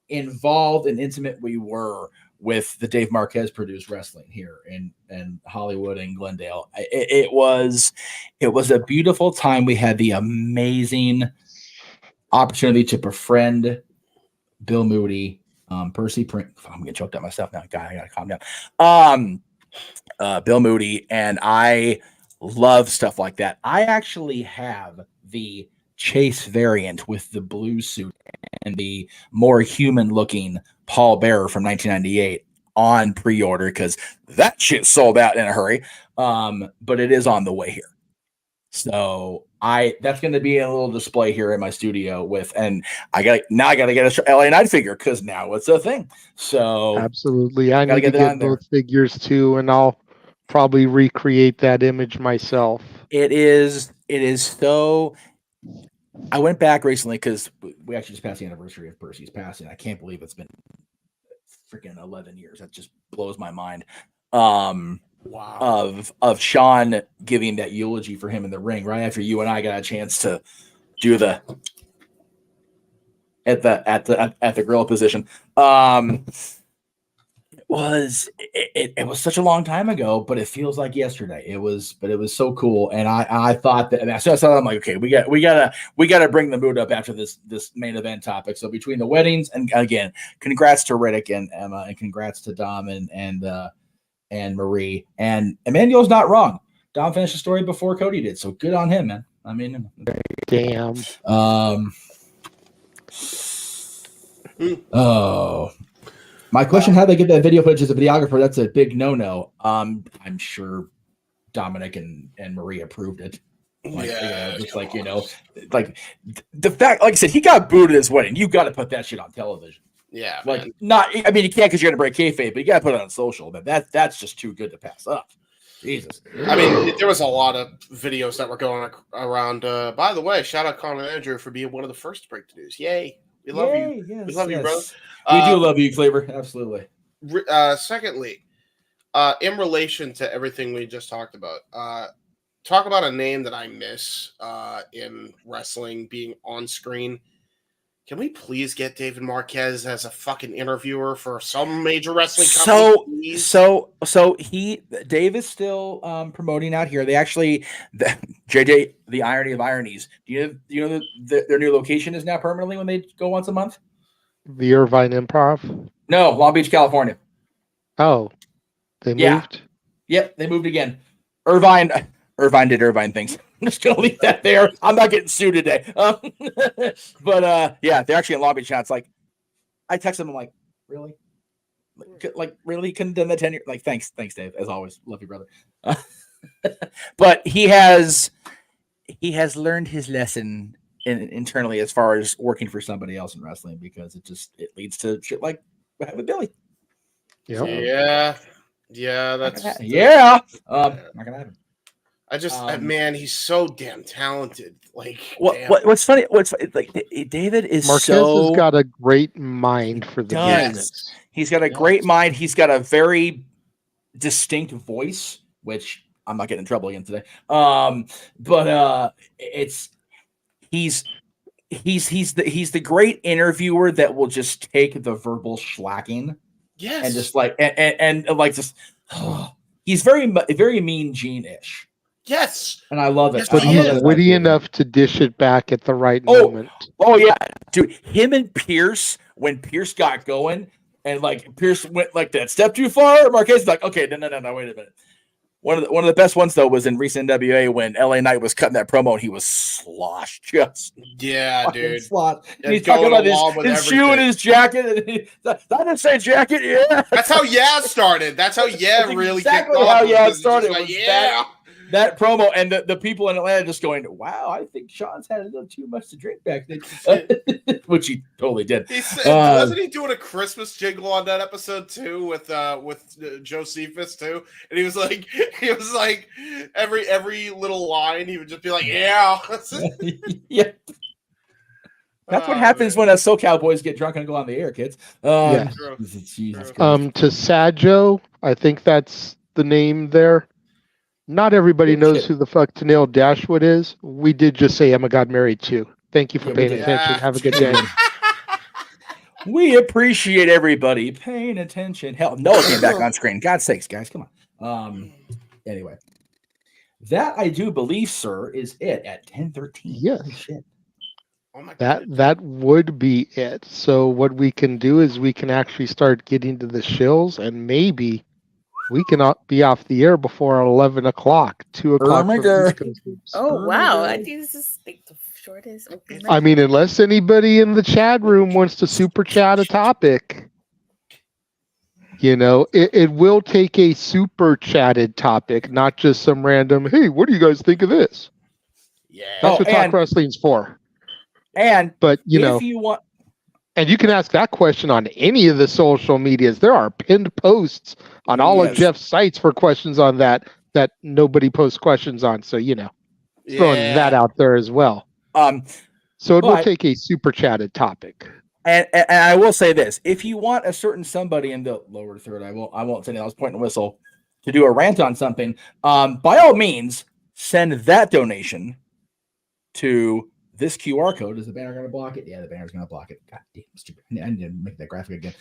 involved and intimate we were with the Dave Marquez produced wrestling here in Hollywood and Glendale. It was a beautiful time. We had the amazing opportunity to befriend Bill Moody, Percy Pringle. I'm getting choked up myself now. God, I gotta calm down. Bill Moody, and I love stuff like that. I actually have the Chase variant with the blue suit and the more human-looking Paul Bearer from 1998 on pre-order because that shit sold out in a hurry. But it is on the way here. So that's going to be a little display here in my studio and I got to get a LA Knight figure because now it's a thing. So absolutely, I need to get both figures too, and I'll probably recreate that image myself. It is so. I went back recently because we actually just passed the anniversary of Percy's passing. I can't believe it's been freaking 11 years. That just blows my mind. Wow. Of Sean giving that eulogy for him in the ring right after you and I got a chance to do the at the grill position. It was such a long time ago, but it feels like yesterday. It was so cool, and I thought that. And as soon as I saw it, I'm like, okay, we gotta bring the mood up after this main event topic. So between the weddings and again, congrats to Riddick and Emma, and congrats to Dom and Marie, and Emmanuel's not wrong. Dom finished the story before Cody did, so good on him, man. I mean, damn. Oh. My question: how they get that video footage as a videographer? That's a big no-no. I'm sure Dominic and Marie approved it. Like the fact, like I said, he got booed at his wedding. You got to put that shit on television. Yeah, like man. Not. I mean, you can't because you're gonna break kayfabe, but you got to put it on social. But that's just too good to pass up. Jesus. I mean, there was a lot of videos that were going around. By the way, shout out Conor Andrew for being one of the first to break the news. Yay! We love you. Yes, we love you, bro. We do love you, Flavor. Absolutely. Secondly, in relation to everything we just talked about, talk about a name that I miss in wrestling being on screen. Can we please get David Marquez as a fucking interviewer for some major wrestling company? So Dave is still promoting out here. They actually, JJ, the irony of ironies. Do you know their new location is now permanently when they go once a month? The Irvine Improv? No, Long Beach, California. Oh, they moved? Yep, they moved again. Irvine did Irvine things. I'm just going to leave that there. I'm not getting sued today. But yeah, they're actually in Long Beach now. It's like, I texted them, I'm like, really? Like, really? Couldn't have done that 10 years? Like, thanks, Dave. As always. Love you, brother. But he has learned his lesson internally as far as working for somebody else in wrestling, because it leads to shit like what happened with Billy. Yeah, that's not gonna happen. I just man, he's so damn talented. Like, what's funny? Like David is Marquez has got a great mind for the business. He's got a great mind. He's got a very distinct voice, which I'm not getting in trouble again today. But he's the great interviewer that will just take the verbal slacking. Yes. And just like and like just he's very Mean Gene-ish. Yes, and I love it. But I love he's that witty about enough to dish it back at the right moment. Oh yeah, dude. Him and Pierce, when Pierce got going, and like Pierce went like that step too far, Marquez is like, okay, no, wait a minute. One of the best ones though was in recent NWA when LA Knight was cutting that promo and he was sloshed, just dude. sloshed. And And he's talking going about along with his shoe and everything. his jacket. And I didn't say jacket. Yeah, That's how started. That's how That's really exactly kicked how off. it was started. just It like, was that promo, and the people in Atlanta just going, "Wow, I think Sean's had a little too much to drink back then," which he totally did. He said, wasn't he doing a Christmas jingle on that episode too with Josephus too? And he was like every little line he would just be like, "Yeah, yeah." That's what happens when us SoCal boys get drunk and go on the air, kids. Yes. Jesus Christ. To Sajo, I think that's the name there. Not everybody knows who the fuck Tennille Dashwood is. We did just say Emma got married too. Thank you for paying attention. Have a good day. We appreciate everybody paying attention. Hell, Noah came back on screen. God's sakes, guys, come on. Anyway, that I do believe, sir, is it at 10:13. Yes. Oh, shit. That would be it. So what we can do is we can actually start getting to the shills, and maybe we can be off the air before 11 o'clock, 2 o'clock. Oh wow! I think this is like the shortest. I mean, unless anybody in the chat room wants to super chat a topic, it will take a super chatted topic, not just some random, hey, what do you guys think of this? Yeah. That's what Talk Wrestling's for. But if you want, and you can ask that question on any of the social medias. There are pinned posts on all of Jeff's sites for questions on that nobody posts questions on. So throwing that out there as well. So it will take a super chatted topic. And I will say this: if you want a certain somebody in the lower third, I won't say. I was pointing a whistle to do a rant on something. By all means, send that donation to this QR code. Is the banner going to block it? Yeah, the banner's going to block it. God damn, stupid! I need to make that graphic again.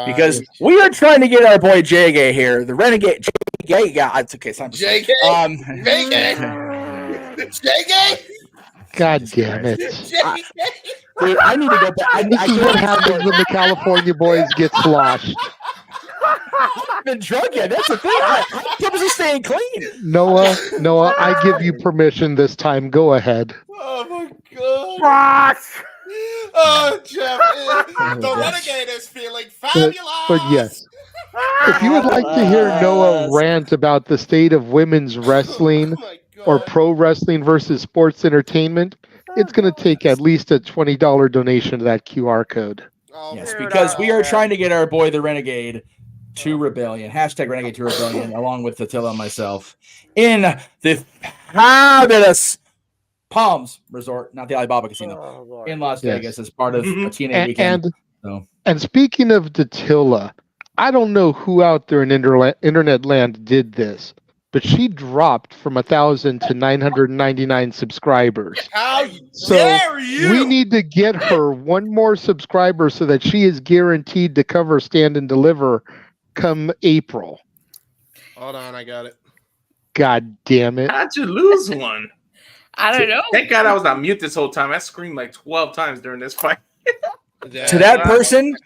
Because we are trying to get our boy JG here, the renegade JG guy. It's okay, it's time for JG. JG. God damn it! Dude, I need to go back. This is what happens when the California boys get sloshed. I haven't been drunk yet. That's the thing. I'm purposely staying clean. Noah, I give you permission this time. Go ahead. Oh my god! Oh, Jeff, the renegade is feeling fabulous. But yes, if you would like to hear Noah rant about the state of women's wrestling or pro wrestling versus sports entertainment, it's going to take at least a $20 donation to that QR code. Yes, because we are trying to get our boy the Renegade to Rebellion. Hashtag Renegade to Rebellion, along with Attila and myself, in the fabulous Palms Resort, not the Alibaba Casino, in Las Vegas as part of a teenage weekend. And speaking of Attila, I don't know who out there in internet land did this, but she dropped from 1,000 to 999 subscribers. How So dare you? we need to get her one more subscriber so that she is guaranteed to cover Stand and Deliver come April. Hold on, I got it. God damn it. How'd you lose one? I don't know. Thank God I was on mute this whole time. I screamed like 12 times during this fight. To that person,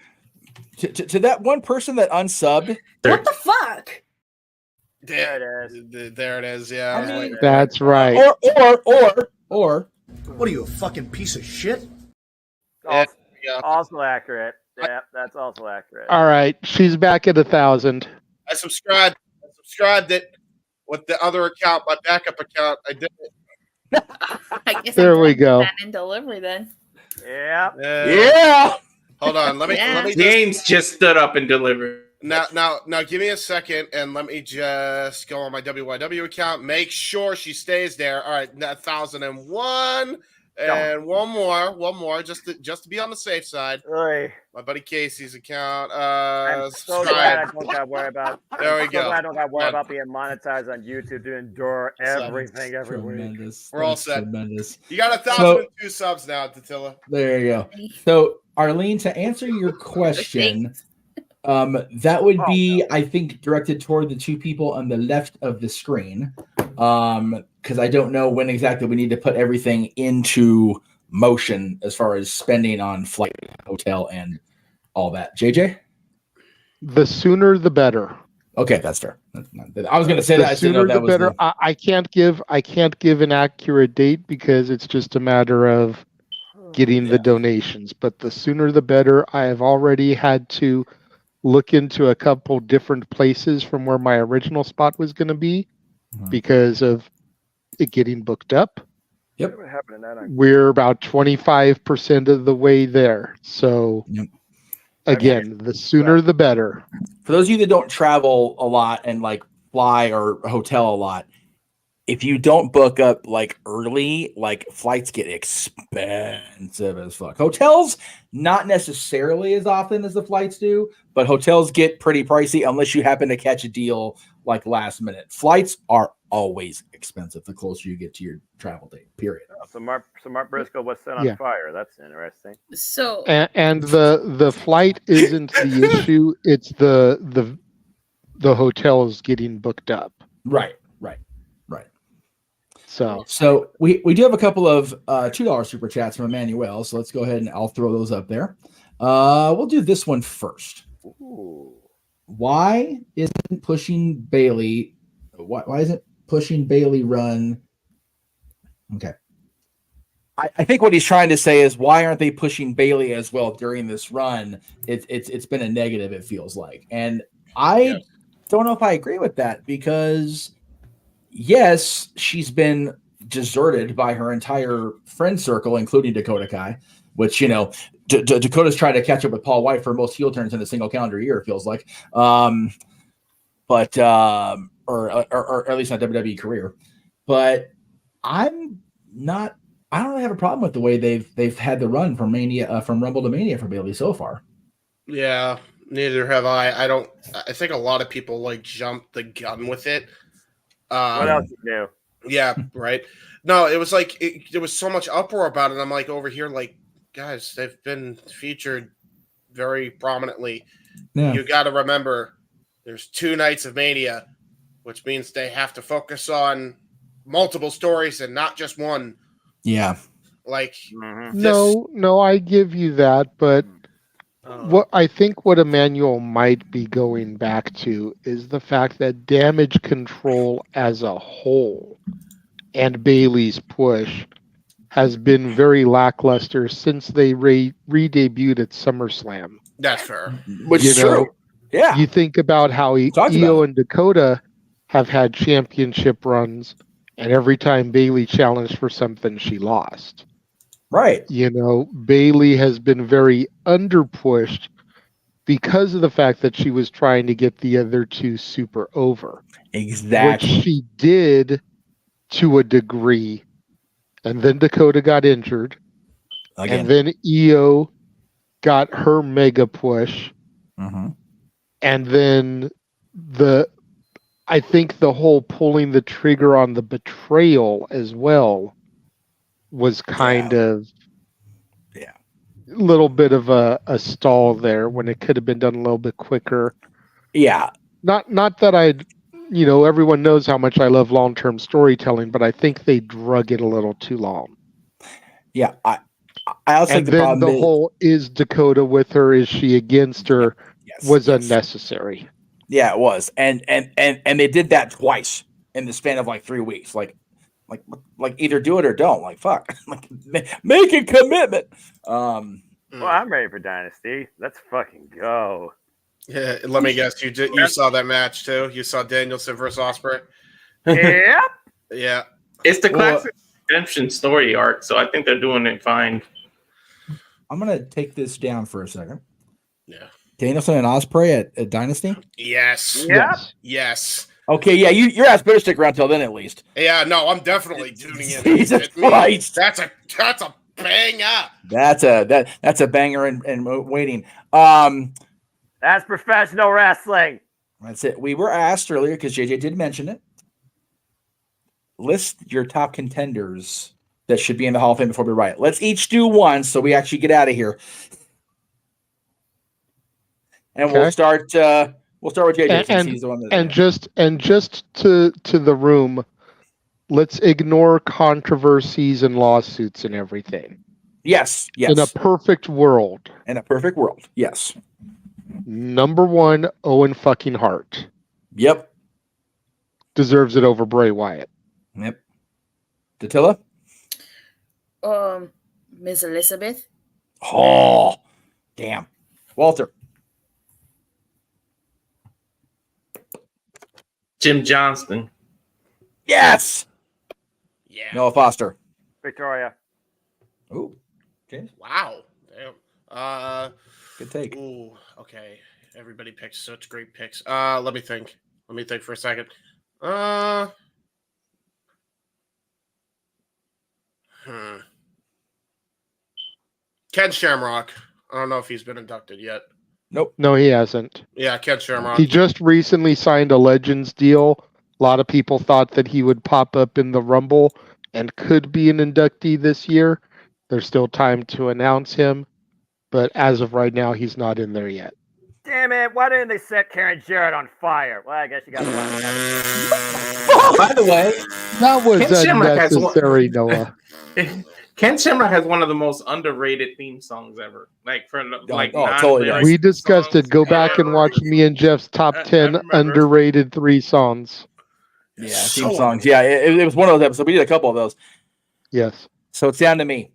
to that one person that unsubbed. What the fuck? There it is. Yeah. I was waiting for That's right. Or. What are you, a fucking piece of shit? Also accurate. Yeah, that's also accurate. All right, she's back at 1,000. I subscribed it with the other account, my backup account. I did it. I guess There we go. Stand and Deliver then. Yeah. Yeah. Hold on. Let me James just stood up and delivered. Now, give me a second, and let me just go on my WYW account. Make sure she stays there. All right, 1,001, and one more, just to be on the safe side. Right. My buddy Casey's account. I'm so glad I don't got to worry about. There we go. So glad I don't got to worry about being monetized on YouTube to endure everything every week. We're all set. Tremendous. You got 1,002 subs now, Tatilla. There you go. So, Arlene, to answer your question, That would be, I think, directed toward the two people on the left of the screen. Because I don't know when exactly we need to put everything into motion as far as spending on flight, hotel, and all that. JJ? The sooner the better. Okay, that's fair. I was going to say The that. sooner the better. I can't give an accurate date because it's just a matter of getting the donations. But the sooner the better. I have already had to look into a couple different places from where my original spot was going to be because of it getting booked up. Yep. What happened in that? We're about 25% of the way there. So again, the sooner the better. For those of you that don't travel a lot and like fly or hotel a lot, if you don't book up like early, like flights get expensive as fuck. Hotels, not necessarily as often as the flights do, but hotels get pretty pricey unless you happen to catch a deal like last minute. Flights are always expensive the closer you get to your travel date, period. So Mark Briscoe was set on fire. That's interesting. So And the flight isn't the issue. It's the hotels getting booked up. Right. So we do have a couple of $2 super chats from Emmanuel. So let's go ahead and I'll throw those up there. We'll do this one first. Ooh. Why isn't pushing Bailey? Why isn't pushing Bailey run? Okay. I think what he's trying to say is why aren't they pushing Bailey as well during this run? It's been a negative, it feels like. And I don't know if I agree with that because yes, she's been deserted by her entire friend circle, including Dakota Kai, which, you know, Dakota's trying to catch up with Paul White for most heel turns in a single calendar year, it feels like. Or at least not WWE career. But I don't really have a problem with the way they've had the run from Mania, from Rumble to Mania for Bailey so far. Yeah, neither have I. I think a lot of people like jumped the gun with it. What else you do? Yeah, right. No, it was like there was so much uproar about it. I'm like over here, like, guys, they've been featured very prominently. Yeah. You got to remember, there's 2 nights of Mania, which means they have to focus on multiple stories and not just one. Yeah. Like, no, I give you that, but what I think what Emmanuel might be going back to is the fact that Damage Control as a whole and Bailey's push has been very lackluster since they re-debuted at SummerSlam. That's fair. Which is true. Yeah. You think about how Io and Dakota have had championship runs, and every time Bailey challenged for something, she lost. Right. You know, Bailey has been very underpushed because of the fact that she was trying to get the other two super over. Exactly. Which she did to a degree. And then Dakota got injured. Again. And then Io got her mega push. Mm-hmm. And then I think the whole pulling the trigger on the betrayal as well was kind of a little bit of a stall there when it could have been done a little bit quicker. Yeah. Not that everyone knows how much I love long-term storytelling, but I think they drug it a little too long. Yeah. I also think the whole is Dakota with her, is she against her was unnecessary. Yeah, it was. And they did that twice in the span of like 3 weeks. Like either do it or don't. Like, fuck. Like, make a commitment. Well, I'm ready for Dynasty. Let's fucking go. Yeah, let me guess. You saw that match too? You saw Danielson versus Ospreay? Yep. Yeah. It's the classic redemption story arc, so I think they're doing it fine. I'm going to take this down for a second. Yeah. Danielson and Ospreay at Dynasty? Yes. Yep. Yes. Okay, yeah, your ass better stick around till then at least. Yeah, no, I'm definitely tuning in. Jesus Christ. That's a banger. That's a banger and waiting. That's professional wrestling. That's it. We were asked earlier because JJ did mention it. List your top contenders that should be in the Hall of Fame before we write. Let's each do one so we actually get out of here. And Okay. we'll start with JJ since he's the one that. And just to the room, let's ignore controversies and lawsuits and everything. Yes. In a perfect world. Yes. Number 1, Owen fucking Hart. Yep. Deserves it over Bray Wyatt. Yep. Datilla? Miss Elizabeth. Oh, damn. Walter. Jim Johnston. Yes. Yeah. Noah Foster. Victoria. Ooh. James. Wow. Damn. Good take. Ooh. Okay. Everybody picks such great picks. Let me think. Let me think for a second. Ken Shamrock. I don't know if he's been inducted yet. Nope. No, he hasn't. Yeah, Ken Shamrock. He just recently signed a Legends deal. A lot of people thought that he would pop up in the Rumble and could be an inductee this year. There's still time to announce him, but as of right now, he's not in there yet. Damn it! Why didn't they set Karen Jarrett on fire? Well, I guess you got to. By the way, that was Ken Shamrock has unnecessary, Noah. Ken Shamrock has one of the most underrated theme songs ever. Like for totally. We discussed it. Go back and watch me and Jeff's top 10 underrated 3 songs. Yeah, theme songs. Yeah, it was one of those episodes. We did a couple of those. Yes. So it's down to me.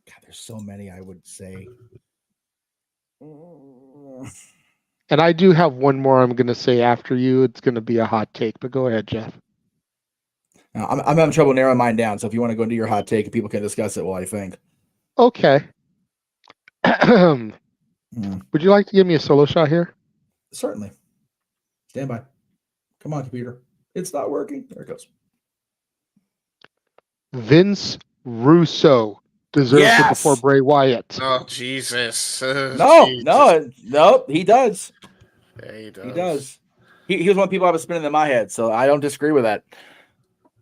God, there's so many I would say. And I do have one more I'm going to say after you. It's going to be a hot take, but go ahead, Jeff. Now, I'm having trouble narrowing mine down, so if you want to go into your hot take, people can discuss it while I think. Okay. Would you like to give me a solo shot here? Certainly. Stand by. Come on, computer. It's not working. There it goes. Vince Russo deserves it before Bray Wyatt. Oh, Jesus. No, he does. Yeah, he does. He does. He was one of the people I was spinning in my head, so I don't disagree with that.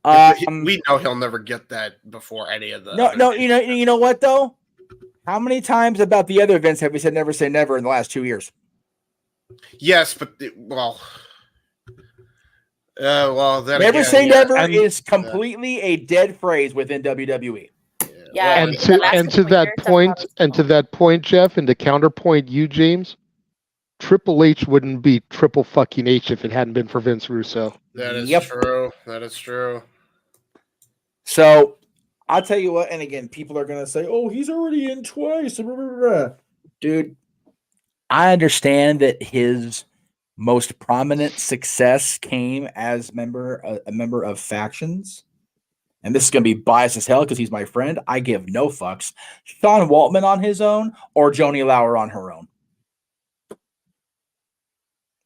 We know he'll never get that before any of the. No. You know what though? How many times about the other events have we said never say never in the last 2 years? Yes, but then never say never is completely a dead phrase within WWE. Yeah, and to that point, Jeff, and to counterpoint you, James, Triple H wouldn't be Triple fucking H if it hadn't been for Vince Russo. That is true. That is true. So I'll tell you what, and again, people are gonna say, "Oh, he's already in twice." Dude, I understand that his most prominent success came as a member of factions. And this is going to be biased as hell because he's my friend. I give no fucks. Sean Waltman on his own or Joni Lauer on her own.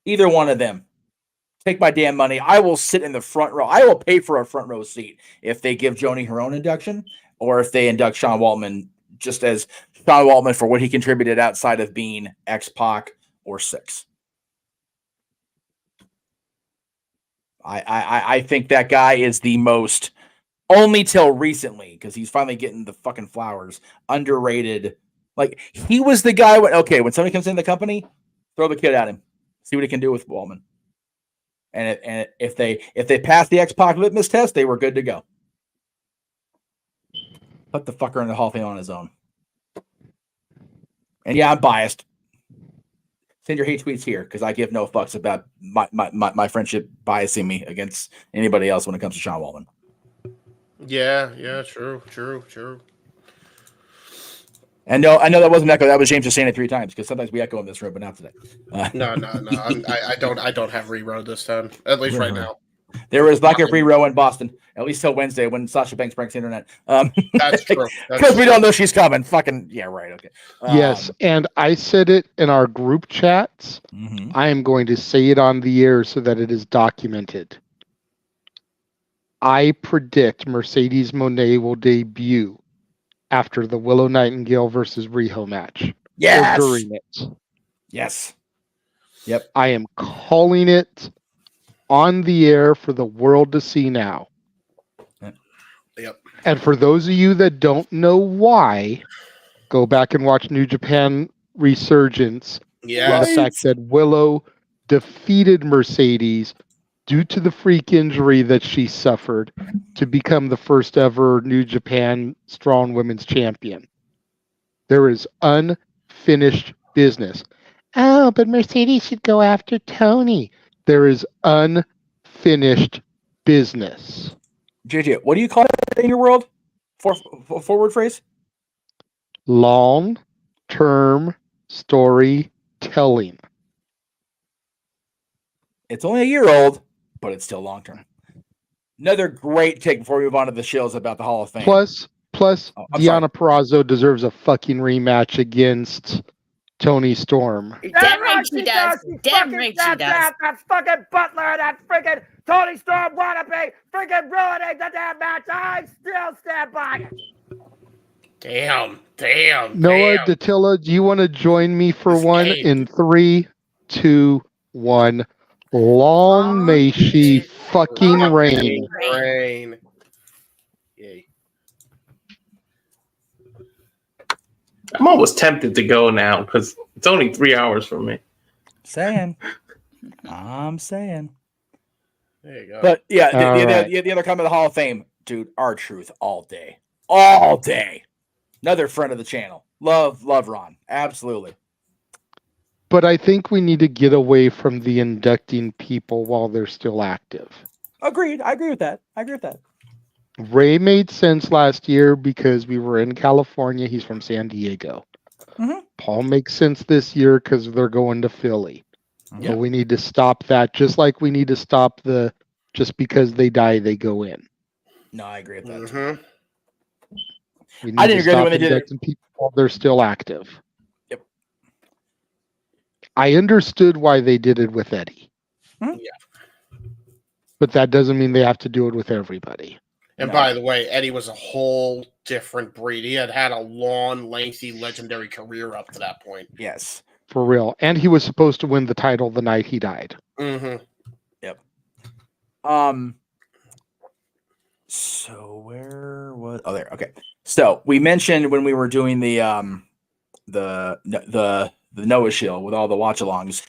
Either one of them. Take my damn money. I will sit in the front row. I will pay for a front row seat if they give Joni her own induction or if they induct Sean Waltman just as Sean Waltman for what he contributed outside of being X-Pac or Six. I think that guy is the most, only till recently, because he's finally getting the fucking flowers, underrated. Like, he was the guy when somebody comes in the company, throw the kid at him. See what he can do with Waltman. And if they pass the X-Pac litmus test, they were good to go. Put the fucker in the Hall of Fame on his own. And yeah, I'm biased. Send your hate tweets here because I give no fucks about my friendship biasing me against anybody else when it comes to Sean Waltman. Yeah, true. And no, I know that wasn't echo. That was James just saying it 3 times because sometimes we echo in this room, but not today. No. I don't have rerow this time. At least right now. There was like a rerow in Boston, at least till Wednesday when Sasha Banks breaks the internet. That's true. Because we don't know she's coming. Fucking yeah, right. Okay. Yes, and I said it in our group chats. I am going to say it on the air so that it is documented. I predict Mercedes Moné will debut after the Willow Nightingale versus Riho match. Yes. Or during it. Yes. Yep. I am calling it on the air for the world to see now. Yep. And for those of you that don't know why, go back and watch New Japan resurgence Yes. in the fact that Willow defeated Mercedes due to the freak injury that she suffered to become the first ever New Japan Strong Women's Champion. There is unfinished business. Oh, but Mercedes should go after Tony. There is unfinished business. JJ, what do you call it in your world? Forward phrase? Long-term storytelling. It's only a year old, but it's still long term. Another great take before we move on to the shows about the Hall of Fame. Plus, Deonna Purrazzo deserves a fucking rematch against Tony Storm. Damn right she does. Damn right she does. That fucking Butler, that freaking Tony Storm wannabe, freaking ruining the damn match. I still stand by it. Damn. Noah Dattila, do you want to join me for one in 3, 2, 1? Long may she fucking reign. Yay. I'm almost tempted to go now because it's only 3 hours from me. I'm saying. There you go. But yeah, the other comment of the Hall of Fame, dude, R-Truth all day. All day. Another friend of the channel. Love Ron. Absolutely. But I think we need to get away from the inducting people while they're still active. Agreed. I agree with that. Ray made sense last year because we were in California. He's from San Diego. Mm-hmm. Paul makes sense this year because they're going to Philly. Yeah. But we need to stop that, just like we need to stop the just because they die, they go in. No, I agree with that. Mm-hmm. We need I didn't to agree stop when they did it. inducting people while they're still active. Yep. I understood why they did it with Eddie. Mm-hmm. Yeah. But that doesn't mean they have to do it with everybody. And by the way, Eddie was a whole different breed. He had a long, lengthy, legendary career up to that point. Yes. For real. And he was supposed to win the title the night he died. Mm-hmm. Yep. So where was there? Okay. So we mentioned when we were doing the Noah Shield with all the watch-alongs,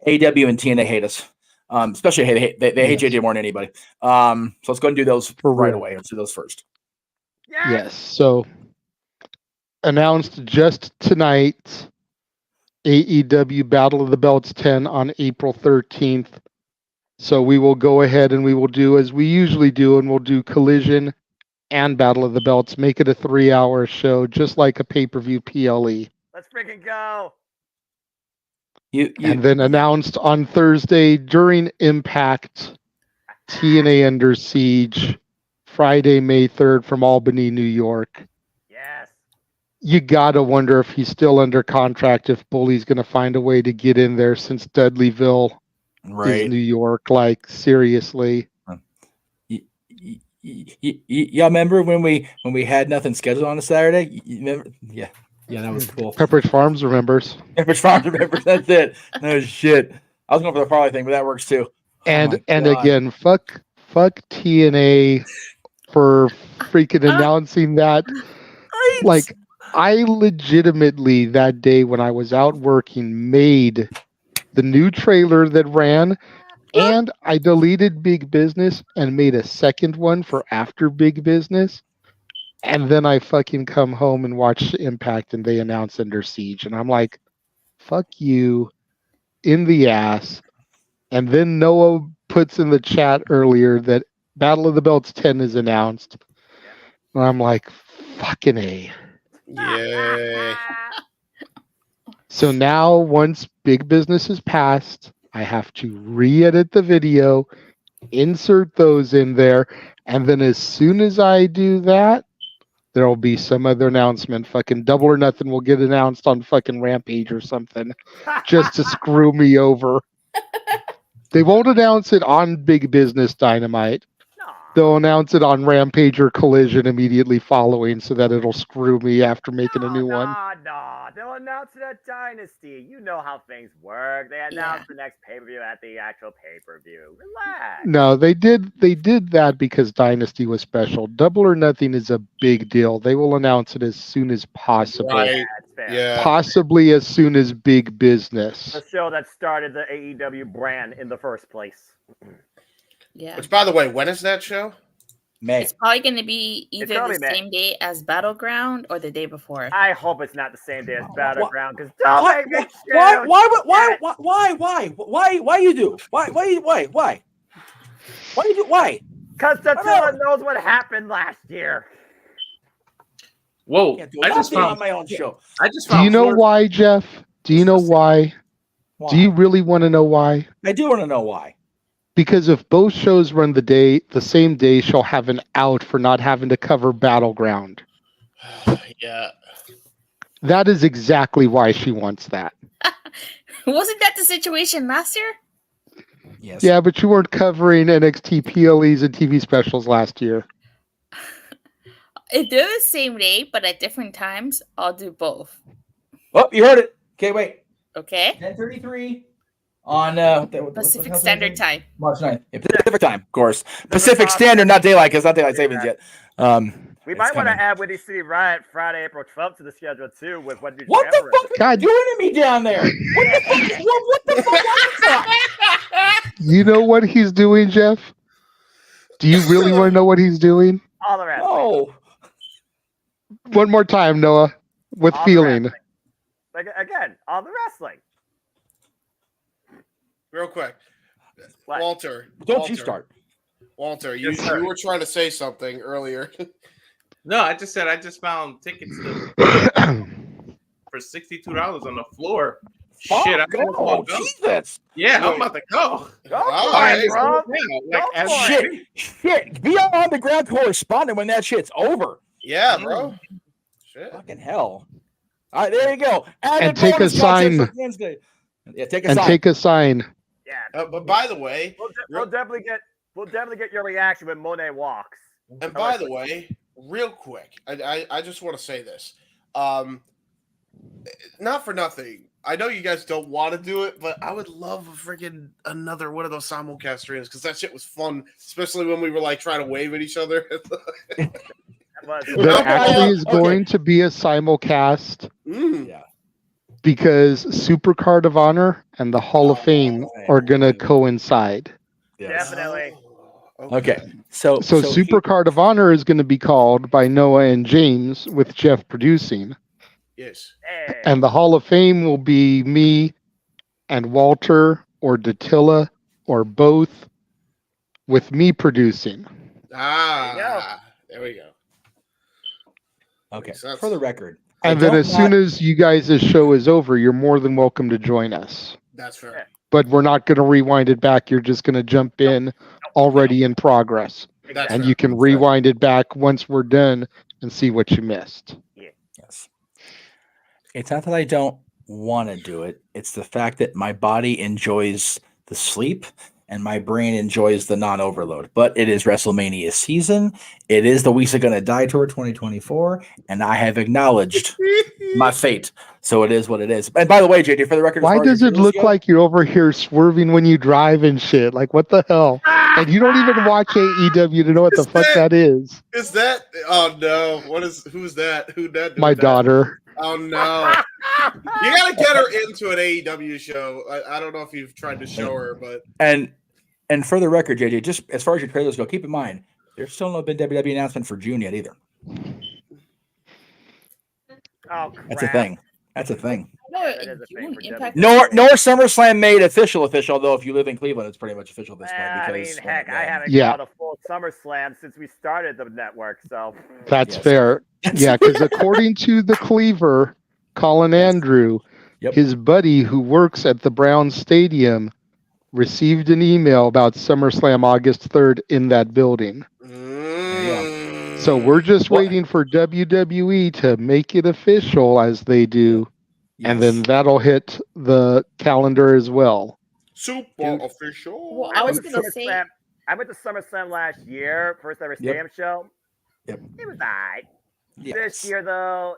AW and TNA hate us. Especially they hate JJ more than anybody. So let's go and do those right away. Let's do those first. Yes. So announced just tonight, AEW Battle of the Belts 10 on April 13th. So we will go ahead and we will do as we usually do, and we'll do Collision and Battle of the Belts. Make it a 3-hour show, just like a pay-per-view PLE. Let's freaking go. And then announced on Thursday during Impact, TNA Under Siege, Friday, May 3rd from Albany, New York. Yes. You gotta wonder if he's still under contract, if Bully's gonna find a way to get in there since Dudleyville is New York. Like, seriously. Y'all remember when we had nothing scheduled on a Saturday? You remember? Yeah, that was cool. Pepperidge Farms remembers. Pepperidge Farms remembers. That's it. No shit. I was going for the Farley thing, but that works too. And again, fuck TNA for freaking announcing that. Like, I legitimately that day when I was out working made the new trailer that ran, and I deleted Big Business and made a second one for after Big Business. And then I fucking come home and watch Impact and they announce Under Siege. And I'm like, fuck you in the ass. And then Noah puts in the chat earlier that Battle of the Belts 10 is announced. And I'm like, fucking A. Yay. So now once Big Business is passed, I have to re-edit the video, insert those in there. And then as soon as I do that, there will be some other announcement. Fucking Double or Nothing will get announced on fucking Rampage or something just to screw me over. They won't announce it on Big Business Dynamite. They'll announce it on Rampage or Collision immediately following so that it'll screw me after making a new one. No. They'll announce it at Dynasty. You know how things work. They announce the next pay-per-view at the actual pay-per-view. Relax. No, they did that because Dynasty was special. Double or Nothing is a big deal. They will announce it as soon as possible. Right. That's Fair. Possibly as soon as Big Business. The show that started the AEW brand in the first place. Yeah. Which, by the way, when is that show? May. It's probably going to be either probably the May. same day as Battleground or the day before. I hope it's not the same day as Battleground because Why you do? Why you do? Why? Because Tatilla knows what happened last year. Whoa! I just found my own show. Do you know why, Jeff? Do you know why? Do you really want to know why? I do want to know why. Because if both shows run the same day, she'll have an out for not having to cover Battleground. Yeah. That is exactly why she wants that. Wasn't that the situation last year? Yes. Yeah, but you weren't covering NXT PLEs and TV specials last year. If they're the same day but at different times, I'll do both. Oh, you heard it. Okay, wait. Okay. 10:33 on Pacific Standard Time. March 9th. Yeah, Pacific time, of course. Pacific Standard, not daylight, because not daylight savings yet. We might want to add Windy City Riot Friday, April 12th to the schedule too. With what the fuck are you doing to me down there? What the fuck was that? You know what he's doing, Jeff? Do you really want to know what he's doing? All the rest. Oh. One more time, Noah, with All feeling. Like again, all the wrestling. Real quick, What? Walter. Don't you start. Walter, Yes, sir. you were trying to say something earlier. No, I just said I just found tickets for $62 on the floor. Shit, I almost want to go. Jesus. Yeah, I'm about to go. Go All for right, it, bro. Shit. Be on the ground correspondent when that shit's over. Yeah, bro. Shit. Fucking hell. All right, there you go. And take a sign. Yeah, take a And sign. take a sign. Yeah. But by the way, we'll definitely get your reaction when Monet walks. and by the way, real quick, I just want to say this. Not for nothing. I know you guys don't want to do it, but I would love a freaking another one of those simulcast streams because that shit was fun, especially when we were like trying to wave at each other. There actually is going to be a simulcast Yeah. because Supercard of Honor and the Hall of Fame are going to coincide. Definitely. Okay. So Supercard of Honor is going to be called by Noah and James with Jeff producing. Yes. And the Hall of Fame will be me and Walter or Dattila or both with me producing. There we go. Okay. For the record. And then as soon as you guys' show is over, you're more than welcome to join us. That's fair. But we're not going to rewind it back. You're just going to jump in already in progress. That's and fair. you can rewind it back once we're done and see what you missed. Yes. It's not that I don't want to do it. It's the fact that my body enjoys the sleep and my brain enjoys the non-overload. But it is WrestleMania season. It is the Weeks Are Gonna Die Tour 2024, and I have acknowledged my fate. So it is what it is. And by the way, JJ, for the record, Why does it look like you're over here swerving when you drive and shit? Like, what the hell? And you don't even watch AEW to know what the fuck that is. Is that? Oh no! Who's that? Who that? My daughter. Oh no! You gotta get her into an AEW show. I don't know if you've tried to show her, but and for the record, JJ, just as far as your trailers go, keep in mind there's still no been WWE announcement for June yet either. Oh, crap. That's a thing. That's a thing. Nor Nor SummerSlam made official. Although if you live in Cleveland, it's pretty much official at this point. I Because mean, heck, I haven't Yeah. called a full SummerSlam since we started the network, so That's fair. Yeah, because according to the Cleaver, Colin Andrew, his buddy who works at the Browns Stadium received an email about SummerSlam August 3rd in that building. So we're just waiting for WWE to make it official as they do, and then that'll hit the calendar as well. Super official. Well, I was going to say... I went to SummerSlam last year, first ever stadium show. Yep. It was alright. Yes. This year, though,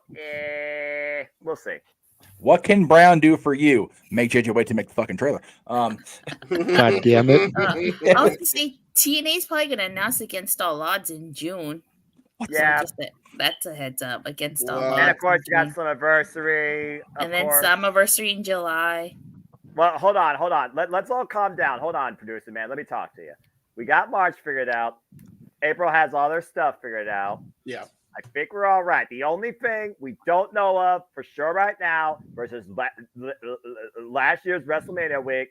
we'll see. What can Brown do for you? Make JJ wait to make the fucking trailer. God damn it. I was going to say TNA's probably going to announce Against All Odds in June. Yeah. That's a heads up against all. And of course, you got Summiversary. And then Summiversary in July. Well, hold on. Let's all calm down. Hold on, producer man. Let me talk to you. We got March figured out. April has all their stuff figured out. Yeah. I think we're all right. The only thing we don't know of for sure right now versus last year's WrestleMania week,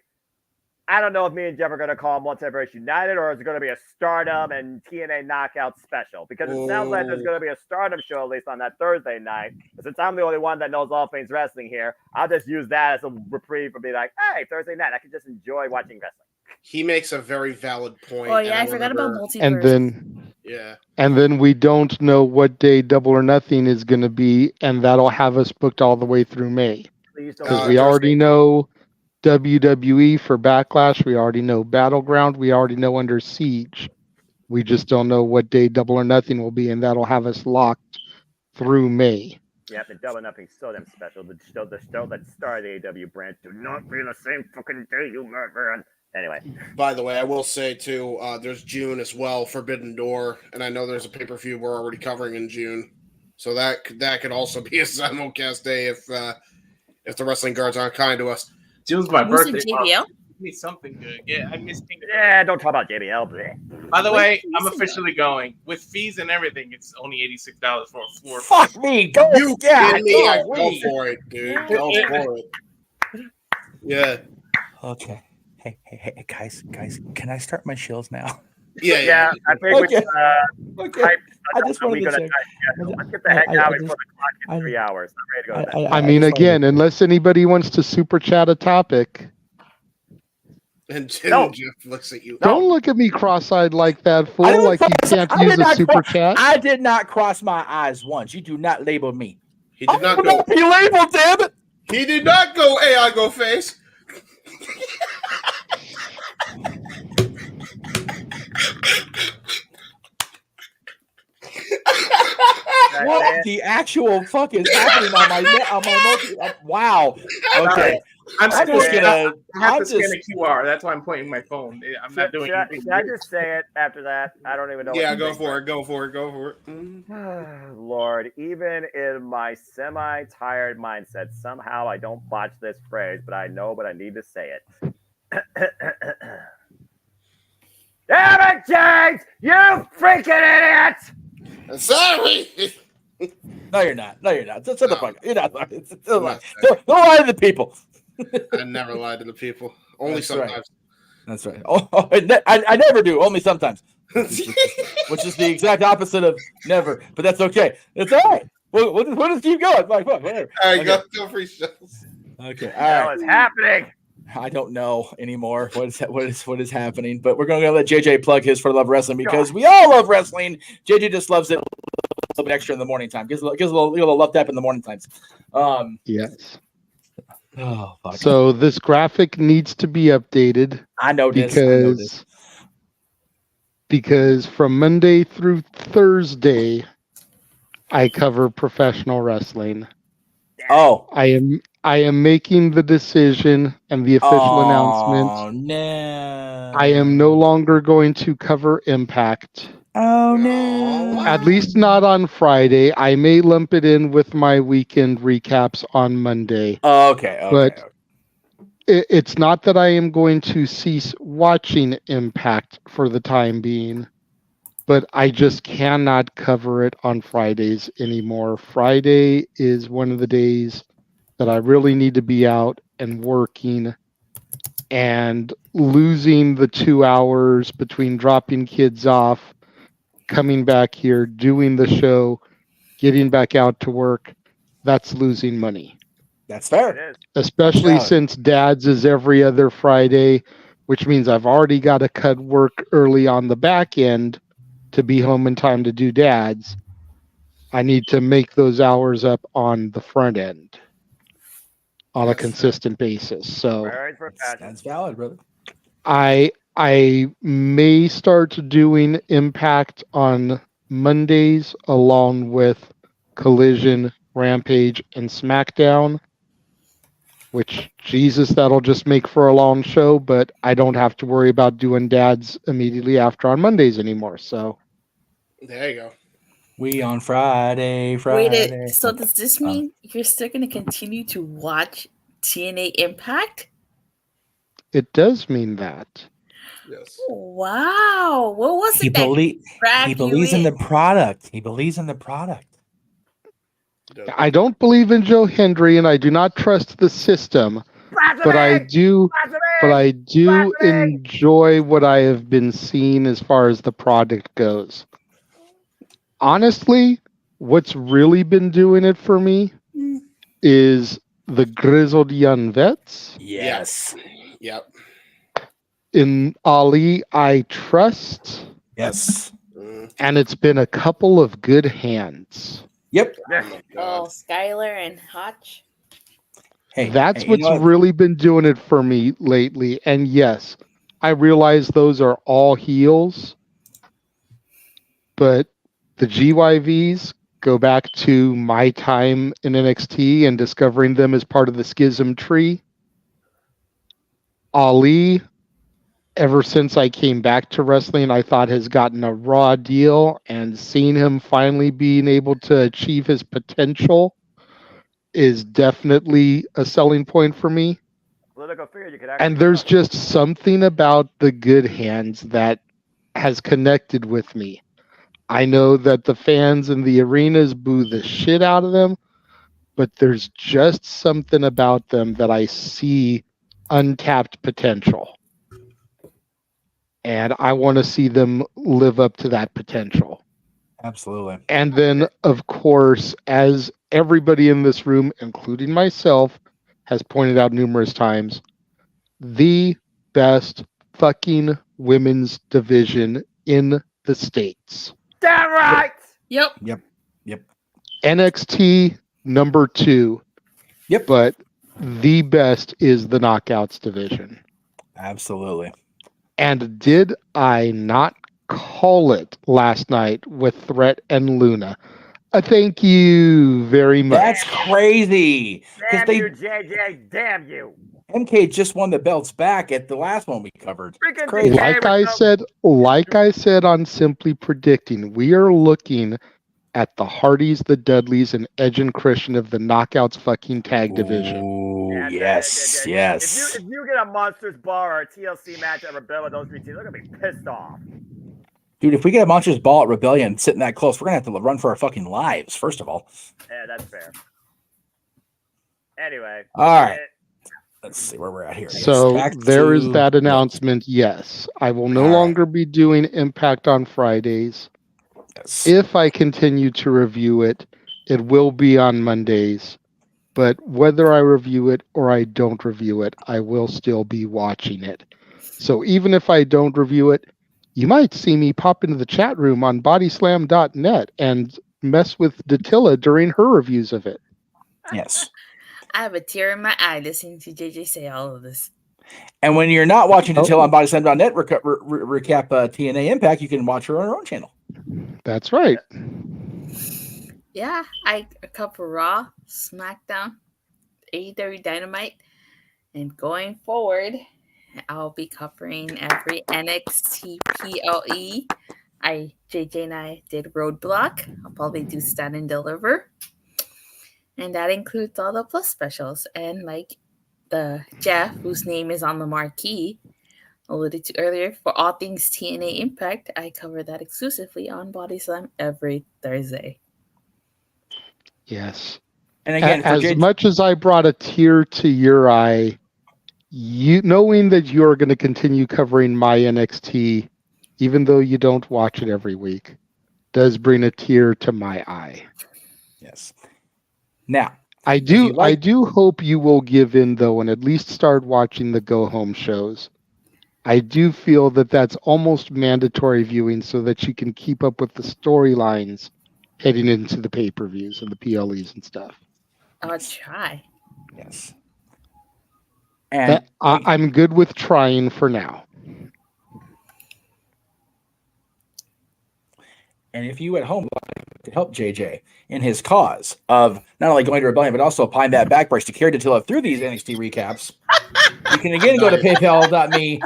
I don't know if me and Jeff are going to call Multiverse United or is it going to be a Stardom and TNA Knockout special? Because it sounds like there's going to be a Stardom show at least on that Thursday night. But since I'm the only one that knows all things wrestling here, I'll just use that as a reprieve for being like, hey, Thursday night, I can just enjoy watching wrestling. He makes a very valid point. Oh yeah, I forgot about Multiverse. And then we don't know what day Double or Nothing is going to be, and that'll have us booked all the way through May. Because we already know WWE for Backlash, we already know Battleground, we already know Under Siege. We just don't know what day Double or Nothing will be, and that'll have us locked through May. Yeah, the Double or Nothing's so damn special. The show that started the AEW brand do not be the same fucking day, you murderer. Anyway. By the way, I will say, too, there's June as well, Forbidden Door, and I know there's a pay-per-view we're already covering in June. So that could also be a simulcast day if the wrestling guards aren't kind to us. June's my birthday. JBL? Give me something good. Yeah, I missed things. Yeah, don't talk about JBL. By the way, I'm officially going. With fees and everything, it's only $86 for a floor. Fuck me. Go. You kidding me? Go Go for it, dude. Go for it. Yeah. Okay. Hey, guys, can I start my shills now? Yeah. I think I just wanted to check. Let's get the heck out before the clock is 3 hours. I'm ready to go. I mean, again, unless anybody wants to super chat a topic. And Jeff looks at you. Don't look at me cross-eyed like that, fool. Like you can't use a super chat. I did not cross my eyes once. You do not label me. He did not go. Be labeled, damn it. He did not go AI go face. What the actual fuck is happening on my wow. Okay. I'm just gonna. I have to scan a QR. That's why I'm pointing my phone. I'm not doing anything. Should I just say it after that? I don't even know. Yeah, go for it. Lord, even in my semi-tired mindset, somehow I don't botch this phrase, but I need to say it. Damn it, James! You freaking idiot! Sorry. No, you're not. That's the fuck. You're not. Don't lie to the people. I never lied to the people. Only That's sometimes. Right. That's right. I never do. Only sometimes. Which is the exact opposite of never. But that's okay. It's all right. We'll just keep going. Like, whatever. All right, go free shows. Okay. All right. What's happening? I don't know anymore what is happening, but we're going to let JJ plug his For Love Wrestling because we all love wrestling. JJ just loves it a little bit extra in the morning time. Gives a little love tap in the morning times. Yes. Oh, fuck. So this graphic needs to be updated. I know because from Monday through Thursday, I cover professional wrestling. Oh, I am making the decision and the official announcement. Oh no! I am no longer going to cover Impact. Oh no! At least not on Friday. I may lump it in with my weekend recaps on Monday. Okay. But it's not that I am going to cease watching Impact for the time being, but I just cannot cover it on Fridays anymore. Friday is one of the days that I really need to be out and working, and losing the 2 hours between dropping kids off, coming back here, doing the show, getting back out to work, that's losing money. That's fair. Especially since Dad's is every other Friday, which means I've already got to cut work early on the back end to be home in time to do Dad's. I need to make those hours up on the front end on a consistent basis. So that's valid, brother. I may start doing Impact on Mondays along with Collision, Rampage, and SmackDown, which, Jesus, that'll just make for a long show, but I don't have to worry about doing Dad's immediately after on Mondays anymore. So there you go. We on Friday. Wait, so does this mean you're still going to continue to watch TNA Impact? It does mean that. Yes. Wow. What was He it that he believes in the product. He believes in the product. I don't believe in Joe Hendry, and I do not trust the system. But I do enjoy what I have been seeing as far as the product goes. Honestly, what's really been doing it for me is the grizzled young vets. Yes. Yep. In Ali, I trust. Yes. And it's been a couple of good hands. Yep. Oh, Skylar and Hotch. That's what's really been doing it for me lately. And yes, I realize those are all heels, but the GYVs go back to my time in NXT and discovering them as part of the Schism tree. Ali, ever since I came back to wrestling, I thought has gotten a raw deal, and seeing him finally being able to achieve his potential is definitely a selling point for me. Political figure, you could And there's just something about the good hands that has connected with me. I know that the fans in the arenas boo the shit out of them, but there's just something about them that I see untapped potential. And I want to see them live up to that potential. Absolutely. And then, of course, as everybody in this room, including myself, has pointed out numerous times, the best fucking women's division in the States. Damn right! Yep. NXT number 2. Yep. But the best is the Knockouts division. Absolutely. And did I not call it last night with Threat and Luna? Thank you very much. That's crazy. Damn you, JJ. Damn you. MK just won the belts back at the last one we covered. It's crazy. Like I said on Simply Predicting, we are looking at the Hardys, the Dudleys, and Edge and Christian of the Knockouts fucking tag division. Ooh, yes. If you get a Monsters Ball or a TLC match at Rebellion with those three teams, they're going to be pissed off. Dude, if we get a Monsters Ball at Rebellion sitting that close, we're going to have to run for our fucking lives, first of all. Yeah, that's fair. Anyway. All right. Let's see where we're at here. So there is that announcement. Yes, I will no longer be doing Impact on Fridays. Yes. If I continue to review it, it will be on Mondays. But whether I review it or I don't review it, I will still be watching it. So even if I don't review it, you might see me pop into the chat room on bodyslam.net and mess with Datilla during her reviews of it. Yes. I have a tear in my eye listening to JJ say all of this. And when you're not watching Datilla on bodyslam.net recap TNA Impact, you can watch her on her own channel. That's right. Yeah, I cover Raw, SmackDown, AEW Dynamite, and going forward, I'll be covering every NXT PLE. JJ and I did Roadblock. I'll probably do Stand and Deliver. And that includes all the plus specials. And like the Jeff, whose name is on the marquee, alluded to earlier, for all things TNA Impact, I cover that exclusively on Body Slam every Thursday. Yes. And again, as much as I brought a tear to your eye, you knowing that you are going to continue covering my NXT, even though you don't watch it every week, does bring a tear to my eye. Yes. Now, I do hope you will give in though and at least start watching the go home shows. I do feel that that's almost mandatory viewing so that you can keep up with the storylines heading into the pay-per-views and the PLEs and stuff. I'll try. Yes. And I'm good with trying for now. And if you at home would like to help JJ in his cause of not only going to Rebellion, but also applying that back brace to carry Datilla through these NXT recaps, you can again go to paypal.me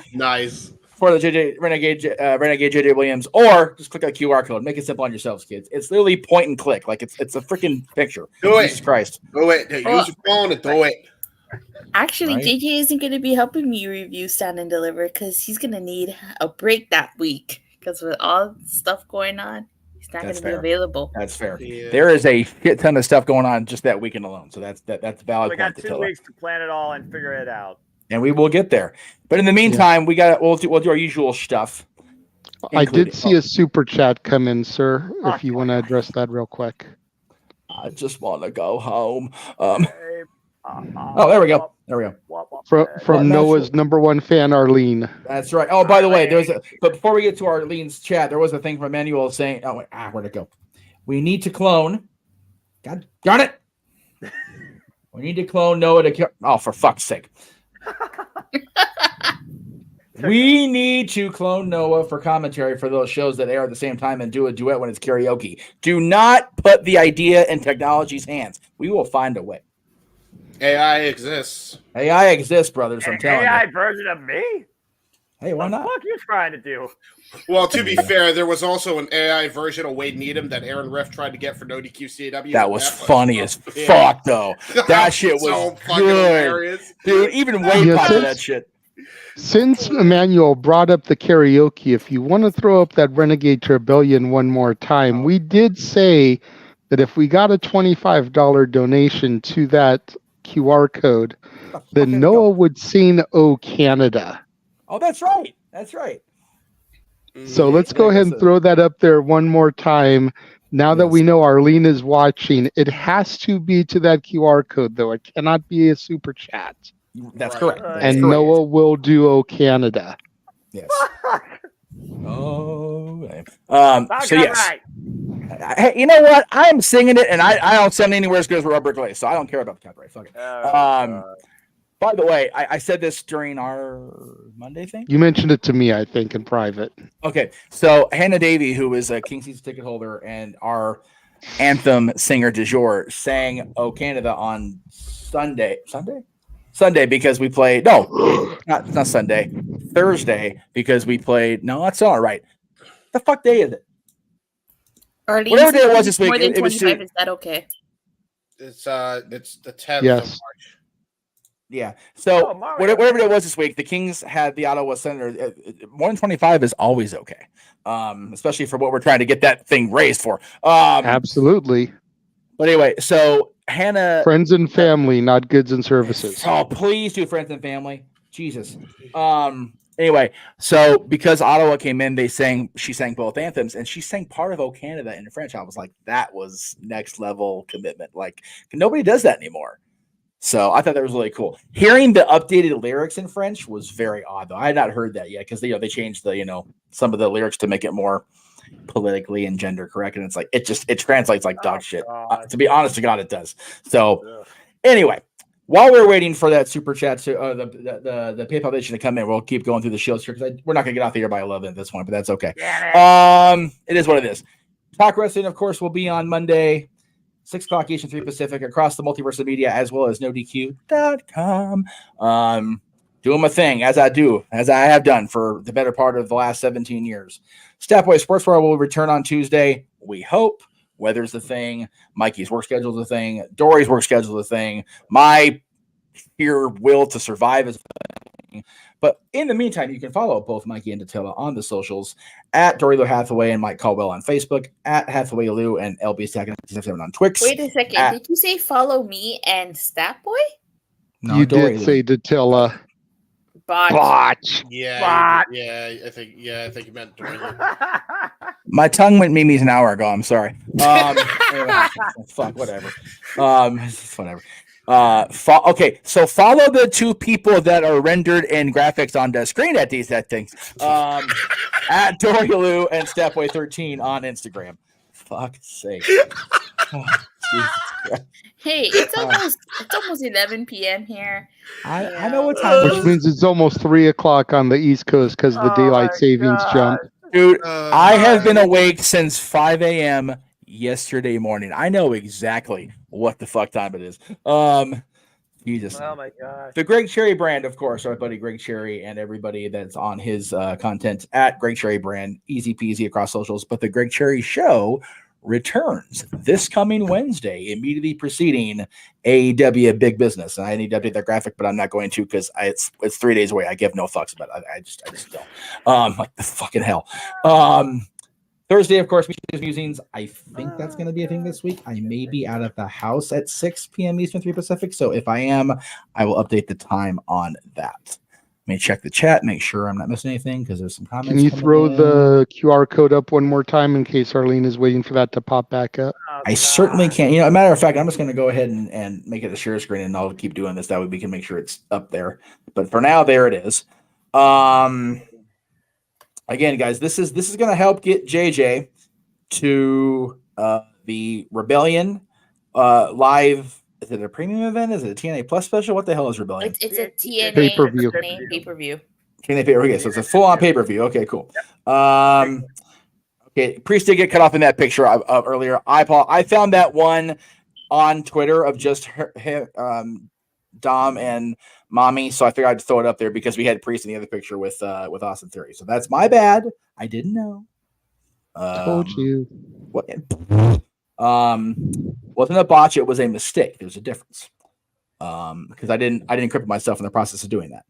for the Renegade JJ Williams, or just click that QR code. Make it simple on yourselves, kids. It's literally point and click. Like it's a freaking picture. Do Jesus it. Christ. Do it. Use your phone and do it. Actually, Right? JJ isn't going to be helping me review Stand and Deliver because he's going to need a break that week because with all the stuff going on, he's not going to be available. That's fair. Yeah. There is a shit ton of stuff going on just that weekend alone. So that's valid. We got point, 2 weeks to plan it all and figure it out. and we will get there. But in the meantime, we'll do our usual stuff. I did see a super chat come in, sir. If you want to address that real quick. I just want to go home. There we go. From Noah's #1 fan, Arlene. That's right. Oh, by the way, but before we get to Arlene's chat, there was a thing from Emmanuel saying, where'd it go? We need to clone. God darn it. We need to clone Noah to kill. Oh, for fuck's sake. We need to clone Noah for commentary for those shows that air at the same time and do a duet when it's karaoke. Do not put the idea in technology's hands. We will find a way. AI exists. AI exists, brothers. I'm telling AI you. version of me? Hey, why not? What are you trying to do? Well, to be fair, there was also an AI version of Wade Needham that Aaron Riff tried to get for no DQCAW. That was funny as fuck, though. That shit was so fucking good. hilarious. Dude, even Wade popped that shit. Since Emmanuel brought up the karaoke, if you want to throw up that Renegade Rebellion one more time, we did say that if we got a $25 donation to that QR code, then Noah would sing "Oh Canada." Oh, that's right. That's right. So let's go ahead and throw that up there one more time. Now that we know Arlene is watching, it has to be to that QR code, though. It cannot be a super chat. That's correct. And Noah will do "Oh Canada." Yes. Oh. So yes. Hey, you know what? I'm singing it, and I don't sound anywhere as good as Rubber Glaze, so I don't care about the copyright. Fuck it. By the way, I said this during our Monday thing. You mentioned it to me, I think, in private. Okay, so Hannah Davey, who is a King Season ticket holder and our anthem singer du jour, sang "Oh Canada" on Sunday because we played not Sunday, Thursday because we played. No, that's all right. The fuck day is it? Arlene, whatever day it was this week, more than it was 25. Is that okay? It's the 10th Yes. of March. Yeah. So whatever it was this week, the Kings had the Ottawa Senator. More than 25 is always okay, especially for what we're trying to get that thing raised for. Absolutely. But anyway, so Hannah, Friends and family, not goods and services. oh please do friends and family, Jesus. Anyway, so because Ottawa came in, she sang both anthems, and she sang part of "Oh Canada" in French. I was like, that was next level commitment. Like nobody does that anymore. So I thought that was really cool. Hearing the updated lyrics in French was very odd, though. I had not heard that yet because they changed some of the lyrics to make it more politically and gender correct, and it's like it translates like dog shit. To be honest to God, it does. So anyway, while we're waiting for that super chat to the PayPal donation to come in, we'll keep going through the shows here because we're not gonna get off the air by 11 at this point, but that's okay. It is what it is. Talk Wrestling, of course, will be on Monday. 6 o'clock Eastern, 3 Pacific, across the Multiverse of Media, as well as NoDQ.com. Doing my thing, as I have done for the better part of the last 17 years. Stepway Sports Bar will return on Tuesday, we hope. Weather's the thing. Mikey's work schedule is a thing. Dory's work schedule is a thing. My sheer will to survive is a thing. But in the meantime, you can follow both Mikey and Datilla on the socials at Dory Lou Hathaway and Mike Caldwell on Facebook, at Hathaway Lou and LB Stack on Twix. Wait a second. Did you say follow me and Statboy? No, you Dory did Lou. say Datilla. Botch. Yeah, I think you meant Dory Lou. My tongue went Mimi's an hour ago. I'm sorry. Anyway, fuck, whatever. Whatever. Okay, so follow the 2 people that are rendered in graphics on the screen at these things. At Dory Lou and Stepway 13 on Instagram. Fuck's sake. Oh, Jesus Christ. Hey, it's almost 11 p.m. here. I know what time it Which is. means it's almost 3 o'clock on the East Coast because of the daylight savings jump. Dude, I have been awake since 5 a.m. yesterday morning. I know exactly what the fuck time it is. Jesus. Oh my gosh. The Greg Cherry brand, of course, our buddy Greg Cherry and everybody that's on his content at Greg Cherry brand, easy peasy across socials. But the Greg Cherry show returns this coming Wednesday, immediately preceding AEW Big Business. And I need to update that graphic, but I'm not going to because it's 3 days away. I give no fucks about it. I just don't. Like the fucking hell. Thursday, of course, Musings. I think that's going to be a thing this week. I may be out of the house at 6 p.m. Eastern, 3 Pacific. So if I am, I will update the time on that. Let me check the chat, make sure I'm not missing anything because there's some comments. Can you throw the QR code up one more time in case Arlene is waiting for that to pop back up? I certainly can. You know, as a matter of fact, I'm just going to go ahead and make it a share screen, and I'll keep doing this. That way we can make sure it's up there. But for now, there it is. Again, guys, this is going to help get JJ to the Rebellion live. Is it a premium event? Is it a TNA Plus special? What the hell is Rebellion? It's a TNA Pay-per-view. Pay-per-view. TNA pay-per-view. Okay, so it's a full-on pay-per-view. Okay, cool. Okay, Priest did get cut off in that picture earlier. I found that one on Twitter of just Dom and Mommy, so I figured I'd throw it up there because we had Priest in the other picture with Austin Theory. So that's my bad. I didn't know. Told you. What? Wasn't a botch. It was a mistake. There's a difference. Because I didn't encrypt myself in the process of doing that.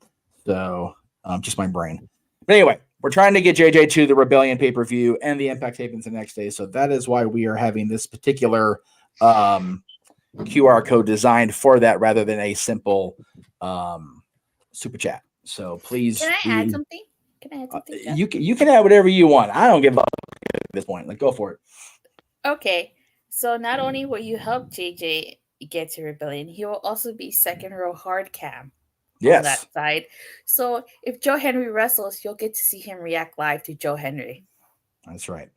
So just my brain. But anyway, we're trying to get JJ to the Rebellion pay-per-view and the Impact tapings the next day. So that is why we are having this particular QR code designed for that rather than a simple super chat. So please. Can I add something? Jeff? You can add whatever you want. I don't give a fuck at this point. Like, go for it. Okay. So not only will you help JJ get to Rebellion, he will also be second row hard cam. Yes. On that side. So if Joe Henry wrestles, you'll get to see him react live to Joe Henry. That's right.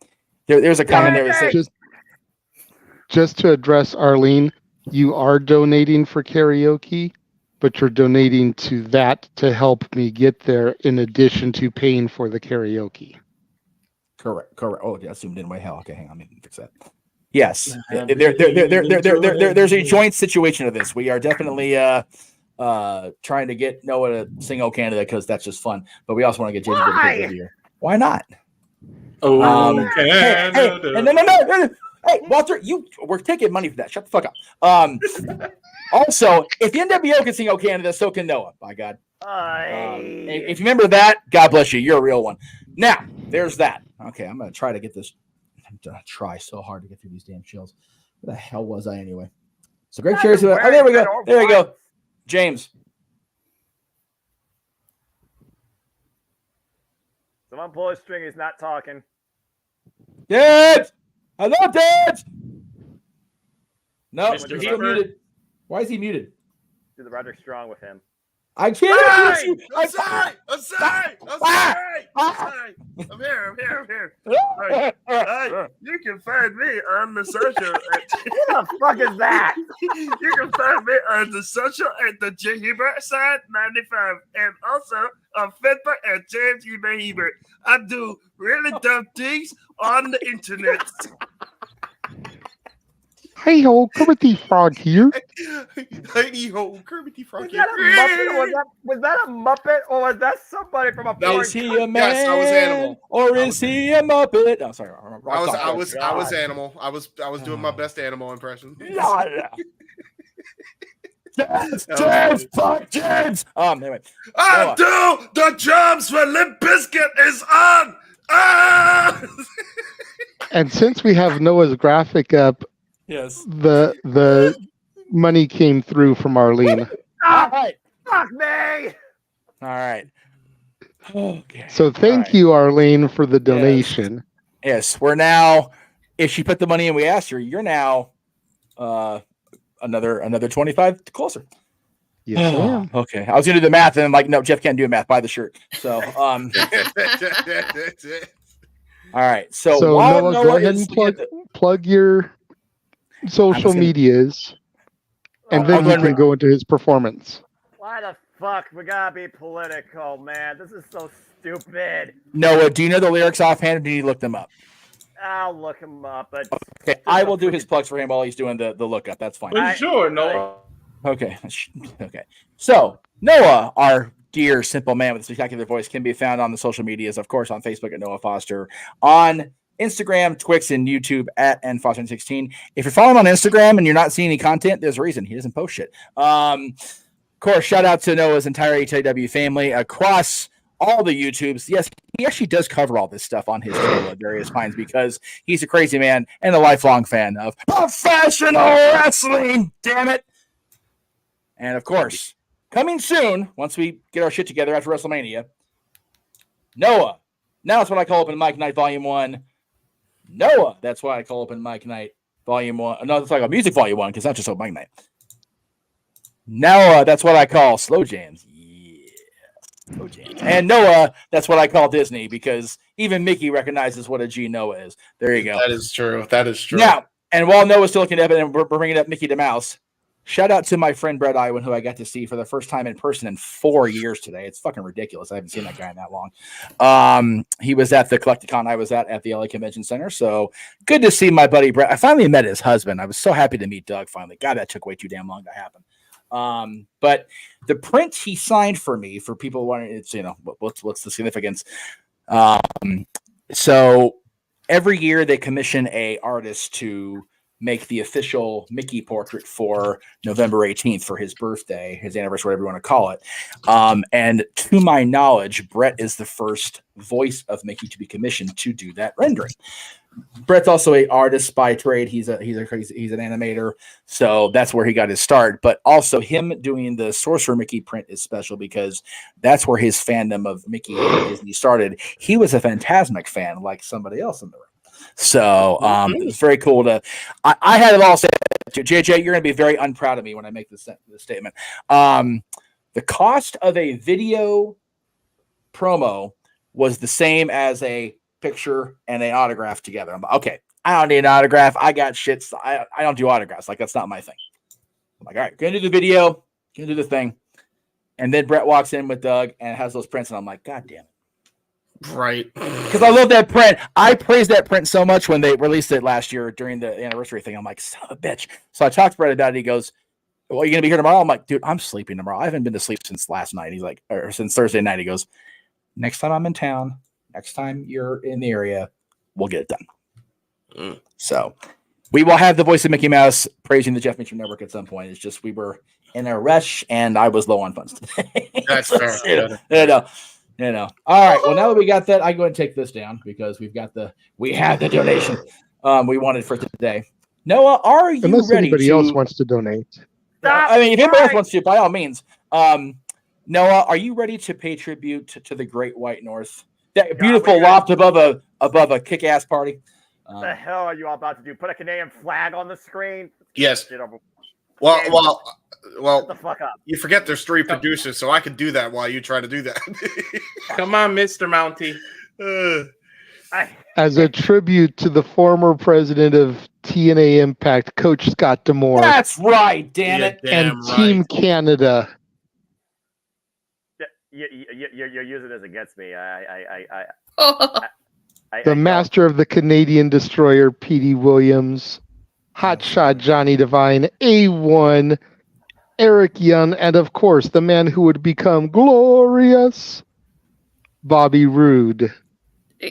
There's a comment there that says just to address Arlene, you are donating for karaoke, but you're donating to that to help me get there in addition to paying for the karaoke. Correct. Oh, yeah, zoomed in way. Hell, okay, hang on, let me fix that. Yes, there's a joint situation of this. We are definitely trying to get Noah to sing "Oh Canada" because that's just fun. But we also want to get JJ to the video. Why not? Oh, Canada. No. Hey, Walter, we're taking money for that. Shut the fuck up. Also, if the NWO can sing "Oh Canada," so can Noah. By God. If you remember that, God bless you. You're a real one. Now, there's that. Okay, I'm gonna try to get this. I'm gonna try so hard to get through these damn chills. Where the hell was I anyway? So great cheers. Oh, there we go. There we go. James. Someone pull his string. He's not talking. Dad! Hello, Dad! No, Mr. he's still muted. Why is he muted? Do the Roderick Strong with him. I can't. Hey, I'm sorry. I'm here. Hey, you can find me on the social. What the fuck is that? You can find me on the social at the J Hebert side 95, and also on Facebook at James Hebert. I do really dumb things on the internet. Hey ho, Kermit the Frog here. Hey ho, Kermit the Frog Was here. that a Muppet or was that somebody from a foreign Is he country? a man? Yes, I was Animal. Or is he a Muppet? No, sorry. I was Animal. I was doing my best Animal impression. James, fuck James. Anyway. I do the drums when Limp Bizkit is on. And since we have Noah's graphic up, yes, the money came through from Arlene. All right. Fuck me. All right. Okay. So thank you, Arlene, for the donation. Yes, we're now. If she put the money in, we asked her. You're now another 25 closer. Yes, ma'am. Okay. I was gonna do the math, and I'm like, no, Jeff can't do math. Buy the shirt. So all right. So Noah, go ahead and plug your social medias, and then you can go into his performance. Why the fuck we gotta be political, man? This is so stupid. Noah, do you know the lyrics offhand, or do you look them up? I'll look him up. But okay, I will do his plugs for him while he's doing the lookup. That's fine. Sure, Noah. Okay. Okay. So Noah, our dear simple man with a spectacular voice, can be found on the social medias, of course, on Facebook at Noah Foster, on Instagram, Twix, and YouTube at nfoster16. If you're following on Instagram and you're not seeing any content, there's a reason. He doesn't post shit. Of course, shout out to Noah's entire HIW family across all the YouTubes. Yes, he actually does cover all this stuff on his channel at various times because he's a crazy man and a lifelong fan of professional wrestling. Damn it. And of course, coming soon, once we get our shit together after WrestleMania, Noah. Now that's what I call Open Mic Night Volume 1. Noah. That's why I call Open Mic Night Volume 1. No, that's like a music Volume 1 because that's just Open Mic Night. Noah. That's what I call Slow Jams. Yeah. Slow Jams. And Noah. That's what I call Disney because even Mickey recognizes what a G Noah is. There you go. That is true. That is true. Now, and while Noah's still looking at it and we're bringing up Mickey the Mouse, shout out to my friend Brett Iwan, who I got to see for the first time in person in 4 years today. It's fucking ridiculous. I haven't seen that guy in that long. He was at the Collecticon I was at the LA Convention Center. So good to see my buddy Brett. I finally met his husband. I was so happy to meet Doug finally. God, that took way too damn long to happen. But the print he signed for me, for people wanting, it's, you know, what's the significance? So every year they commission a artist to make the official Mickey portrait for November 18th for his birthday, his anniversary, whatever you want to call it. And to my knowledge, Brett is the first voice of Mickey to be commissioned to do that rendering. Brett's also an artist by trade. He's an animator, so that's where he got his start. But also him doing the Sorcerer Mickey print is special because that's where his fandom of Mickey and Disney started. He was a Fantasmic fan, like somebody else in the room. So it's very cool to. I had it all said to JJ. You're going to be very unproud of me when I make this statement. The cost of a video promo was the same as a picture and an autograph together. I'm like, okay, I don't need an autograph. I got shit. So I don't do autographs. Like, that's not my thing. I'm like, all right, gonna do the video, gonna do the thing. And then Brett walks in with Doug and has those prints, and I'm like, God damn it. Right. Because I love that print. I praised that print so much when they released it last year during the anniversary thing. I'm like, son of a bitch. So I talked to Brett about it. He goes, well, you're gonna be here tomorrow? I'm like, dude, I'm sleeping tomorrow. I haven't been to sleep since last night. He's like, or since Thursday night. He goes, next time I'm in town, next time you're in the area, we'll get it done. So we will have the voice of Mickey Mouse praising the Jeff Meacham Network at some point. It's just we were in a rush and I was low on funds today. That's fair. You know. All right. Well, now that we got that, I go and take this down because we have the donation we wanted for today. Noah, are you Unless ready? anybody else wants to donate. I mean, if anybody else wants to, by all means. Noah, are you ready to pay tribute to the Great White North? That beautiful loft above a kick-ass party. What the hell are you all about to do? Put a Canadian flag on the screen? Yes. Well, Shut the fuck up. You forget there's 3 producers, so I could do that while you try to do that. Come on, Mr. Mountie. As a tribute to the former president of TNA Impact, Coach Scott D'Amore. That's right, damn it. And Team Canada. You're using this against me. The master of the Canadian Destroyer, P.D. Williams. Hotshot Johnny Devine, A1, Eric Young, and of course, the man who would become glorious, Bobby Roode.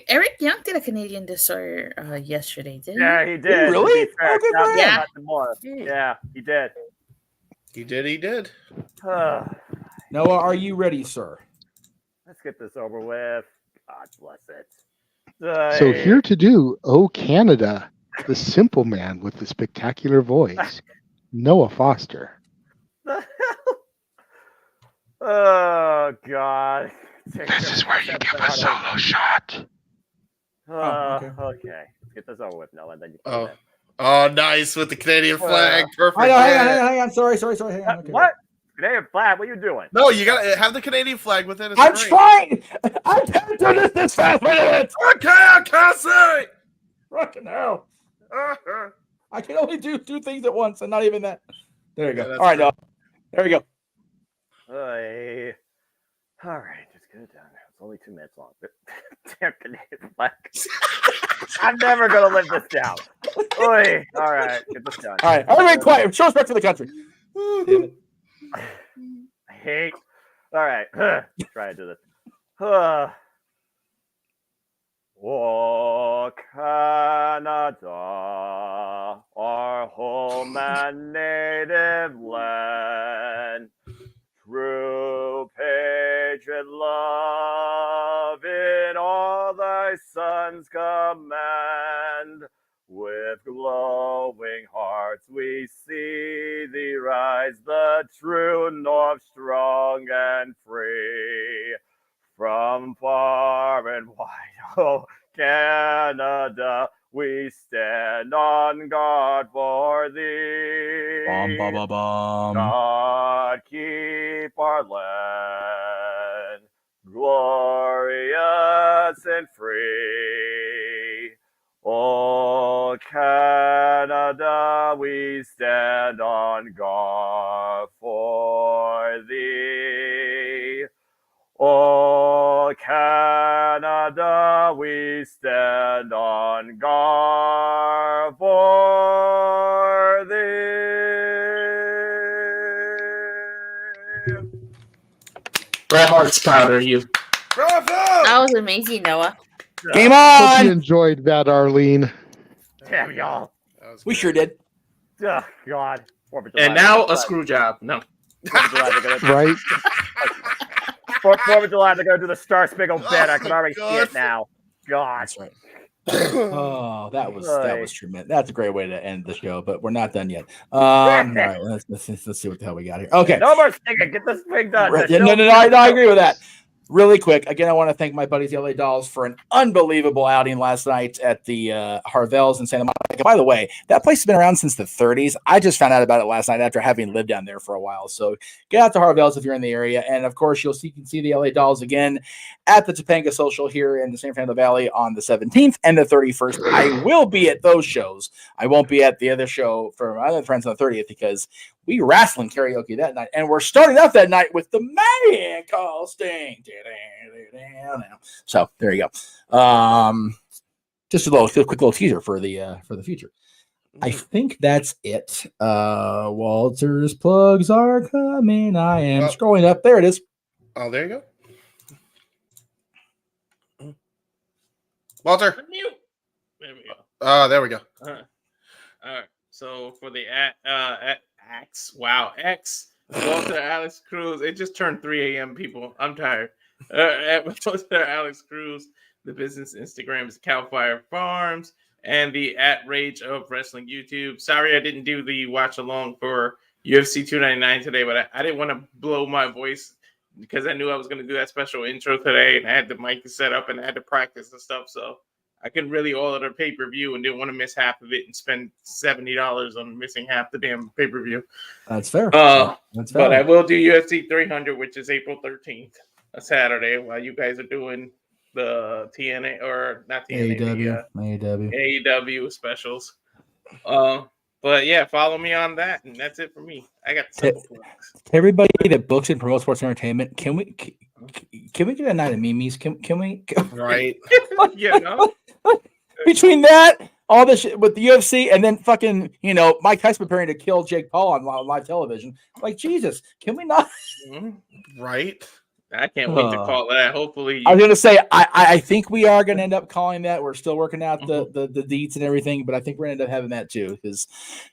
Eric Young did a Canadian Destroyer yesterday, didn't he? Yeah, he did. Really? Yeah. Yeah, he did. He did. Noah, are you ready, sir? Let's get this over with. God bless it. So here to do, Oh Canada, the simple man with the spectacular voice, Noah Foster. Oh, God. This is where you give a solo shot. Okay. Let's get this over with, Noah, and then you put it in. Oh, nice with the Canadian flag. Perfect. Hang on. Sorry. Hang on. Okay. What? Canadian flag? What are you doing? No, you gotta have the Canadian flag with it. I'm trying. I can't do this fast minute. Okay, I can't say. Fucking hell. I can only do 2 things at once, and not even that. There you go. Yeah, all right, Noah. There we go. All right, just get it down. It's only 2 minutes long. Damn Canadian flag. I'm never gonna live this down. All right, get this done. All right, everybody quiet. Show respect for the country. I hate. All right, try to do this. Oh, Canada, our home and native land, true patriot love in all thy sons command. With glowing hearts we see thee rise, the true north strong and free. From far and wide, oh Canada, we stand on guard for thee. Bum, bum, bum, bum. God keep our land glorious and free. Oh Canada, we stand on guard for thee. Oh Canada, we stand on guard for thee. Bret Hart's proud of you. Bravo! That was amazing, Noah. Game Hope on! you enjoyed that, Arlene. Damn y'all. We sure did. Oh, God. And now a screw job. No. 4th of July, they're gonna, Right? 4th of July, they're going to do the Star Spangled Banner. I can already see it now. God. That's right. Oh, that was tremendous. That's a great way to end the show, but we're not done yet. All right, let's see what the hell we got here. Okay. No more singing. Get this thing done. Right. No, I agree with that. Really quick, again, I want to thank my buddies, the LA Dolls, for an unbelievable outing last night at the Harvell's in Santa Monica. By the way, that place has been around since the 30s. I just found out about it last night after having lived down there for a while. So get out to Harvell's if you're in the area. And, of course, you can see the LA Dolls again at the Topanga Social here in the San Fernando Valley on the 17th and the 31st. I will be at those shows. I won't be at the other show for my other friends on the 30th because we wrestling karaoke that night, and we're starting out that night with the man called Sting. So there you go. Just a quick little teaser for the future. I think that's it. Walter's plugs are coming. I am scrolling up. There it is. Oh, there you go. Walter. There we go. Oh, there we go. All right. So for the X, Walter Alex Cruz. It just turned 3 a.m. People, I'm tired. At Walter Alex Cruz, the business Instagram is Cowfire Farms, and the @Rage of Wrestling YouTube. Sorry, I didn't do the watch along for UFC 299 today, but I didn't want to blow my voice because I knew I was going to do that special intro today, and I had the mic set up and I had to practice and stuff. So I couldn't really order the pay-per-view and didn't want to miss half of it and spend $70 on missing half the damn pay-per-view. That's fair. That's fair. But I will do UFC 300, which is April 13th, a Saturday, while you guys are doing the TNA or not TNA, AEW specials. But yeah, follow me on that, and that's it for me. I got simple plugs. Everybody that books and promotes sports entertainment, can we get a night of memes? Can we? Right. You know, between that, all this shit with the UFC, and then fucking, Mike Tyson preparing to kill Jake Paul on live television. Like, Jesus, can we not? Right. I can't wait to call that. Hopefully, I was gonna say I think we are gonna end up calling that. We're still working out the deets and everything, but I think we're gonna end up having that too, because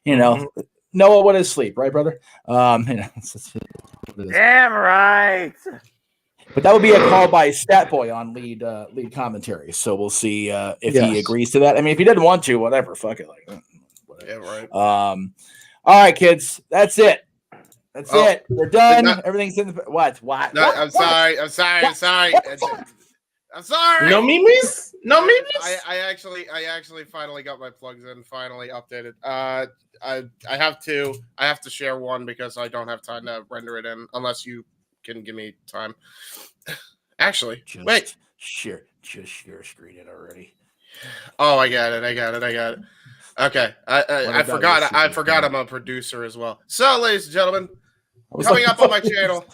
Noah, what is sleep, right, brother? Damn right. But that would be a call by Stat Boy on lead commentary. So we'll see if he agrees to that. I mean, if he didn't want to, whatever, fuck it. Like, whatever. Yeah, right. All right, kids, that's it. That's it. We're done. Everything's in the what? No, I'm sorry. I'm sorry. No memes. No memes. I actually finally got my plugs in. Finally updated. I have to share one because I don't have time to render it in unless you can give me time. Actually, wait. Just share screen it already. Oh, I got it. Okay, I forgot I'm a producer as well. So, ladies and gentlemen, coming up on my channel,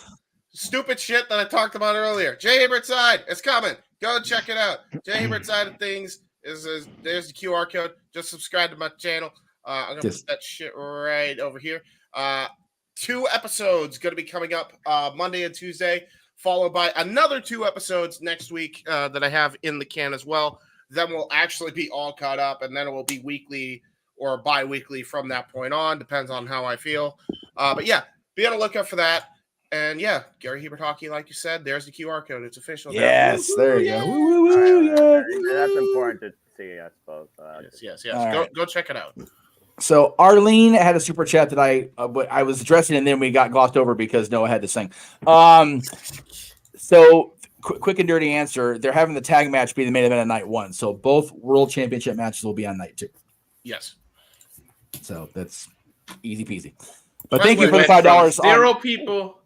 stupid shit that I talked about earlier. Jay Hibbert Side, it's coming. Go check it out. Jay Hibbert Side of Things is there's the QR code. Just subscribe to my channel. I'm gonna put that shit right over here. 2 episodes going to be coming up Monday and Tuesday, followed by another 2 episodes next week that I have in the can as well. Then we'll actually be all caught up, and then it will be weekly or bi-weekly from that point on. Depends on how I feel. But yeah, be on the lookout for that. And yeah, Gary Hebert Hockey, like you said, there's the QR code. It's official. Yes, there you go. That's important to see, I suppose. Yes. All Go check it out. So Arlene had a super chat that I was addressing, and then we got glossed over because Noah had to sing. So quick and dirty answer: they're having the tag match be the main event of night 1. So both world championship matches will be on night 2. Yes. So that's easy peasy. But thank you for the $5. 0 people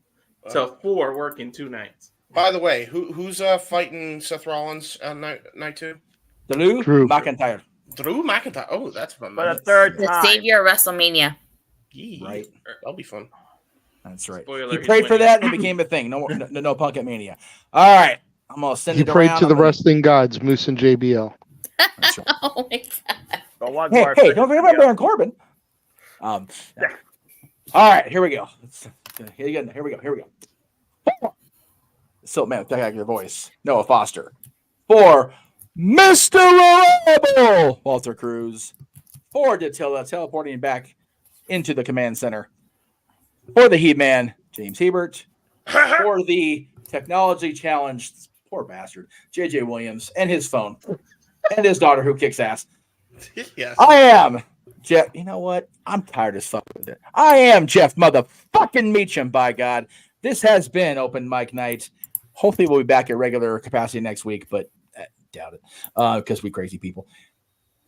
to 4 working 2 nights. By the way, who's fighting Seth Rollins on night 2? Drew McIntyre. Drew McIntyre. Oh, that's fun. For the third The time. savior of WrestleMania. Right. That'll be fun. That's right. Spoiler, He he's prayed for winning. that and it became a thing. No Punk at Mania. All right. I'm going to send He it prayed around. to the I'm gonna- wrestling gods, Moose and JBL. Oh my god. Hey, don't forget about Baron Corbin. All right, here we go. Here we go. So, man, I got your voice. Noah Foster. For Mr. Reliable, Walter Cruz. For Datilla, teleporting back into the command center. For the He-Man, James Hebert. For the technology challenged, poor bastard, JJ Williams, and his phone. And his daughter who kicks ass. Yes. I am Jeff. You know what? I'm tired as fuck with it. I am Jeff motherfucking Meacham, by God. This has been Open Mic Night. Hopefully we'll be back at regular capacity next week, but doubt it because we crazy people.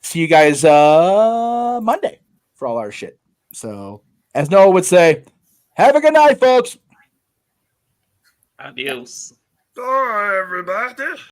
See you guys Monday for all our shit. So, as Noah would say, have a good night, folks. Adios. All right, everybody.